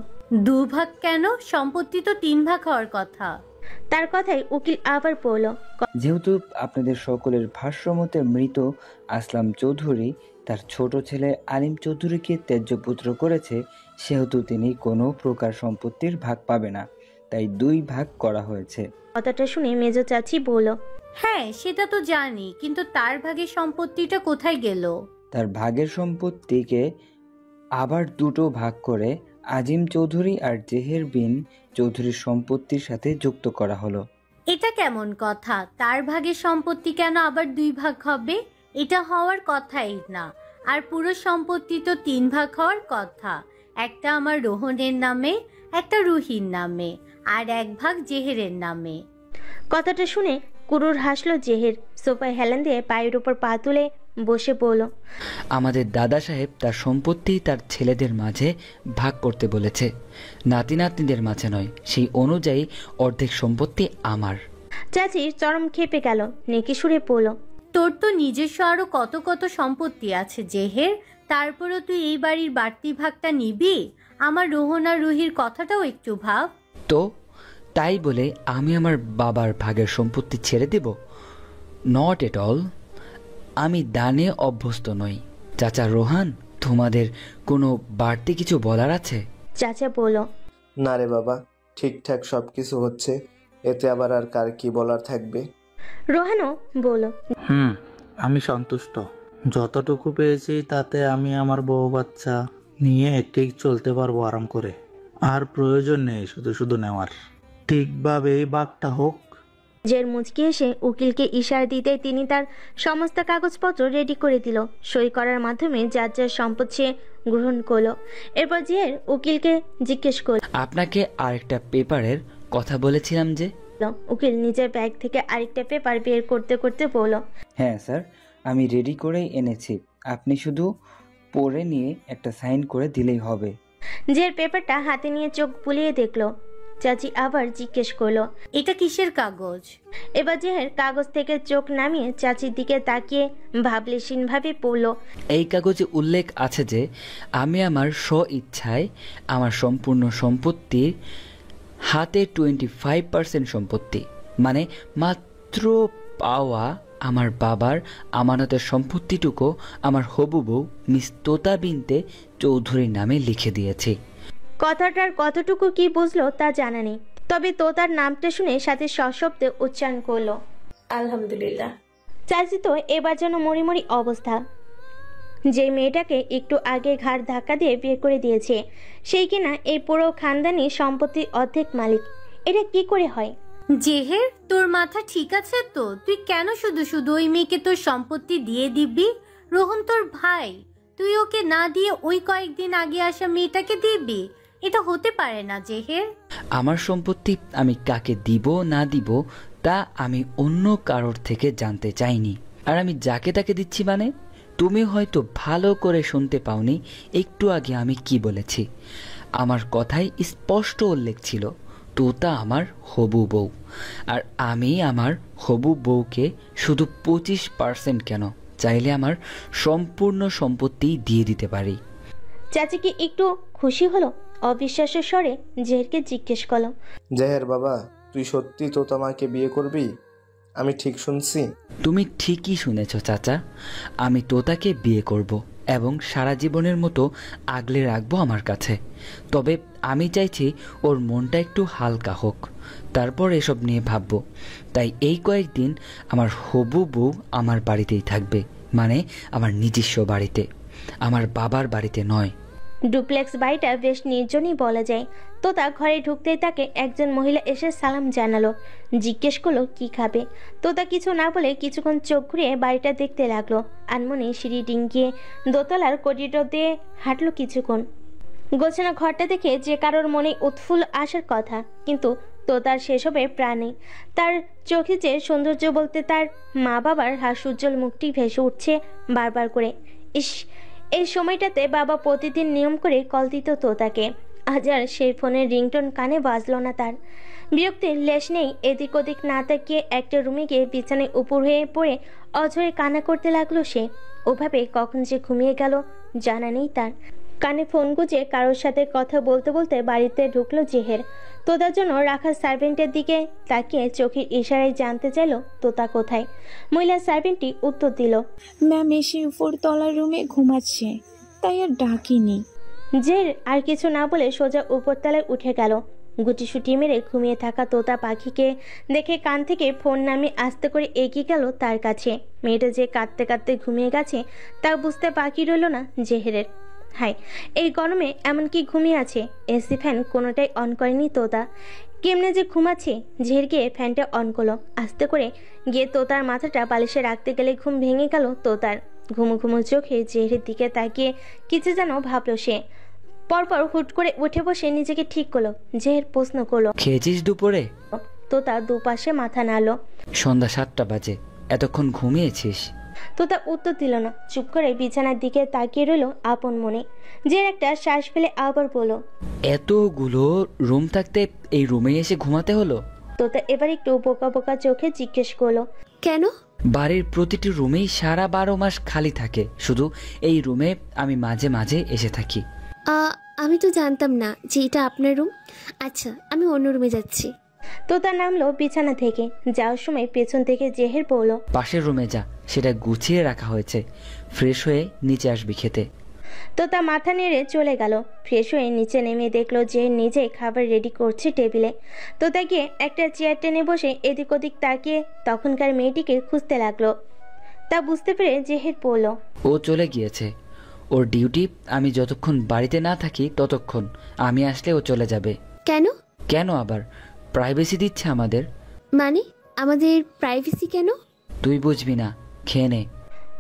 2 ভাগ কেন? সম্পত্তি তো 3 ভাগ হওয়ার কথা।
তার কথাই উকিল আবার বলল,
যেহেতু আপনাদের সকলের ভাষ্যমতে মৃত আসলাম চৌধুরী তার ছোট ছেলে আলিম চৌধুরীকে ত্যায্যপুত্র করেছে, সেহেতু তিনি কোনো প্রকার সম্পত্তির ভাগ পাবে না, তাই 2 ভাগ করা হয়েছে।
কথাটা শুনে মেজো চাচি বলল,
হ্যাঁ সেটা তো জানি, কিন্তু তার ভাগের সম্পত্তিটা কোথায় গেল?
তার ভাগের সম্পত্তিকে আবার দুটো ভাগ করে আজিম চৌধুরী আর জেহের বিন চৌধুরীর সম্পত্তির সাথে যুক্ত করা হলো।
এটা কেমন কথা? তার ভাগের সম্পত্তি কেন আবার 2 ভাগ হবে? এটা হওয়ার কথাই না। আর পুরো সম্পত্তি তো 3 ভাগ হওয়ার কথা। একটা আমার রোহনের নামে, একটা রুহির নামে, আর 1 ভাগ জেহেরের নামে।
কথাটা শুনে কুরুর হাসলো জেহের। সোফায় হেলান দিয়ে পায়ের উপর পা তুলে বসে পড়ল।
আমাদের দাদা সাহেব তার সম্পত্তি তার ছেলেদের মাঝে ভাগ করতে বলেছে, নাতি নাতনিদের মাঝে নয়। সেই অনুযায়ী অর্ধেক সম্পত্তি আমার।
চাচি চরম খেপে গেল, নেকি সুরে পড়ল।
তোর তো নিজস্ব আরো কত কত সম্পত্তি আছে জেহের, তারপরও তুই এই বাড়ির বাড়তি ভাগটা নিবি? আমার রোহন আর রুহির কথাটাও একটু ভাব
তো। তাই বলে আমি আমার বাবার ভাগের সম্পত্তি ছেড়ে দেব? Not at all. আমি দানে অভ্যস্ত নই। চাচা রোহান, তোমাদের কোনো বাড়তি কিছু বলার আছে?
চাচা বলল,
না রে বাবা, ঠিকঠাক সব কিছু হচ্ছে, এতে আবার আর কার কি বলার থাকবে।
রোহানও বলল,
আমি সন্তুষ্ট। যতটুকু পেয়েছি তাতে আমি আমার বউ বাচ্চা নিয়ে ঠিক চলতে পারবো আরাম করে। আর প্রয়োজন নেই শুধু শুধু নেওয়ার। ঠিকভাবে ভাগটা হোক।
জের মুচকি এসে উকিলকে ইশারা দিতে তিনি তার সমস্ত কাগজপত্র রেডি করে দিল। সই করার মাধ্যমে যার যার সম্পদ সে গ্রহণ করলো। এরপর জের উকিলকে জিজ্ঞেস করল,
আপনাকে আরেকটা পেপারের কথা বলেছিলাম যে।
উকিল নিজের ব্যাগ থেকে আরেকটা পেপার বের করতে করতে বলল,
হ্যাঁ স্যার, আমি রেডি করেই এনেছি। আপনি শুধু পড়ে নিয়ে একটা সাইন করে দিলেই হবে।
জের পেপারটা হাতে নিয়ে চোখ বুলিয়ে দেখলো। চাচি আবার জিজ্ঞেস করলো,
এটা কিসের কাগজ?
এবার জেহের কাগজ থেকে চোখ নামিয়ে চাচির দিকে তাকিয়ে ভাবলেশীন ভাবে পড়ল,
এই কাগজে উল্লেখ আছে যে আমি আমার স্ব ইচ্ছায় আমার সম্পূর্ণ সম্পত্তির হাতে 25% সম্পত্তি, মানে মাত্র পাওয়া আমার বাবার আমানতের সম্পত্তিটুকু আমার হবু বউ মিস তোতা বিনতে চৌধুরীর নামে লিখে দিয়েছি।
কথাটার কতটুকু কি বুঝলো তা জানা নেই, তবে তোতার নামটা শুনে সাথে সশব্দে উচ্চারণ করলো,
আলহামদুলিল্লাহ।
চাচি তো এবার যেন মরিমরি অবস্থা। যে মেয়েটাকে একটু আগে ঘাড় ধাক্কা দিয়ে বিয়ে করে দিয়েছে সেই কিনা এই পুরো খানদানি সম্পত্তির অর্ধেক মালিক। এটা কি করে হয়?
জেহের, তোর মাথা ঠিক আছে তো? তুই কেন শুধু শুধু ওই মেয়েকে তোর সম্পত্তি দিয়ে দিবি? রোহন তোর ভাই, তুই ওকে না দিয়ে ওই কয়েকদিন আগে আসা মেয়েটাকে দিবি? এটা হতে পারে না জেহের।
আমার সম্পত্তি আমি কাকে দিব না দিব তা আমি অন্য কারোর থেকে জানতে চাইনি। আর আমি যাকে তাকে দিচ্ছি মানে? তুমি হয়তো ভালো করে শুনতে পাওনি একটু আগে আমি কি বলেছি। আমার কথায় স্পষ্ট উল্লেখ ছিল তোতা আমার হবু বউ, আর আমি আমার হবু বউকে শুধু 25% কেন, চাইলে আমার সম্পূর্ণ সম্পত্তি দিয়ে দিতে পারি।
চাচি কি একটু খুশি হলো? অবিশ্বাস্য স্বরে জেহেরকে জিজ্ঞেস করলো,
জেহের বাবা, তুই সত্যি তোতা মাকে বিয়ে করবি? আমি ঠিক শুনছি?
তুমি ঠিকই শুনেছ চাচা, আমি তোতাকে বিয়ে করব এবং সারা জীবনের মতো আগলে রাখবো আমার কাছে। তবে আমি চাইছি ওর মনটা একটু হালকা হোক, তারপর এসব নিয়ে ভাববো। তাই এই কয়েকদিন আমার হবু বউ আমার বাড়িতেই থাকবে, মানে আমার নিজস্ব বাড়িতে, আমার বাবার বাড়িতে নয়।
ডুপ্লেক্স বাড়িটা বেশ নির্জনই বলা যায়। তোতা ঘরে ঢুকতেই তাকে একজন মহিলা এসে সালাম জানালো, জিজ্ঞেস করলো কি খাবে। তোতা কিছু না বলে কিছুক্ষণ চোখ ঘুরিয়ে বাড়িটা দেখতে লাগলো। আনমনে সিঁড়ি ডিঙ্গিয়ে দোতলার করিডোর দিয়ে হাঁটলো কিছুক্ষণ। গোছানো ঘরটা দেখে যে কারোর মনে উৎফুল্ল আসার কথা, কিন্তু তোতার সেসবের প্রাণ নেই। তার চোখে যে সৌন্দর্য বলতে তার মা বাবার হাস্যোজ্জ্বল মুখটি ভেসে উঠছে বারবার করে। ইস, এই সময়টাতে বাবা প্রতিদিন নিয়ম করে কল দিত তোতাকে। আজ আর সেই ফোনের রিংটোন কানে বাজলো না তার। বিরক্তির লেশ নেই, এদিক ওদিক না তাকিয়ে একটা রুমে গিয়ে বিছানায় উপর হয়ে পড়ে অঝরে কান্না করতে লাগলো সে। ওভাবে কখন যে ঘুমিয়ে গেল জানা নেই তার। কানে ফোন গুঁজে কারোর সাথে কথা বলতে বলতে বাড়িতে ঢুকলো জেহের। তোতার জন্য রাখা সার্ভেন্টের দিকে তাকিয়ে চোখের ইশারায় জানতে চাইল তোতা কোথায়। মহিলা সার্ভেন্টটি উত্তর দিল,
ম্যাম এসে উপরতলার রুমে ঘুমাচ্ছে, তাই আর ডাকিনি।
জের আর কিছু না বলে সোজা উপরতলায় উঠে গেল। গুটিসুটি মেরে ঘুমিয়ে থাকা তোতা পাখিকে দেখে কান থেকে ফোন নামিয়ে আস্তে করে এগিয়ে গেল তার কাছে। মেয়েটা যে কাঁদতে কাঁদতে ঘুমিয়ে গেছে তা বুঝতে বাকি রইল না জেহেরের। হাই, এই গরমে এমনকি ঘুমিয়ে আছে, এসি ফ্যান কোনোটাই অন করেনি তোতা। কেমনে যে ঘুমাচ্ছে। জেহের গিয়ে ফ্যানটা অন করলো, আস্তে করে গিয়ে তোতার মাথাটা বালিশে রাখতে গেলে ঘুম ভেঙে গেল তোতার। ঘুমো ঘুমো চোখে জেহেরের দিকে তাকিয়ে কিছু যেন ভাবলো সে। পরপর হুট করে উঠে বসে নিজেকে ঠিক করলো। জেহের প্রশ্ন করলো,
খেয়েছিস দুপুরে?
তোতা দুপাশে মাথা নাড়লো।
সন্ধ্যা 7টা বাজে, এতক্ষণ ঘুমিয়েছিস?
তোতা উত্তর দিল না, চুপ করে বিছানার দিকে তাকিয়ে রইল আপন মনে। যে একটা শ্বাস ফেলে আবার বলল,
এতগুলো রুম থাকতে এই রুমে এসে ঘুমাতে হলো?
তোতা এবার একটু বোকা বোকা চোখে জিজ্ঞেস করলো,
কেন?
বাড়ির প্রতিটি রুমেই সারা 12 মাস খালি থাকে, শুধু এই রুমে আমি মাঝে মাঝে এসে থাকি।
আমি তো জানতাম না যে এটা আপনার রুম। আচ্ছা, আমি অন্য রুমে যাচ্ছি।
তোতা নামলো বিছানা থেকে। যাওয়ার সময় পেছন থেকে জেহের বলল,
পাশের রুমে যা, সেটা গুছিয়ে রাখা হয়েছে, ফ্রেশ হয়ে নিচে আসবি খেতে।
তোতা মাথা নেড়ে চলে গেল। ফ্রেশ হয়ে নিচে নেমে দেখলো যে নিজে খাবার রেডি করছে টেবিলে। তোতা গিয়ে একটা চেয়ার টেনে বসে এদিক ওদিক তাকিয়ে তখনকার মেয়েটিকে খুঁজতে লাগলো। তা বুঝতে পেরে জেহের বলল,
ও চলে গিয়েছে, ওর ডিউটি। আমি যতক্ষণ বাড়িতে না থাকি ততক্ষণ, আমি আসলে ও চলে যাবে।
কেন?
কেন আবার? প্রাইভেসি দিচ্ছে আমাদের।
মানে আমাদের প্রাইভেসি কেন?
তুই বুঝবি না, খেয়ে নে।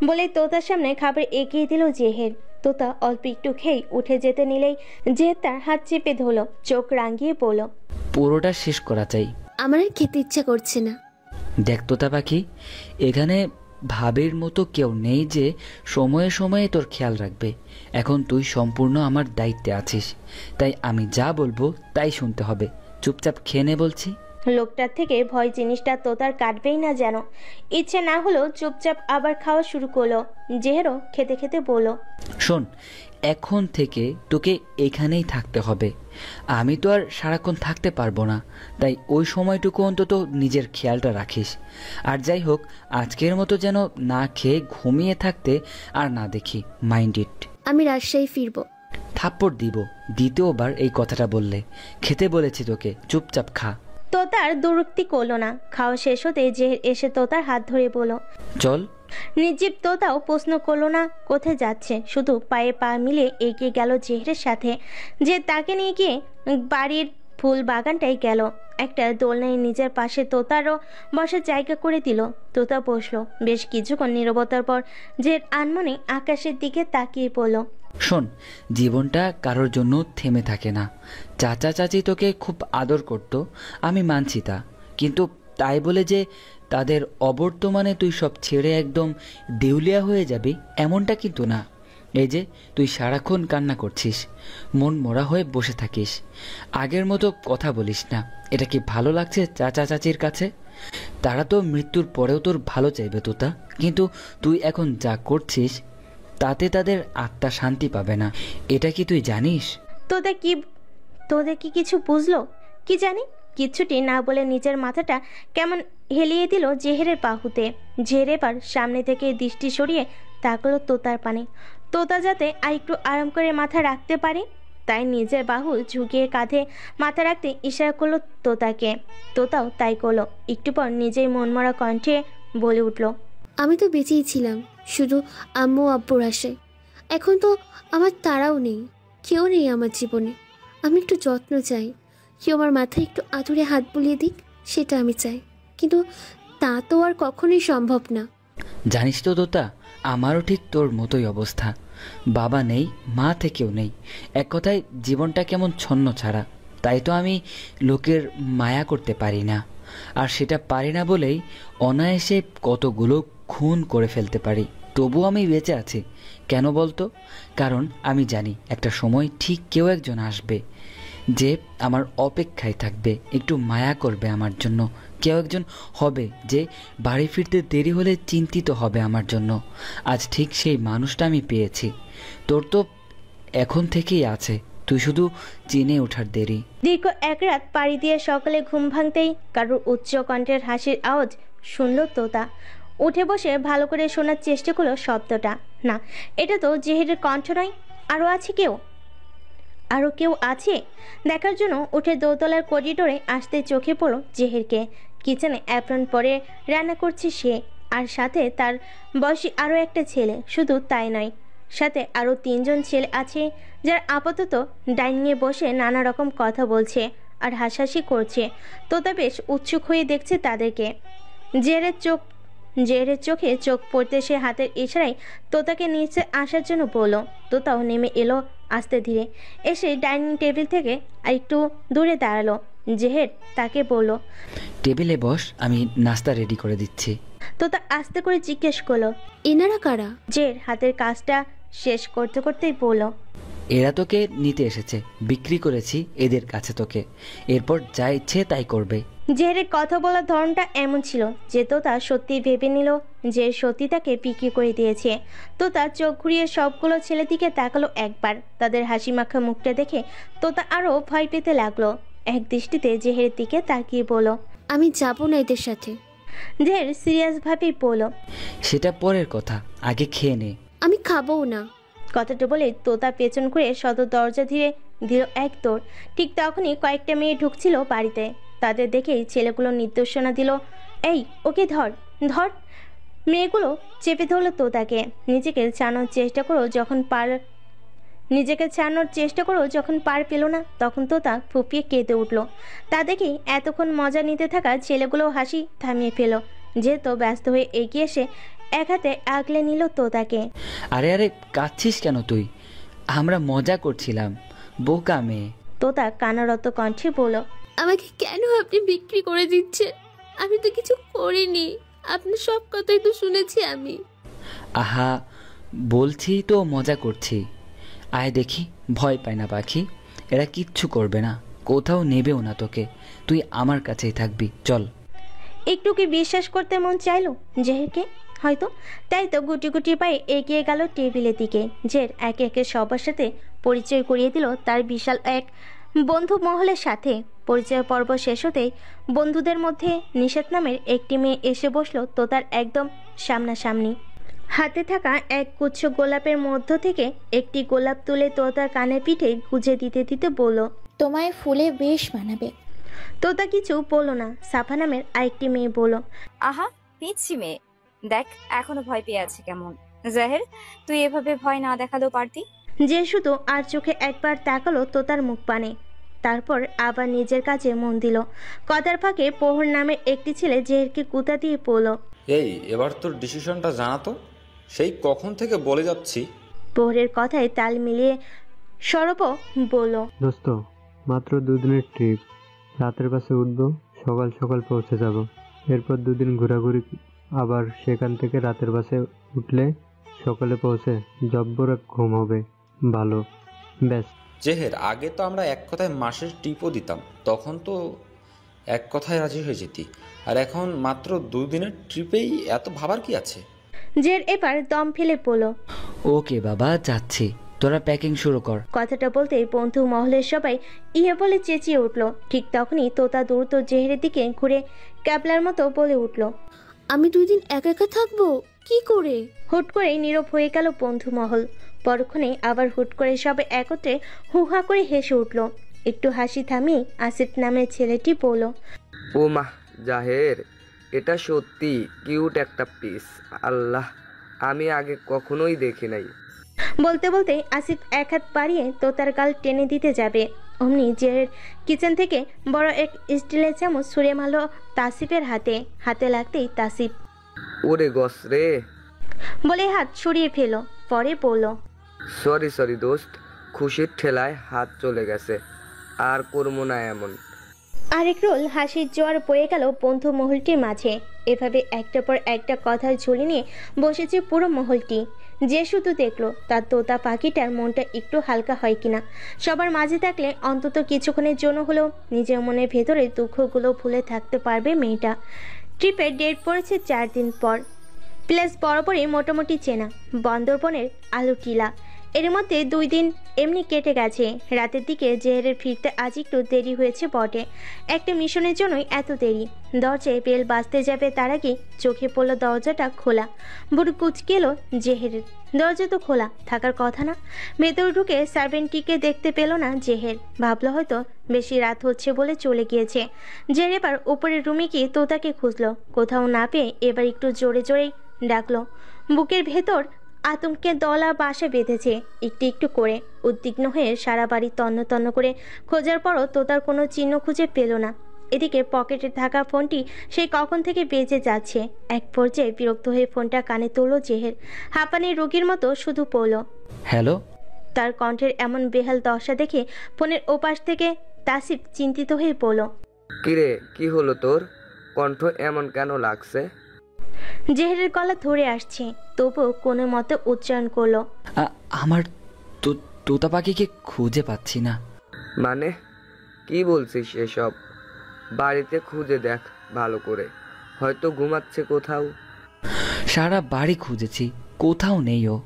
বলে তোতার সামনে খাবার এগিয়ে দিল জেহের। তোতা অল্প একটু খেয়ে উঠে যেতে নিলেই জেহের তার হাত চেপে ধরলো, চোখ রাঙিয়ে বলল,
পুরোটা শেষ করা চাই।
আমার আর খেতে ইচ্ছা করছে না।
দেখ তোতা পাখি, এখানে ভাবের মতো কেউ নেই যে সময়ে সময়ে তোর খেয়াল রাখবে। এখন তুই সম্পূর্ণ আমার দায়িত্বে আছিস, তাই আমি যা বলবো তাই শুনতে হবে। চুপচাপ খেয়ে নে বলছি।
লোকটার থেকে ভয় জিনিসটা তোতার কাটবেই না যেন। ইচ্ছে না হলেও চুপচাপ আবার খাওয়া শুরু করলো। জেহেরও খেতে খেতে বলল,
শোন, এখন থেকে তোকে এখানেই থাকতে হবে। আমি তো আর সারাক্ষণ থাকতে পারবো না, তাই ওই সময়টুকু অন্তত নিজের খেয়ালটা রাখিস। আর যাই হোক, আজকের মতো যেন না খেয়ে ঘুমিয়ে থাকতে আর না দেখি। Mind it.
আমি রাজশাহী ফিরবো।
থাপ্পড় দিব দ্বিতীয়বার এই কথাটা বললে। খেতে বলেছি তোকে, চুপচাপ খা।
তোতার দুরুক্তি করলো না। খাওয়া শেষ হতে জেহের এসে তোতার হাত ধরে বলল,
চল।
নির্জীব তোতাও প্রশ্ন করলো না কোথায় যাচ্ছে, শুধু পায়ে পা মিলিয়ে এগিয়ে গেল জেহেরের সাথে। যে তাকে নিয়ে গিয়ে বাড়ির ফুল বাগানটাই গেল। একটা দোলনায় নিজের পাশে তোতারও বসার জায়গা করে দিল। তোতা বসলো। বেশ কিছুক্ষণ নীরবতার পর যে আনমনে আকাশের দিকে তাকিয়ে পড়ল,
শোন, জীবনটা কারোর জন্য থেমে থাকে না। চাচা চাচি তোকে খুব আদর করত, আমি মানছি তা, কিন্তু তাই বলে যে তাদের অবর্তমানে তুই সব ছেড়ে একদম দেউলিয়া হয়ে যাবি এমনটা কিন্তু না। এই যে তুই সারাক্ষণ কান্না করছিস, মন মরা হয়ে বসে থাকিস, আগের মতো কথা বলিস না। এটা কি ভালো লাগছে চাচা চাচির কাছে? তারা তো মৃত্যুর পরেও তোর ভালো চাইবে তোতা, কিন্তু তুই এখন যা করছিস তাতে তাদের আত্মা শান্তি পাবে না। এটা কি তুই জানিস?
তোদের কি কিছু বুঝলো? কি জানি। কিচ্ছুটি না বলে নিজের মাথাটা কেমন হেলিয়ে দিল জেহেরের বাহুতে। জেহের এবার সামনে থেকে দৃষ্টি সরিয়ে তাকলো তোতার পানে। তোতা যাতে আর একটু আরাম করে মাথা রাখতে পারে তাই নিজের বাহু ঝুঁকিয়ে কাঁধে মাথা রাখতে ইশারা করলো তোতাকে। তোতাও তাই করলো। একটু পর নিজেই মনমরা কণ্ঠে বলে উঠল,
আমি তো বেঁচেই ছিলাম শুধু আম্মু আব্বুর আশায়। এখন তো আমার তারাও নেই, কেউ নেই আমার জীবনে। আমি একটু যত্ন চাই, কেউ আমার মাথায় একটু আদুরে হাত বুলিয়ে দিক, সেটা আমি চাই। কিন্তু তা তো আর কখনোই সম্ভব না।
জানিস তো তোতা, আমারও ঠিক তোর মতোই অবস্থা। বাবা নেই, মা থেকেও নেই। এক কথায় জীবনটা কেমন ছন্ন ছাড়া। তাই তো আমি লোকের মায়া করতে পারি না। আর সেটা পারি না বলেই অনায়াসে কতগুলো খুন করে ফেলতে পারি। তবু আমি বেঁচে আছি। কেন বলতো? কারণ আমি জানি একটা সময় ঠিক কেউ একজন আসবে যে আমার অপেক্ষায় থাকবে, একটু মায়া করবে আমার জন্য। কেউ একজন হবে যে বাড়ি ফিরতে দেরি হলে চিন্তিত হবে আমার জন্য। আজ ঠিক সেই মানুষটা আমি পেয়েছি। তোর তো এখন থেকেই আছে, তুই শুধু চিনে ওঠার দেরি।
দীর্ঘ এক রাত পাড়ি দিয়ে সকালে ঘুম ভাঙতেই কারোর উচ্চ কণ্ঠের হাসির আওয়াজ শুনল তোতা। উঠে বসে ভালো করে শোনার চেষ্টা করলো শব্দটা। না, এটা তো জেহেরের কণ্ঠ নয়, আরও আছে কেউ। আরও কেউ আছে দেখার জন্য উঠে দোতলার করিডোরে আসতে চোখে পড়ল জেহেরকে। কিচেনে অ্যাপ্রন পরে রান্না করছে সে, আর সাথে তার বয়সী আরও একটা ছেলে। শুধু তাই নয়, সাথে আরও 3 জন ছেলে আছে যারা আপাতত ডাইনিংয়ে বসে নানা রকম কথা বলছে আর হাসাহাসি করছে। তোতা বেশ উৎসুক হয়ে দেখছে তাদেরকে। জেহেরের চোখে চোখ পড়তে সে হাতের ইশারায় তোতাকে নিচে আসার জন্য বলল। তোতাও নেমে এলো আস্তে ধীরে, এসে ডাইনিং টেবিল থেকে একটু দূরে দাঁড়ালো। জেহের তাকে বলল,
টেবিলে বস, আমি নাস্তা রেডি করে দিচ্ছি।
তোতা আস্তে করে জিজ্ঞেস করলো,
এনারা কারা?
জেহের হাতের কাজটা শেষ করতে করতেই বলল,
এরা তোকে নিতে এসেছে, বিক্রি করেছি এদের কাছে তোকে, এরপর যা ইচ্ছে তাই করবে।
জেহেরের কথা বলার ধরনটা এমন ছিল যে তোতা সত্যি ভেবে নিল যে সত্যি তাকে বিক্রি করে দিয়েছে। তোতা চোখ ঘুরিয়ে সবগুলো ছেলের দিকে তাকালো একবার। তাদের হাসি মাখা মুখটা দেখে তোতা আরও ভয় পেতে লাগলো। এক দৃষ্টিতে জেহেরের দিকে তাকিয়ে বলল,
আমি যাব না এদের সাথে।
জেহের সিরিয়াস ভাবেই বলল,
সেটা পরের কথা, আগে খেয়ে নে।
আমি খাবও না।
কথাটা বলে তোতা পেছন করে সদর দরজা ধীরে দিল এক দৌড়। ঠিক তখনই কয়েকটা মেয়ে ঢুকছিল বাড়িতে। তাদের দেখেই ছেলেগুলো নির্দেশনা দিল, এই ওকে ধর ধর। মেয়েগুলো চেপে ধরলো তোতাকে। নিজেকে ছাড়ানোর চেষ্টা করো যখন পার পেল না, তখন তোতা ফুপিয়ে কেঁদে উঠল। তা দেখেই এতক্ষণ মজা নিতে থাকা ছেলেগুলো হাসি থামিয়ে ফেল। যেহেতু ব্যস্ত হয়ে এগিয়ে এসে এক হাতে আগলে নিল তোতাকে।
আরে আরে কাঁদছিস কেন তুই? আমরা মজা করছিলাম, বোকা মেয়ে।
তোতা কান্নারত কণ্ঠে বলল,
আমাকে কেন আপনি বিক্রি করে দিচ্ছেন? আমি তো কিছু করিনি, আপনার সব কথাই তো শুনেছি আমি।
আহা, বলছি তো মজা করছি। আয় দেখি, ভয় পায় না পাখি, এরা কিচ্ছু করবে না, কোথাও নেবেও না তোকে, তুই আমার কাছেই থাকবি, চল।
একটু কি বিশ্বাস করতে মন চাইলো জেহেরকে? হয়তো তাই তো গুটি গুটি পায়ে এগিয়ে গেল টেবিলের দিকে। জের একে একে সবার সাথে পরিচয় করিয়ে দিল তার বিশাল এক বন্ধু মহলের সাথে। পরিচয় পর্ব শেষ হতেই বন্ধুদের মধ্যে নিষেধ নামের একটি মেয়ে এসে বসলো তোতার একদম সামনাসামনি। হাতে থাকা এক গুচ্ছ গোলাপের মধ্য থেকে একটি গোলাপ তুলে তোতার কানে পিঠে গুজে দিতে দিতে বলল,
তোমায় ফুলে বেশ মানাবে।
তোতা কিছু বলল না। সাফা নামের আরেকটি মেয়ে বলল,
আহা পিচ্ছি মেয়ে, দেখ এখনো ভয় পেয়ে আছে কেমন। জাহের, তুই এভাবে ভয় না দেখালেও পারতি।
যে শুধু আর চোখে একবার তাকালো তোতার মুখ পানে, তারপর আবার নিজের কাজে মন দিল। কথার ফাঁকে প্রহর নামের একটি ছেলে জেহেরকে কুতা দিয়ে পড়ল,
এই এবার তোর ডিসিশনটা জানাতো, সেই কখন থেকে বলে যাচ্ছি।
প্রহরের কথায় তাল মিলিয়ে সরব বলল,
দোস্ত মাত্র 2 দিনের ট্রিপ, রাতের বাসে উঠবো, সকাল সকাল পৌঁছে যাব, এরপর 2 দিন ঘোরাঘুরি, আবার সেখান থেকে রাতের বাসে উঠলে সকালে পৌঁছে জব্বর ঘুম হবে, ভালো, ব্যাস।
জেহের, আগে তো আমরা এক কথায় মাসের ট্রিপও দিতাম, তখন তো এক কথায় রাজি হয়ে যেতি, আর এখন মাত্র 2 দিনের ট্রিপেই এত ভাবার কি আছে?
জের এবার দম ফেলে পড়ল,
ওকে বাবা, যাচ্ছি, তোরা প্যাকিং শুরু কর।
কথাটা বলতেই বন্ধু মহলের সবাই ইয়ে বলে চেঁচিয়ে উঠল। ঠিক তখনই তোতা দ্রুত জেহেরের দিকে ঘুরে ক্যাবলার মতো বলে উঠল,
আমি 2 দিন একা একা থাকবো কি করে?
হুট করে নীরব হয়ে গেল বন্ধু মহল। পরক্ষণে আবার হুট করে সবাই একত্রে হুহা করে হেসে উঠল। একটু হাসি থামিয়ে আসিফ নামের ছেলেটি বলল,
ও মা জাহের, এটা সত্যি কিউট একটা পিস, আল্লাহ আমি আগে কখনোই দেখি নাই।
বলতে বলতে আসিফ এক হাত বাড়িয়ে তোতার গাল টেনে দিতে যাবে, অমনি জেহের কিচেন থেকে বড় এক স্টিলের চামচ ছুঁড়ে মারল তাসিফের হাতে। হাতে লাগতেই তাসিফ
ওরে গস রে
বলে হাত সরিয়ে ফেল। পরে বলল,
সরি দোস্ত, খুশির ঠেলায় হাত চলে গেছে, আর করবো না এমন।
আরেক রোল হাসির জোয়ার বয়ে গেল বন্ধু মহলটির মাঝে। এভাবে একটা পর একটা কথার ঝুলি নিয়ে বসেছে পুরো মহলটি। যে শুধু দেখলো তার তোতা পাখিটার মনটা একটু হালকা হয় কিনা। সবার মাঝে থাকলে অন্তত কিছুক্ষণের জন্য হলেও নিজের মনের ভেতরে দুঃখগুলো ভুলে থাকতে পারবে মেয়েটা। ট্রিপের ডেট পড়েছে 4 দিন পর। প্লেস বরাবরই মোটামুটি চেনা, বান্দরবনের আলু টিলা। এর মধ্যে 2 দিন এমনি কেটে গেছে। রাতের দিকে জেহেরের ফিরতে আজ একটু দেরি হয়েছে বটে, একটা মিশনের জন্যই এত দেরি। দরজায় বেল বাজতে যাবে তার আগে চোখে পড়ল দরজাটা খোলা। বুড়ো কুচকে এলো জেহেরের। দরজা তো খোলা থাকার কথা না। ভেতর ঢুকে সার্ভেন্টটিকে দেখতে পেল না জেহের। ভাবলো হয়তো বেশি রাত হচ্ছে বলে চলে গিয়েছে। জেহের এবার উপরের রুমে গিয়ে তোতাকে খুঁজলো, কোথাও না পেয়ে এবার একটু জোরে জোরেই ডাকলো। বুকের ভেতর আতঙ্কের দলা বাসা বেঁধেছে একটু একটু করে। উদ্বিগ্ন হয়ে সারা বাড়ি তন্ন তন্ন করে খোঁজার পরও তোতার কোনো চিহ্ন খুঁজে পেল না। এদিকে পকেটে থাকা ফোনটি সেই কখন থেকে বেজে যাচ্ছে। এক পর্যায়ে বিরক্ত হয়ে ফোনটা কানে তুলল জেহের। হাঁপানি রোগীর মতো শুধু পড়ল
হ্যালো।
তার কণ্ঠের এমন বেহাল দশা দেখে ফোনের ওপাশ থেকে তাসিফ চিন্তিত হয়ে পড়ল।
কিরে, কি হলো তোর? কণ্ঠ এমন কেন লাগছে?
জেহেরের গলা ধরে আসছে, তবুও কোনো মতে উচ্চারণ করলো,
আমার তোতা পাখিকে খুঁজে পাচ্ছি না।
মানে কি বলছিস এসব? বাড়িতে খুঁজে দেখ ভালো করে, হয়তো ঘুমাচ্ছে কোথাও।
সারা বাড়ি খুঁজেছি, কোথাও নেই ও।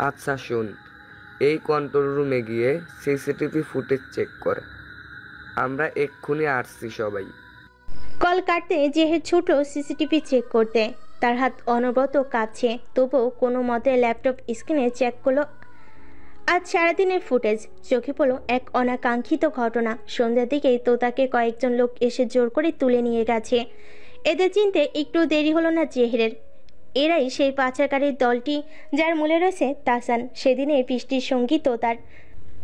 আচ্ছা শুন, এই কন্ট্রোল রুমে গিয়ে সিসিটিভি ফুটেজ চেক কর। আমরা এক্ষুনি আসছি সবাই।
কল কাটতে জেহের ছুটল সিসিটিভি চেক করতে। তার হাত অনবরত কাঁপছে, তবুও কোনো মতে ল্যাপটপ স্ক্রিনে চেক করলো আজ সারাদিনের ফুটেজ। চোখে পড়লো এক অনাকাঙ্ক্ষিত ঘটনা। সন্ধ্যার দিকেই তোতাকে কয়েকজন লোক এসে জোর করে তুলে নিয়ে গেছে। এদের চিনতে একটু দেরি হলো না জেহেরের। এরাই সেই পাচারকারীর দলটি যার মূলে রয়েছে তাসান। সেদিনে বৃষ্টির সঙ্গী তোতার।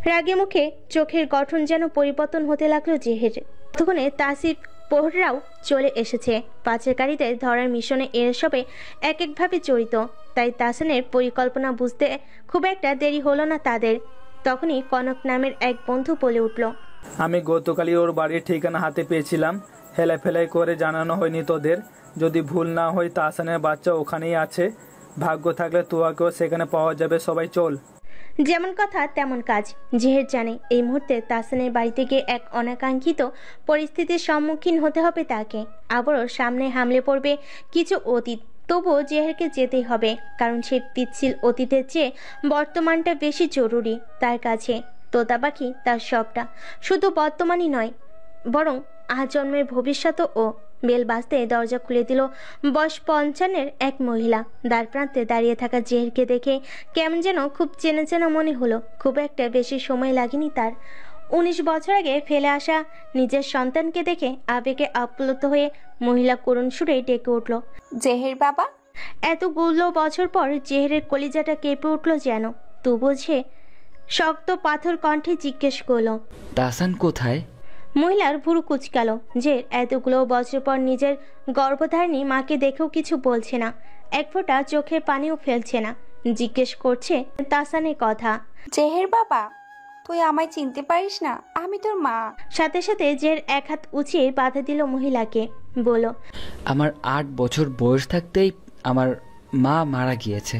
রাগে মুখে চোখের গঠন যেন পরিবর্তন হতে লাগলো জেহের। ততক্ষণে তাসিফ প্রহরীরাও চলে এসেছে। পাচারকারীদের ধরার মিশনে এরা সবে এক একভাবে জড়িত, তাই তাসানের পরিকল্পনা বুঝতে খুব একটা দেরি হলো না তাদের। তখনই কনক নামের এক বন্ধু বলে উঠল,
আমি গতকালই ওর বাড়ির ঠিকানা হাতে পেয়েছিলাম। হেলাফেলাই করে জানানো হয়নি তোদের। যদি ভুল না হয় তাসানের বাচ্চা ওখানেই আছে। ভাগ্য থাকলে তোয়াকেও সেখানে পাওয়া যাবে। সবাই চল।
যেমন কথা তেমন কাজ। জেহের জানে এই মুহূর্তে তাসানের বাড়িতে গিয়ে এক অনাকাঙ্ক্ষিত পরিস্থিতির সম্মুখীন হতে হবে তাকে। আবারও সামনে হামলে পড়বে কিছু অতীত। তবুও জেহেরকে যেতেই হবে, কারণ সেই পিচ্ছিল অতীতের চেয়ে বর্তমানটা বেশি জরুরি তার কাছে। তোতা পাখি তার সবটা, শুধু বর্তমানই নয় বরং আজন্মের ভবিষ্যৎও। ও বেল বাজতে দরজা খুলে দিল বয়স 55-এর এক মহিলা। দ্বার প্রান্তে দাঁড়িয়ে থাকা জেহেরকে দেখে কেমন যেন খুব চেনা চেনা মনে হলো। খুব একটা বেশি সময় লাগেনি তার। 19 বছর আগে ফেলে আসা নিজের সন্তানকে দেখে আবেগে আপ্লুত হয়ে মহিলা করুণ সুরে ডেকে উঠল,
জেহের বাবা।
এতগুলো বছর পর জেহেরের কলিজাটা কেঁপে উঠল যেন। তবুও সে শক্ত পাথর কণ্ঠে জিজ্ঞেস করলো,
তাসান কোথায়?
মহিলার ভুরু কুচকাল। যে এতগুলো বছর পর নিজের গর্ভধারিণী মাকে দেখেও কিছু বলছে না, এক ফোঁটা চোখের পানিও ফেলছে না। জিজ্ঞেস করছে তাসানের কথা।
জেহের বাবা, তুই আমায় চিনতে পারিস না? আমি তোর মা।
সাথে সাথে জের এক হাত উঁচিয়ে বাধা দিল মহিলাকে, বলল,
আমার 8 বছর বয়স থাকতেই আমার মা মারা গিয়েছে।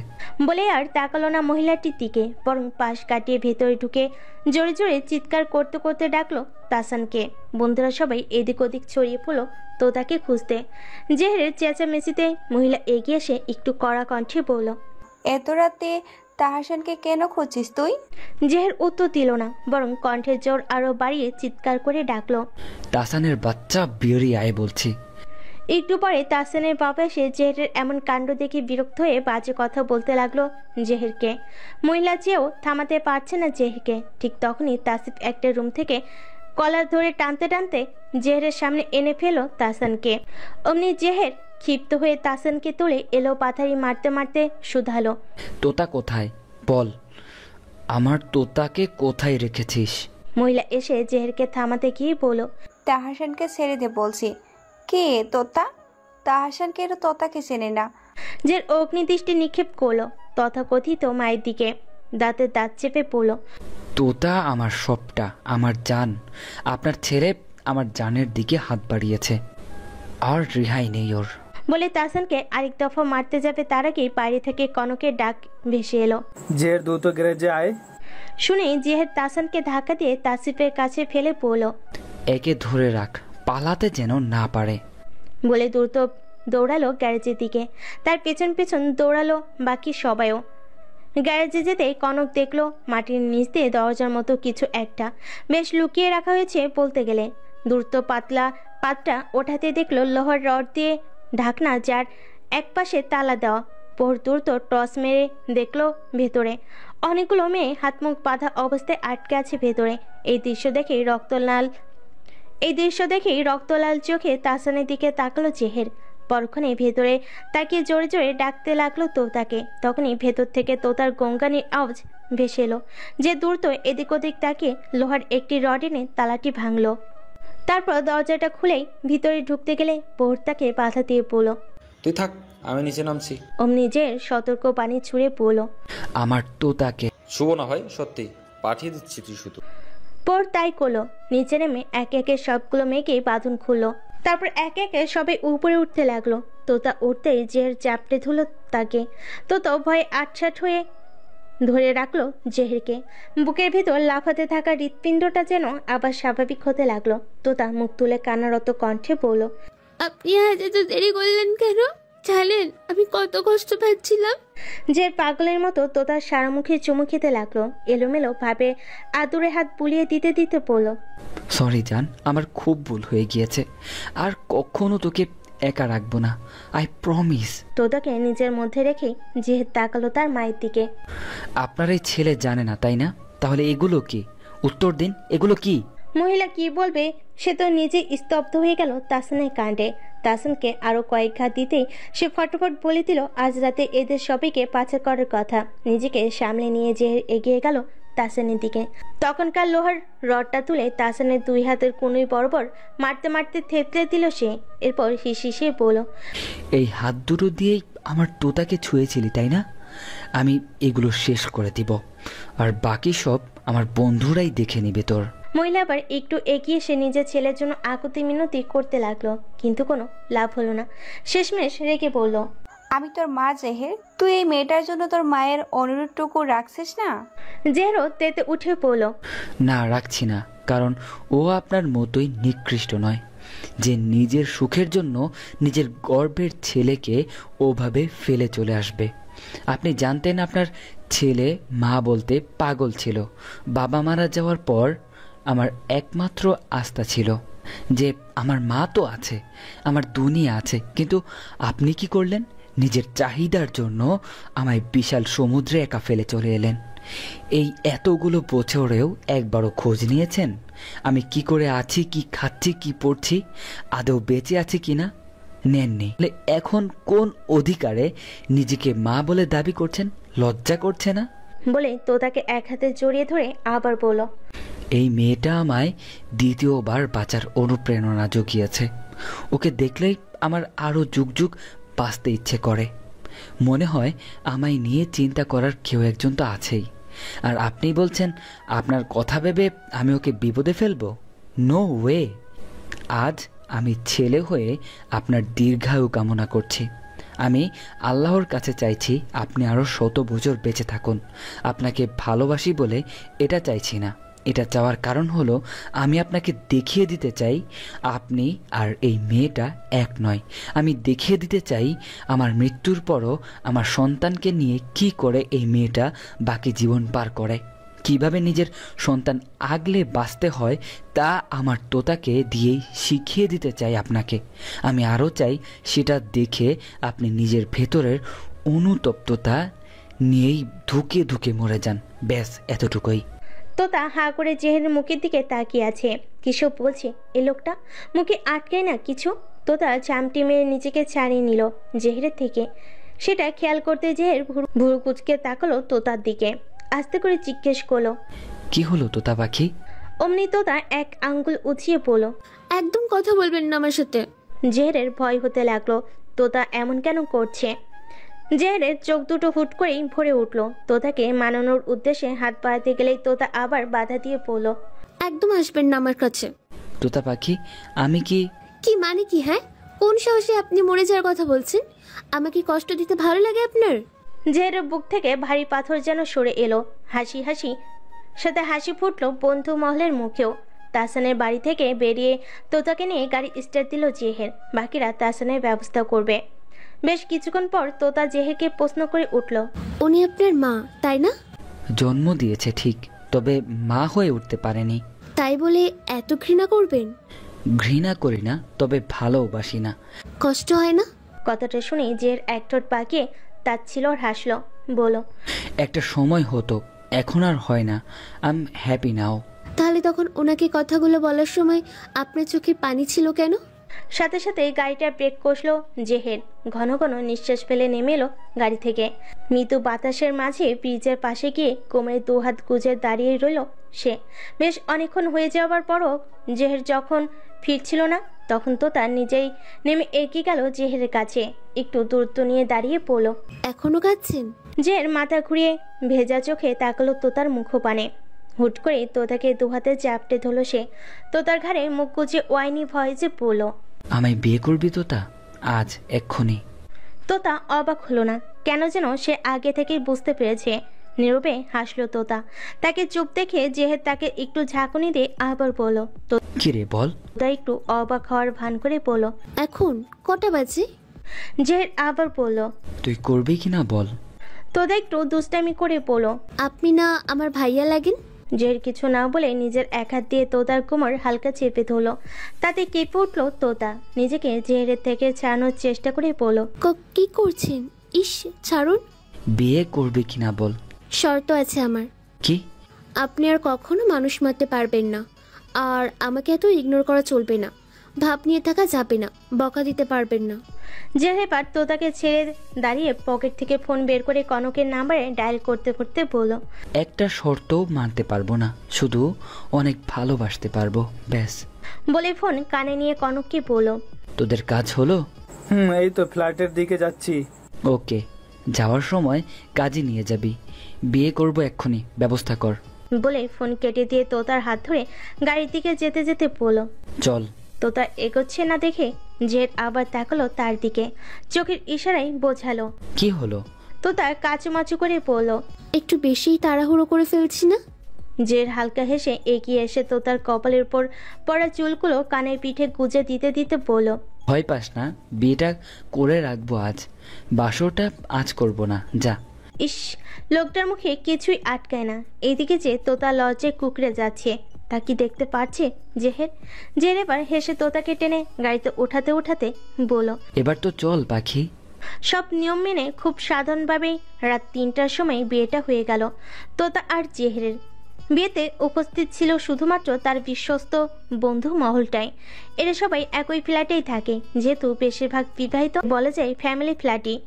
বলে আর তাকালো না মহিলাটির দিকে, বরং পাশ কাটিয়ে ভেতরে ঢুকে জোরে জোরে চিৎকার করতে করতে ডাকলো তাসানকে। বন্ধুরা সবাই এদিক ওদিক ছড়িয়ে পড়লো তোতাকে খুঁজতে। জেহেরের চেঁচামেচিতে মহিলা এগিয়ে এসে একটু কড়া কণ্ঠে বলল,
এত রাতে তাহসানকে কেন খুঁজছিস তুই?
জেহের উত্তর দিল না, বরং কণ্ঠের জোর আরো বাড়িয়ে চিৎকার করে ডাকলো,
তাসানের বাচ্চা বেরিয়ে আয় বলছি।
একটু পরে তাসানের বাবা এসে জেহেরের এমন কাণ্ড দেখে বিরক্ত হয়ে বাজে কথা বলতে লাগলো জেহেরকে। মহিলা চেয়েও থামাতে পারছে না জেহেরকে। ঠিক তখনই তাসিফ একটা রুম থেকে কলার ধরে টানতে টানতে জেহেরের সামনে এনে ফেলো তাসানকে। অমনি জেহের ক্ষিপ্ত হয়ে তাসানকে তুলে এলো পাথারি মারতে মারতে শুধালো,
তোতা কোথায়? বল, আমার তোতাকে কোথায় রেখেছিস?
মহিলা এসে জেহেরকে থামাতে গিয়ে বলল,
তাহসানকে ছেড়ে দে বলছি। কে তোতা? তাহসানকে এর তোতাকে চেনে না।
জের অগ্নিদৃষ্টি নিক্ষেপ করলো তথাকথিত মায়ের দিকে। দাঁতে দাঁত চেপে পড়ল,
তোতা আমার সবটা, আমার জান। আপনার ছেলে আমার জানের দিকে হাত বাড়িয়েছে, আর রেহাই নেই ওর।
বলে তাসানকে আরেক দফা মারতে যাবে তার আগেই বাইরে থেকে কনকের ডাক ভেসে এলো,
জেহের দ্রুত গ্যারেজে আয়।
শুনে জেহের তাসানকে ধাক্কা দিয়ে তাসিফের কাছে ফেলে পড়ল,
একে ধরে রাখ, পালাতে যেন না পারে।
বলে দ্রুত দৌড়ালো গ্যারেজের দিকে। তার পেছন পেছন দৌড়ালো বাকি সবাইও। গ্যারেজে যেতে কনক দেখলো মাটির নিচ দিয়ে দরজার মতো কিছু একটা বেশ লুকিয়ে রাখা হয়েছে বলতে গেলে। দ্রুত পাতলা পাতটা ওঠাতে দেখলো লোহার রড দিয়ে ঢাকনা, যার এক পাশে তালা দেওয়া। পোর দ্রুত টস মেরে দেখলো ভেতরে অনেকগুলো মেয়ে হাত মুখ বাঁধা অবস্থায় আটকে আছে ভেতরে। এই দৃশ্য দেখেই রক্তলাল চোখে তাহসানের দিকে তাকালো জেহের। পরক্ষণে ভেতরে তাকিয়ে জোরে জোরে ডাকতে লাগলো তোতাকে। তখনই ভেতর থেকে তোতার গঙ্গানির আওয়াজ ভেসে এলো, যে দ্রুত এদিক ওদিক তাকিয়ে লোহার একটি রড এনে তালাটি ভাঙলো। তারপর দরজাটা খুলেই ভিতরে ঢুকতে গেলে পোর তাকে বাধা দিয়ে বলল,
তুই থাক, আমি নিচে নামছি।
নিজের সতর্ক পানি ছুঁড়ে বলল,
আমার তোতাকে।
শুভ না হয় সত্যি, পাঠিয়ে দিচ্ছি তুই শুধু।
পোর তাই করলো। নিচে নেমে একে একে সবগুলো মেয়েকে বাঁধন খুললো। তারপর একে একে সবাই উপরে উঠতে লাগলো। তোতা উঠতেই জেহের চাপটে ধুলো তাকে। তোতা ভয়ে আটসাট হয়ে ধরে রাখলো জেহেরকে। বুকের ভেতর লাফাতে থাকা হৃৎপিণ্ডটা যেন আবার স্বাভাবিক হতে লাগলো। তোতা মুখ তুলে কান্নারত কণ্ঠে বলল,
আপনি আজ এত দেরি করলেন কেন? জানেন আমি কত কষ্ট পাচ্ছিলাম।
যে পাগলের মতো তোতার সারা মুখে চুমু খেতে লাগলো। এলোমেলো ভাবে আদুরে হাত বুলিয়ে দিতে দিতে বলল,
সরি জান, আমার খুব ভুল হয়ে গিয়েছে। আর কখনো তোকে একা রাখবো না, আই প্রমিস।
তোতাকে নিজের মধ্যে রেখে জেহের তাকালো তার মায়ের দিকে।
আপনার এই ছেলে জানে না তাই না? তাহলে এগুলো কি? উত্তর দিন, এগুলো কি?
মহিলা কি বলবে সে তো নিজে স্তব্ধ হয়ে গেল তাহসানের কাণ্ডে। তাহসানকে আরো কয়েক ঘা দিতেই সে ফটাফট বলে দিল আজ রাতে এদের সবাইকে পাচার করার কথা। নিজেকে সামলে নিয়ে জেহের এগিয়ে গেল তাহসানের দিকে। তখনকার লোহার রডটা তুলে তাহসানের দুই হাতের কোনোই বরাবর মারতে মারতে থেতলে দিল সে। এরপর হিসিয়ে বলল,
এই হাত দুটো দিয়েই আমার তোতাকে ছুঁয়েছিলি তাই না? আমি এগুলো শেষ করে দিব, আর বাকি সব আমার বন্ধুরাই দেখে নিবে তোর।
মহিলা আবার একটু এগিয়ে সে নিজের ছেলের জন্য আকুতি মিনতি করতে লাগলো, কিন্তু কোনো লাভ হলো না। শেষমেশ রেগে বলল,
আমি তোর মা জেহের, তুই এই মেয়েটার জন্য তোর মায়ের অনুরোধটুকু রাখছিস না?
জেহেরও তেতে উঠে পড়ল,
না রাখছি না, কারণ ও আপনার মতোই নিকৃষ্ট নয়, যে নিজের সুখের জন্য নিজের গর্ভের ছেলেকে ওভাবে ফেলে চলে আসবে। আপনি জানতেন আপনার ছেলে মা বলতে পাগল ছিল। বাবা মারা যাওয়ার পর আমার একমাত্র আস্থা ছিল যে আমার মা তো আছে, আমার দুনিয়া আছে, কিন্তু আপনি কি করলেন? নিজের চাহিদার জন্য আমায় বিশাল সমুদ্রে একা ফেলে চলে এলেন। এই এতগুলো বছরেও একবারও খোঁজ নিয়েছেন আমি কি করে আছি, কি খাচ্ছি, কি পড়ছি, আদৌ বেঁচে আছি কিনা? নেননি। এখন কোন অধিকারে নিজেকে মা বলে দাবি করছেন? লজ্জা করছে না?
বলে তোতাকে এক হাতে জড়িয়ে ধরে আবার বলল,
এই মেয়েটা আমায় দ্বিতীয়বার বাঁচার অনুপ্রেরণা জুগিয়েছে। ওকে দেখলেই আমার আরও যুগ যুগ বাঁচতে ইচ্ছে করে। মনে হয় আমায় নিয়ে চিন্তা করার কেউ একজন তো আছেই। আর আপনি বলছেন আপনার কথা ভেবে আমি ওকে বিপদে ফেলবো? No way. আজ আমি ছেলে হয়ে আপনার দীর্ঘায়ু কামনা করছি। আমি আল্লাহর কাছে চাইছি আপনি আরও 100 বছর বেঁচে থাকুন। আপনাকে ভালোবাসি বলে এটা চাইছি না। এটা চাওয়ার কারণ হলো আমি আপনাকে দেখিয়ে দিতে চাই আপনি আর এই মেয়েটা এক নয়। আমি দেখিয়ে দিতে চাই আমার মৃত্যুর পরও আমার সন্তানকে নিয়ে কি করে এই মেয়েটা বাকি জীবন পার করে, কিভাবে নিজের সন্তান আগলে বাঁচতে হয় তা আমার তোতাকে দিয়েই শিখিয়ে দিতে চাই আপনাকে। আমি আরও চাই সেটা দেখে আপনি নিজের ভেতরের অনুতপ্ততা নিয়েই ধুকে ধুকে মরে যান। ব্যাস এতটুকুই।
তোতা হা করে জেহেরের মুখের দিকে তাকিয়ে আছে। কিসব বলছে এই লোকটা, মুখে আটকায় না কিছু। তোতা চামটি মেরে নিজেকে ছাড়িয়ে নিল জেহেরের থেকে। সেটা খেয়াল করতে জেহের ভুরু কুচকে তাকালো তোতার দিকে। আস্তে করে জিজ্ঞেস করলো,
কি হলো তোতা পাখি?
অমনি তোতা এক আঙ্গুল উঁচিয়ে বলল,
একদম কথা বলবেন না আমার সাথে।
জেহেরের ভয় হতে লাগলো, তোতা এমন কেন করছে। জেহেরের চোখ দুটো হুট করেই ভরে উঠল। তোতাকে মানানোর উদ্দেশ্যে হাত বাড়াতে গেলেই তোতা আবার বাধা দিয়ে পড়ল,
একদম আসবেন না আমার কাছে।
তোতা পাখি আমি
কি মানে কি? হ্যাঁ, কোন সাহসে আপনি মরে যাওয়ার কথা বলছেন? আমাকে কষ্ট দিতে ভালো লাগে আপনার?
জেহেরের বুক থেকে ভারী পাথর যেন সরে এলো। হাসি সাথে হাসি ফুটলো বন্ধু মহলের মুখেও। তাহসানের বাড়ি থেকে বেরিয়ে তোতাকে নিয়ে গাড়ি স্টার্ট দিল জেহের। বাকিরা তাহসানের ব্যবস্থা করবে। বেশ কিছুক্ষণ পর তোতা জেহেরকে প্রশ্ন করে উঠল,
উনি আপনার মা তাই না?
জন্ম দিয়েছে ঠিক, তবে মা হয়ে উঠতে পারেনি।
তাই বলে এত ঘৃণা করবেন?
ঘৃণা করি না, তবে ভালোবাসি না।
কষ্ট হয় না?
কথাটা শুনে জেহের এক ঠোঁট পাকিয়ে তাচ্ছিল আর হাসলো, বলো,
একটা সময় হতো, এখন আর হয় না। আই এম হ্যাপি নাও।
তাহলে তখন ওনাকে কথাগুলো বলার সময় আপনার চোখে পানি ছিল কেন?
সাথে সাথে গাড়িটা ব্রেক কষলো জেহের। ঘন ঘন নিঃশ্বাস ফেলে নেমে এলো গাড়ি থেকে। মৃদু বাতাসের মাঝে ব্রিজের পাশে গিয়ে কোমরে দুহাত গুজে দাঁড়িয়ে রইল সে। বেশ অনেকক্ষণ হয়ে যাওয়ার পরও জেহের যখন ফিরছিল না, তখন তো তার নিজেই নেমে এগিয়ে গেল জেহেরের কাছে। একটু দূরত্ব নিয়ে দাঁড়িয়ে পড়ল।
এখনো কাঁদছেন?
জেহের মাথা ঘুরিয়ে ভেজা চোখে তাকালো তোতার মুখপানে। হুট করে তোতাকে দুহাতে চাপটে ধরল সে। তোতার ঘাড়ে মুখ গুজে ওয়াইনি ভয়েসে পড়ল,
আমায় বিয়ে করবি তোতা? আজ এক্ষুনি।
তোতা অবাক হলো না, কেন যেন সে আগে থেকেই বুঝতে পেরেছে। নীরবে হাসলো তোতা। তাকে চুপ দেখে জেহের তাকে একটু ঝাঁকুনি দিয়ে আবার বলল,
কি রে বল?
তোতা একটু অবাক হওয়ার ভান করে বলল,
এখন কটা বাজে?
জেহের আবার বলল,
তুই করবি কিনা বল।
তোতা একটু দুষ্টামি করে বলল,
আপনি না আমার ভাইয়া লাগেন?
জেহের কিছু না বলে নিজের এক হাত দিয়ে তোতার কোমর হালকা চেপে ধরল। তাতে কেঁপে উঠল তোতা। নিজেকে জেহেরের থেকে ছাড়ানোর চেষ্টা করে বলল,
কি করছেন? ইস ছাড়ুন।
বিয়ে করবি কিনা বল।
শর্ত আছে আমার।
কি?
আপনি আর কখনো মানুষ মারতে পারবেন না, আর আমাকে এত ইগনোর করা চলবে না। ভাব নিয়ে থাকা যাবে না, বকা দিতে পারবেন না।
জেহের এবার তোতাকে ছেড়ে দাঁড়িয়ে পকেট থেকে ফোন বের করে কনকের নাম্বারে ডায়াল করতে করতে বলল,
একটা শর্তও মানতে পারবো না, শুধু অনেক ভালোবাসতে পারবো, ব্যাস।
বলে ফোন কানে নিয়ে কনককে বলল,
তোদের কাজ হলো?
এই তো ফ্ল্যাটের দিকে যাচ্ছি।
ওকে, যাওয়ার সময় কাজে নিয়ে যাবি। বিয়ে করব এক্ষুনি, ব্যবস্থা কর।
বলে ফোন কেটে দিয়ে তোতার হাত ধরে গাড়ির দিকে যেতে যেতে বলল,
চল।
তোতা এগোচ্ছে না দেখে জেহের আবার তাকালো তার দিকে। চোখের ইশারায় বোঝালো।
কি হলো?
তোতা কাচুমাচু করে বলল,
একটু বেশি তাড়াহুড়ো করে ফেলছি না?
জেহের হালকা হেসে এগিয়ে এসে তোতার কপালের উপর পড়া চুলগুলো কানের পিঠে গুজে দিতে দিতে বলল,
ভয় পাস না, বিয়েটা করে রাখবো আজ, বাসরটা আজ করব না, যা।
ইস, লোকটার মুখে কিছুই আটকায় না। এইদিকে যে তোতা লজ্জায় কুকড়ে যাচ্ছে, তা কি দেখতে পারছে জেহের? জেহের এবার হেসে তোতাকে টেনে গাড়িতে উঠাতে উঠাতে বলল,
এবার তো চল পাখি।
সব নিয়ম মেনে খুব সাধারণভাবেই রাত 3টার সময় বিয়েটা হয়ে গেল তোতা আর জেহেরের। বিয়েতে উপস্থিত ছিল শুধুমাত্র তার বিশ্বস্ত বন্ধু মহলটাই। এরা সবাই একই ফ্ল্যাটেই থাকে, যেহেতু বেশিরভাগ বিবাহিত বলা যায় ফ্যামিলি ফ্ল্যাটই।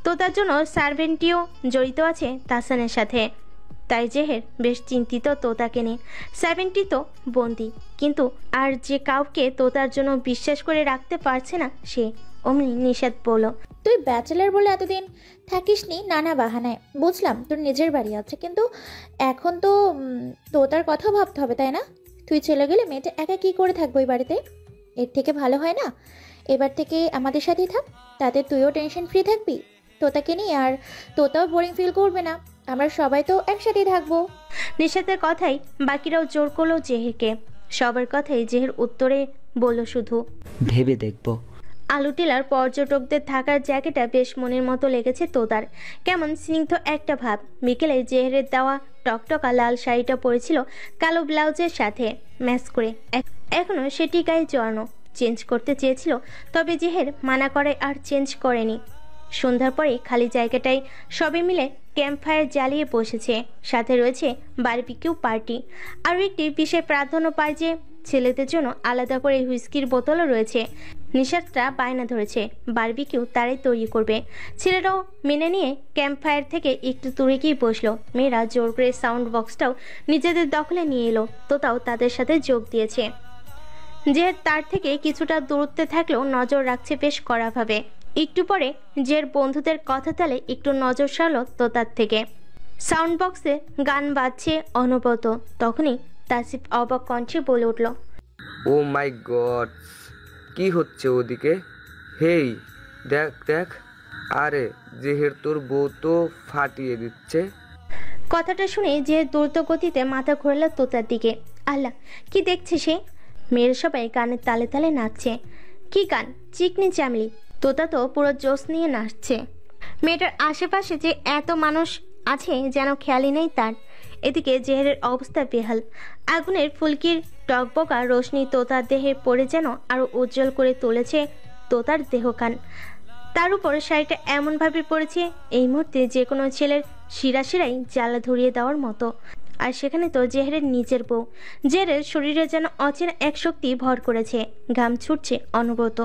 তোতার জন্য সার্ভেন্টিও জড়িত আছে তাহসানের সাথে। তাই জেহের বেশ চিন্তিত তোতাকে নিয়ে। সার্ভেন্টি তো বন্দি, কিন্তু আর যে কাউকে তোতার জন্য বিশ্বাস করে রাখতে পারছে না সে। অমনি নিষাদ বলল,
তুই ব্যাচেলার বলে এতদিন থাকিসনি নানা বাহানায়, বুঝলাম তোর নিজের বাড়ি আছে, কিন্তু এখন তো তোতার কথা ভাবতে হবে তাই না? তুই চলে গেলে মেয়েটা একা কি করে থাকবো ওই বাড়িতে? এর থেকে ভালো হয় না এবার থেকে আমাদের সাথেই থাক, তাতে তুইও টেনশন ফ্রি থাকবি তোতাকে নিয়ে, আর তোতাও বোরিং ফিল করবে না, আমরা সবাই তো একসাথেই থাকবো।
নিষাদের কথাই বাকিরাও জোর করলো জেহেরকে। সবার কথাই জেহের উত্তরে বলল শুধু,
ভেবে দেখবো।
আলু টিলার পর্যটকদের থাকার জায়গাটা বেশ মনের মতো লেগেছে তোতার। কেমন স্নিগ্ধ একটা ভাব। বিকেলে জেহেরের দেওয়া টকটকা লাল শাড়িটা পরেছিল কালো ব্লাউজের সাথে ম্যাচ করে। এখনো সেটি গায়ে জড়ানো। চেঞ্জ করতে চেয়েছিল, তবে জেহের মানা করে আর চেঞ্জ করেনি। সন্ধ্যার পরে খালি জায়গাটায় সবাই মিলে ক্যাম্প ফায়ার জ্বালিয়ে বসেছে। সাথে রয়েছে বারবিকিউ পার্টি। আরও একটি বিশেষ প্রাধান্য পায় যে ছেলেদের জন্য আলাদা করে হুইস্কির বোতলও রয়েছে। নিষাদটা বায়না ধরেছে বারবিকিউ তারাই তৈরি করবে। ছেলেরাও মেনে নিয়ে ক্যাম্প ফায়ার থেকে একটু দূরে গিয়ে বসলো। মেয়েরা জোর করে সাউন্ড বক্সটাও নিজেদের দখলে নিয়ে এলো। তোতাও তাদের সাথে যোগ দিয়েছে। যে তার থেকে কিছুটা দূরত্বে থাকলেও নজর রাখছে বেশ কড়াভাবে। একটু পরে জের বন্ধুদের কথা তালে একটু নজর সারলো তোতার থেকে। সাউন্ড বক্সে গান বাজছে অনবরত। তখনই তাসিফ অবাক কণ্ঠে বলে উঠল,
ও মাই গড, কি হচ্ছে ওদিকে? হেই দেখ দেখ, আরে জেহের তোর বউ তো ফাটিয়ে দিচ্ছে।
কথাটা শুনে যে দ্রুত গতিতে মাথা ঘোরালো তোতার দিকে। আল্লাহ, কি দেখছে সে? মেয়েরা সবাই গানের তালে তালে নাচছে। কি গান? চিকনি চামলি। তোতা তো পুরো জোশ নিয়ে নাচছে। মেয়েটার আশেপাশে যে এত মানুষ আছে যেন খেয়ালই নেই তার। এদিকে জেহেরের অবস্থা বেহাল। আগুনের ফুলকির টকবকা রোশনি তোতার দেহে পড়ে যেন আরো উজ্জ্বল করে তুলেছে তোতার দেহখান। তার উপর শাড়িটা এমনভাবে পড়েছে এই মুহূর্তে যে কোনো ছেলের শিরাশিরাই জ্বালা ধরিয়ে দেওয়ার মতো। আর সেখানে তো জেহেরের নিজের বউ। জেহেরের শরীরে যেন অচেনা এক শক্তি ভর করেছে, ঘাম ছুটছে অনবরত।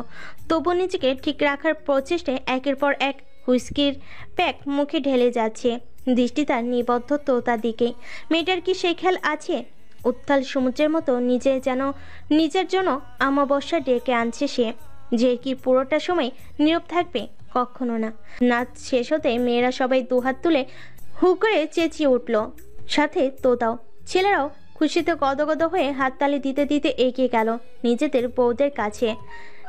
তবু নিজেকে ঠিক রাখার প্রচেষ্টায় একের পর এক হুইস্কির প্যাক মুখে ঢেলে যাচ্ছে। দৃষ্টি তার নিবদ্ধ তোতার দিকে। মেয়েটার কি সেই খেয়াল আছে? উত্তাল সমুদ্রের মতো নিজে যেন নিজের জন্য অমাবস্যা ডেকে আনছে সে। যে কি পুরোটা সময় নীরব থাকবে? কখনো না। নাচ শেষ হতে মেয়েরা সবাই দুহাত তুলে হু করে চেঁচিয়ে উঠল, সাথে তোতাও। ছেলেরাও খুশিতে গদগদ হয়ে হাততালি দিতে দিতে এগিয়ে গেল নিজেদের বউদের কাছে।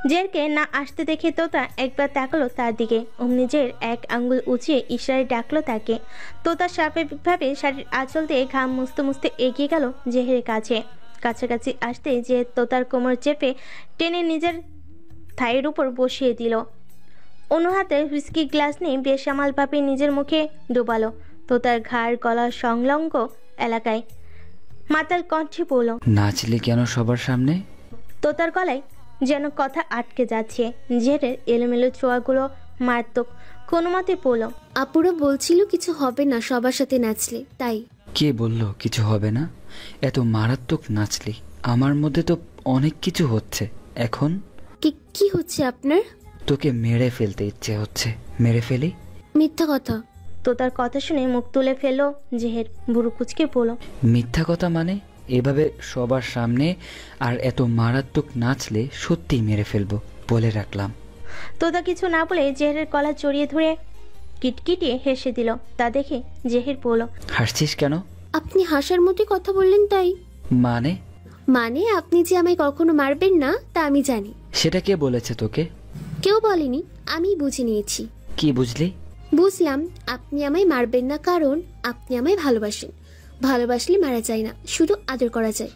জেরকে না আসতে দেখে তোতা একবার তাকালো তার দিকে। অমনি জের এক আঙ্গুল উঁচিয়ে ইশারায় ডাকলো তাকে। তোতা স্বাভাবিকভাবে শাড়ির আঁচল দিয়ে ঘাম মুছতে মুছতে এগিয়ে গেল জেহের কাছে। কাছাকাছি আসতে যে তোতার কোমর চেপে টেনে নিজের থাইয়ের উপর বসিয়ে দিল। অন্য হাতে হুইস্কি গ্লাস নিয়ে বেসামালভাবে নিজের মুখে ডুবালো তোতার ঘাড় গলার সংলগ্ন এলাকায়। মাতাল কণ্ঠে বলল,
নাচলে কেন সবার সামনে?
তোতার গলায় যেন কথা আটকে যাচ্ছে। জেরের এলোমেলো ছোঁয়াগুলো মারাত্মক। কোনো মতে বলল,
আপুরা বলছিল কিছু হবে না সবার সাথে নাচলে, তাই।
কে বলল কিছু হবে না? এত মারাত্মক নাচলি? আমার মধ্যে তো অনেক কিছু হচ্ছে এখন।
কি হচ্ছে আপনার?
তোকে মেরে ফেলতে ইচ্ছে হচ্ছে। মেরে ফেলি?
মিথ্যা কথা।
তোতার কথা শুনে মুখ তুলে ফেললো জেহের। বুড়ো কুচকে বলল,
মিথ্যা কথা মানে? এভাবে সবার সামনে আর এত মারাত্মক নাচলে সত্যিই মেরে ফেলবো, বলে রাখলাম।
তোতা কিছু না বলে জেহেরের গলা জড়িয়ে ধরে কিটকিটিয়ে হেসে দিল। তা দেখে জেহের বলল,
হাসছিস কেন?
আপনি হাসার মতো কথা বললেন তাই।
মানে
আপনি যে আমায় কখনো মারবেন না তা আমি জানি।
সেটা কে বলেছে তোকে?
কেউ বলেনি, আমি বুঝে নিয়েছি।
কি বুঝলি?
বুঝলাম আপনি আমায় মারবেন না কারণ আপনি আমায় ভালোবাসেন। ভালোবাসলে মারা যায় না, শুধু আদর করা যায়।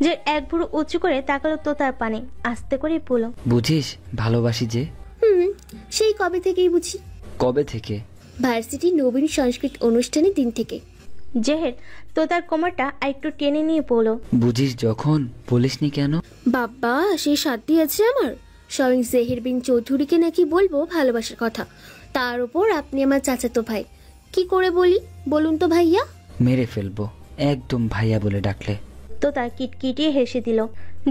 যে এক ভুরু উঁচু করে তাকালো তোতার পানে, আস্তে করে বলল,
বুঝিস ভালোবাসি যে?
সেই কবে থেকেই বুঝি।
কবে থেকে?
ভার্সিটি নবীন সংস্কৃত অনুষ্ঠানের দিন থেকে।
জেহের তোতার কোমরটা একটু টেনে নিয়ে বলল,
বুঝিস যখন বলিসনি কেন?
বাবা সেই সাধ্যি আছে আমার? স্বয়ং জেহের বিন চৌধুরীকে নাকি বলবো ভালোবাসার কথা, তার উপর আপনি আমার চাচাতো ভাই। কি করে বলি বলুন তো ভাইয়া?
মেরে ফেলবো একদম ভাইয়া বলে ডাকলে।
তোতা কিটকিটিয়ে হেসে দিল।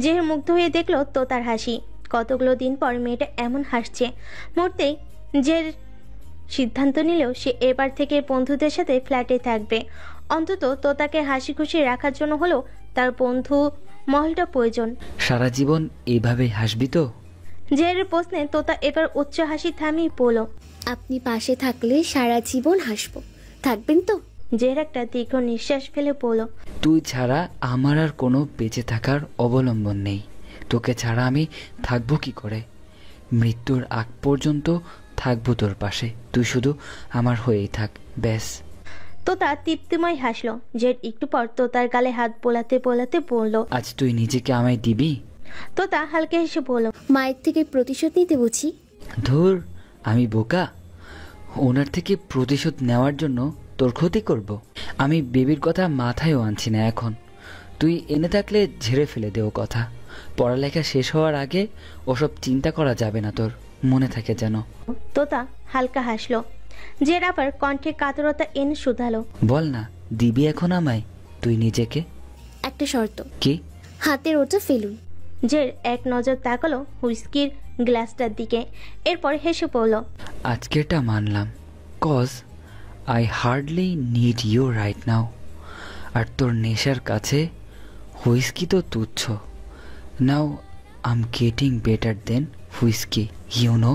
জেহের মুগ্ধ হয়ে দেখলো তোতার হাসি। কতগুলো দিন পর মেয়েটা এমন হাসছে। মুহূর্তেই জের সিদ্ধান্ত নিলেও সে এবার থেকে বন্ধুদের সাথে ফ্ল্যাটে থাকবে। অন্তত তোতাকে হাসি খুশি রাখার জন্য হলেও তার বন্ধু মহলটা প্রয়োজন।
সারা জীবন এইভাবেই হাসবি তো?
জেহের প্রশ্নে তোতা এবার উচ্চ হাসি থামিয়ে বলল,
আপনি পাশে থাকলে সারা জীবন হাসবো, থাকবেন তো?
জেহের একটা দীর্ঘ নিঃশ্বাস ফেলে বলল,
তুই ছাড়া আমার আর কোনো বেঁচে থাকার অবলম্বন নেই। তোকে ছাড়া আমি থাকবো কি করে? মৃত্যুর আগ পর্যন্ত থাকবো তোর পাশে। তুই শুধু আমার হয়েই থাক, ব্যাস।
তোতা তৃপ্তিময় হাসলো। জেড একটু পর তোতার গালে হাত বোলাতে বোলাতে বলল,
আজ তুই নিজেকে আমায় দিবি?
তোতা হালকা হেসে বলল,
মায়ের থেকে প্রতিশোধ নিতে বুঝি।
ধুর, আমি বোকা? ওনার থেকে প্রতিশোধ নেওয়ার জন্য তোর ক্ষতি করব? আমি বেবির কথা মাথায়ও আনছি না এখন। তুই এনে থাকলে ঝেড়ে ফেলে দেও কথা। পড়ালেখা শেষ হওয়ার আগে ওসব চিন্তা করা যাবে না, তোর মনে থাকে যেন।
তোতা হালকা হাসলো। জের আবার কণ্ঠে কাতরতা এনে শুধালো,
বল না, দিবি এখন আমায় তুই নিজেকে?
একটা শর্ত।
কি?
হাতের ওটা ফেলুন।
জের এক নজর তাকালো হুইস্কির গ্লাসটার দিকে, এরপর হেসে পড়ল,
আজকেরটা মানলাম, cause I hardly need you right now. আর তোর নেশার কাছে হুইস্কি তো তুচ্ছ। Now I am getting better then whisky, you know.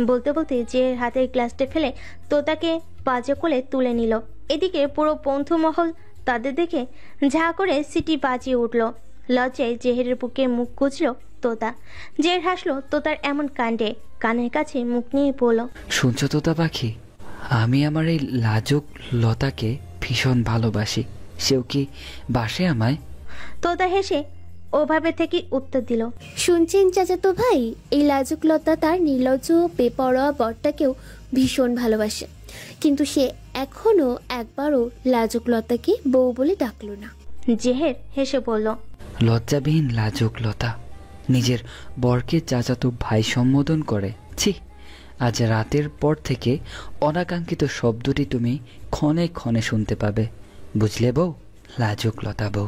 বলতে বলতে যে হাতের গ্লাসটা ফেলে তোতাকে বাজে কোলে তুলে নিল। এদিকে পুরো বন্ধু মহল তাদের দেখে ঝা করে সিটি বাজিয়ে উঠল। লজ্জায় জেহেরের বুকে মুখ গুজল তোতা। জেহের হাসলো তোতার এমন কাণ্ডে, কানের কাছে মুখ নিয়ে বলল,
শুনছো তোতা পাখি, আমি আমার এই লাজুক লতাকে ভীষণ ভালোবাসি। সেও কি বাসে আমায়?
তোতা হেসে ওভাবে থেকে উত্তর দিল,
শুনছেন চাচাতো ভাই, এই লাজুকলতা তার নির্লজ্জ বেপরোয়া বরটাকেও ভীষণ ভালোবাসে, কিন্তু সে এখনো একবারও লাজুকলতাকে বউ বলে ডাকলো না।
জেহের হেসে বলল,
লজ্জাবিহীন লাজুকলতা নিজের বরকে চাচাতো ভাই সম্বোধন করে। ছি, আজ রাতের পর থেকে অনাকাঙ্ক্ষিত শব্দটি তুমি ক্ষণে ক্ষণে শুনতে পাবে, বুঝলে বউ? লাজুকলতা বউ।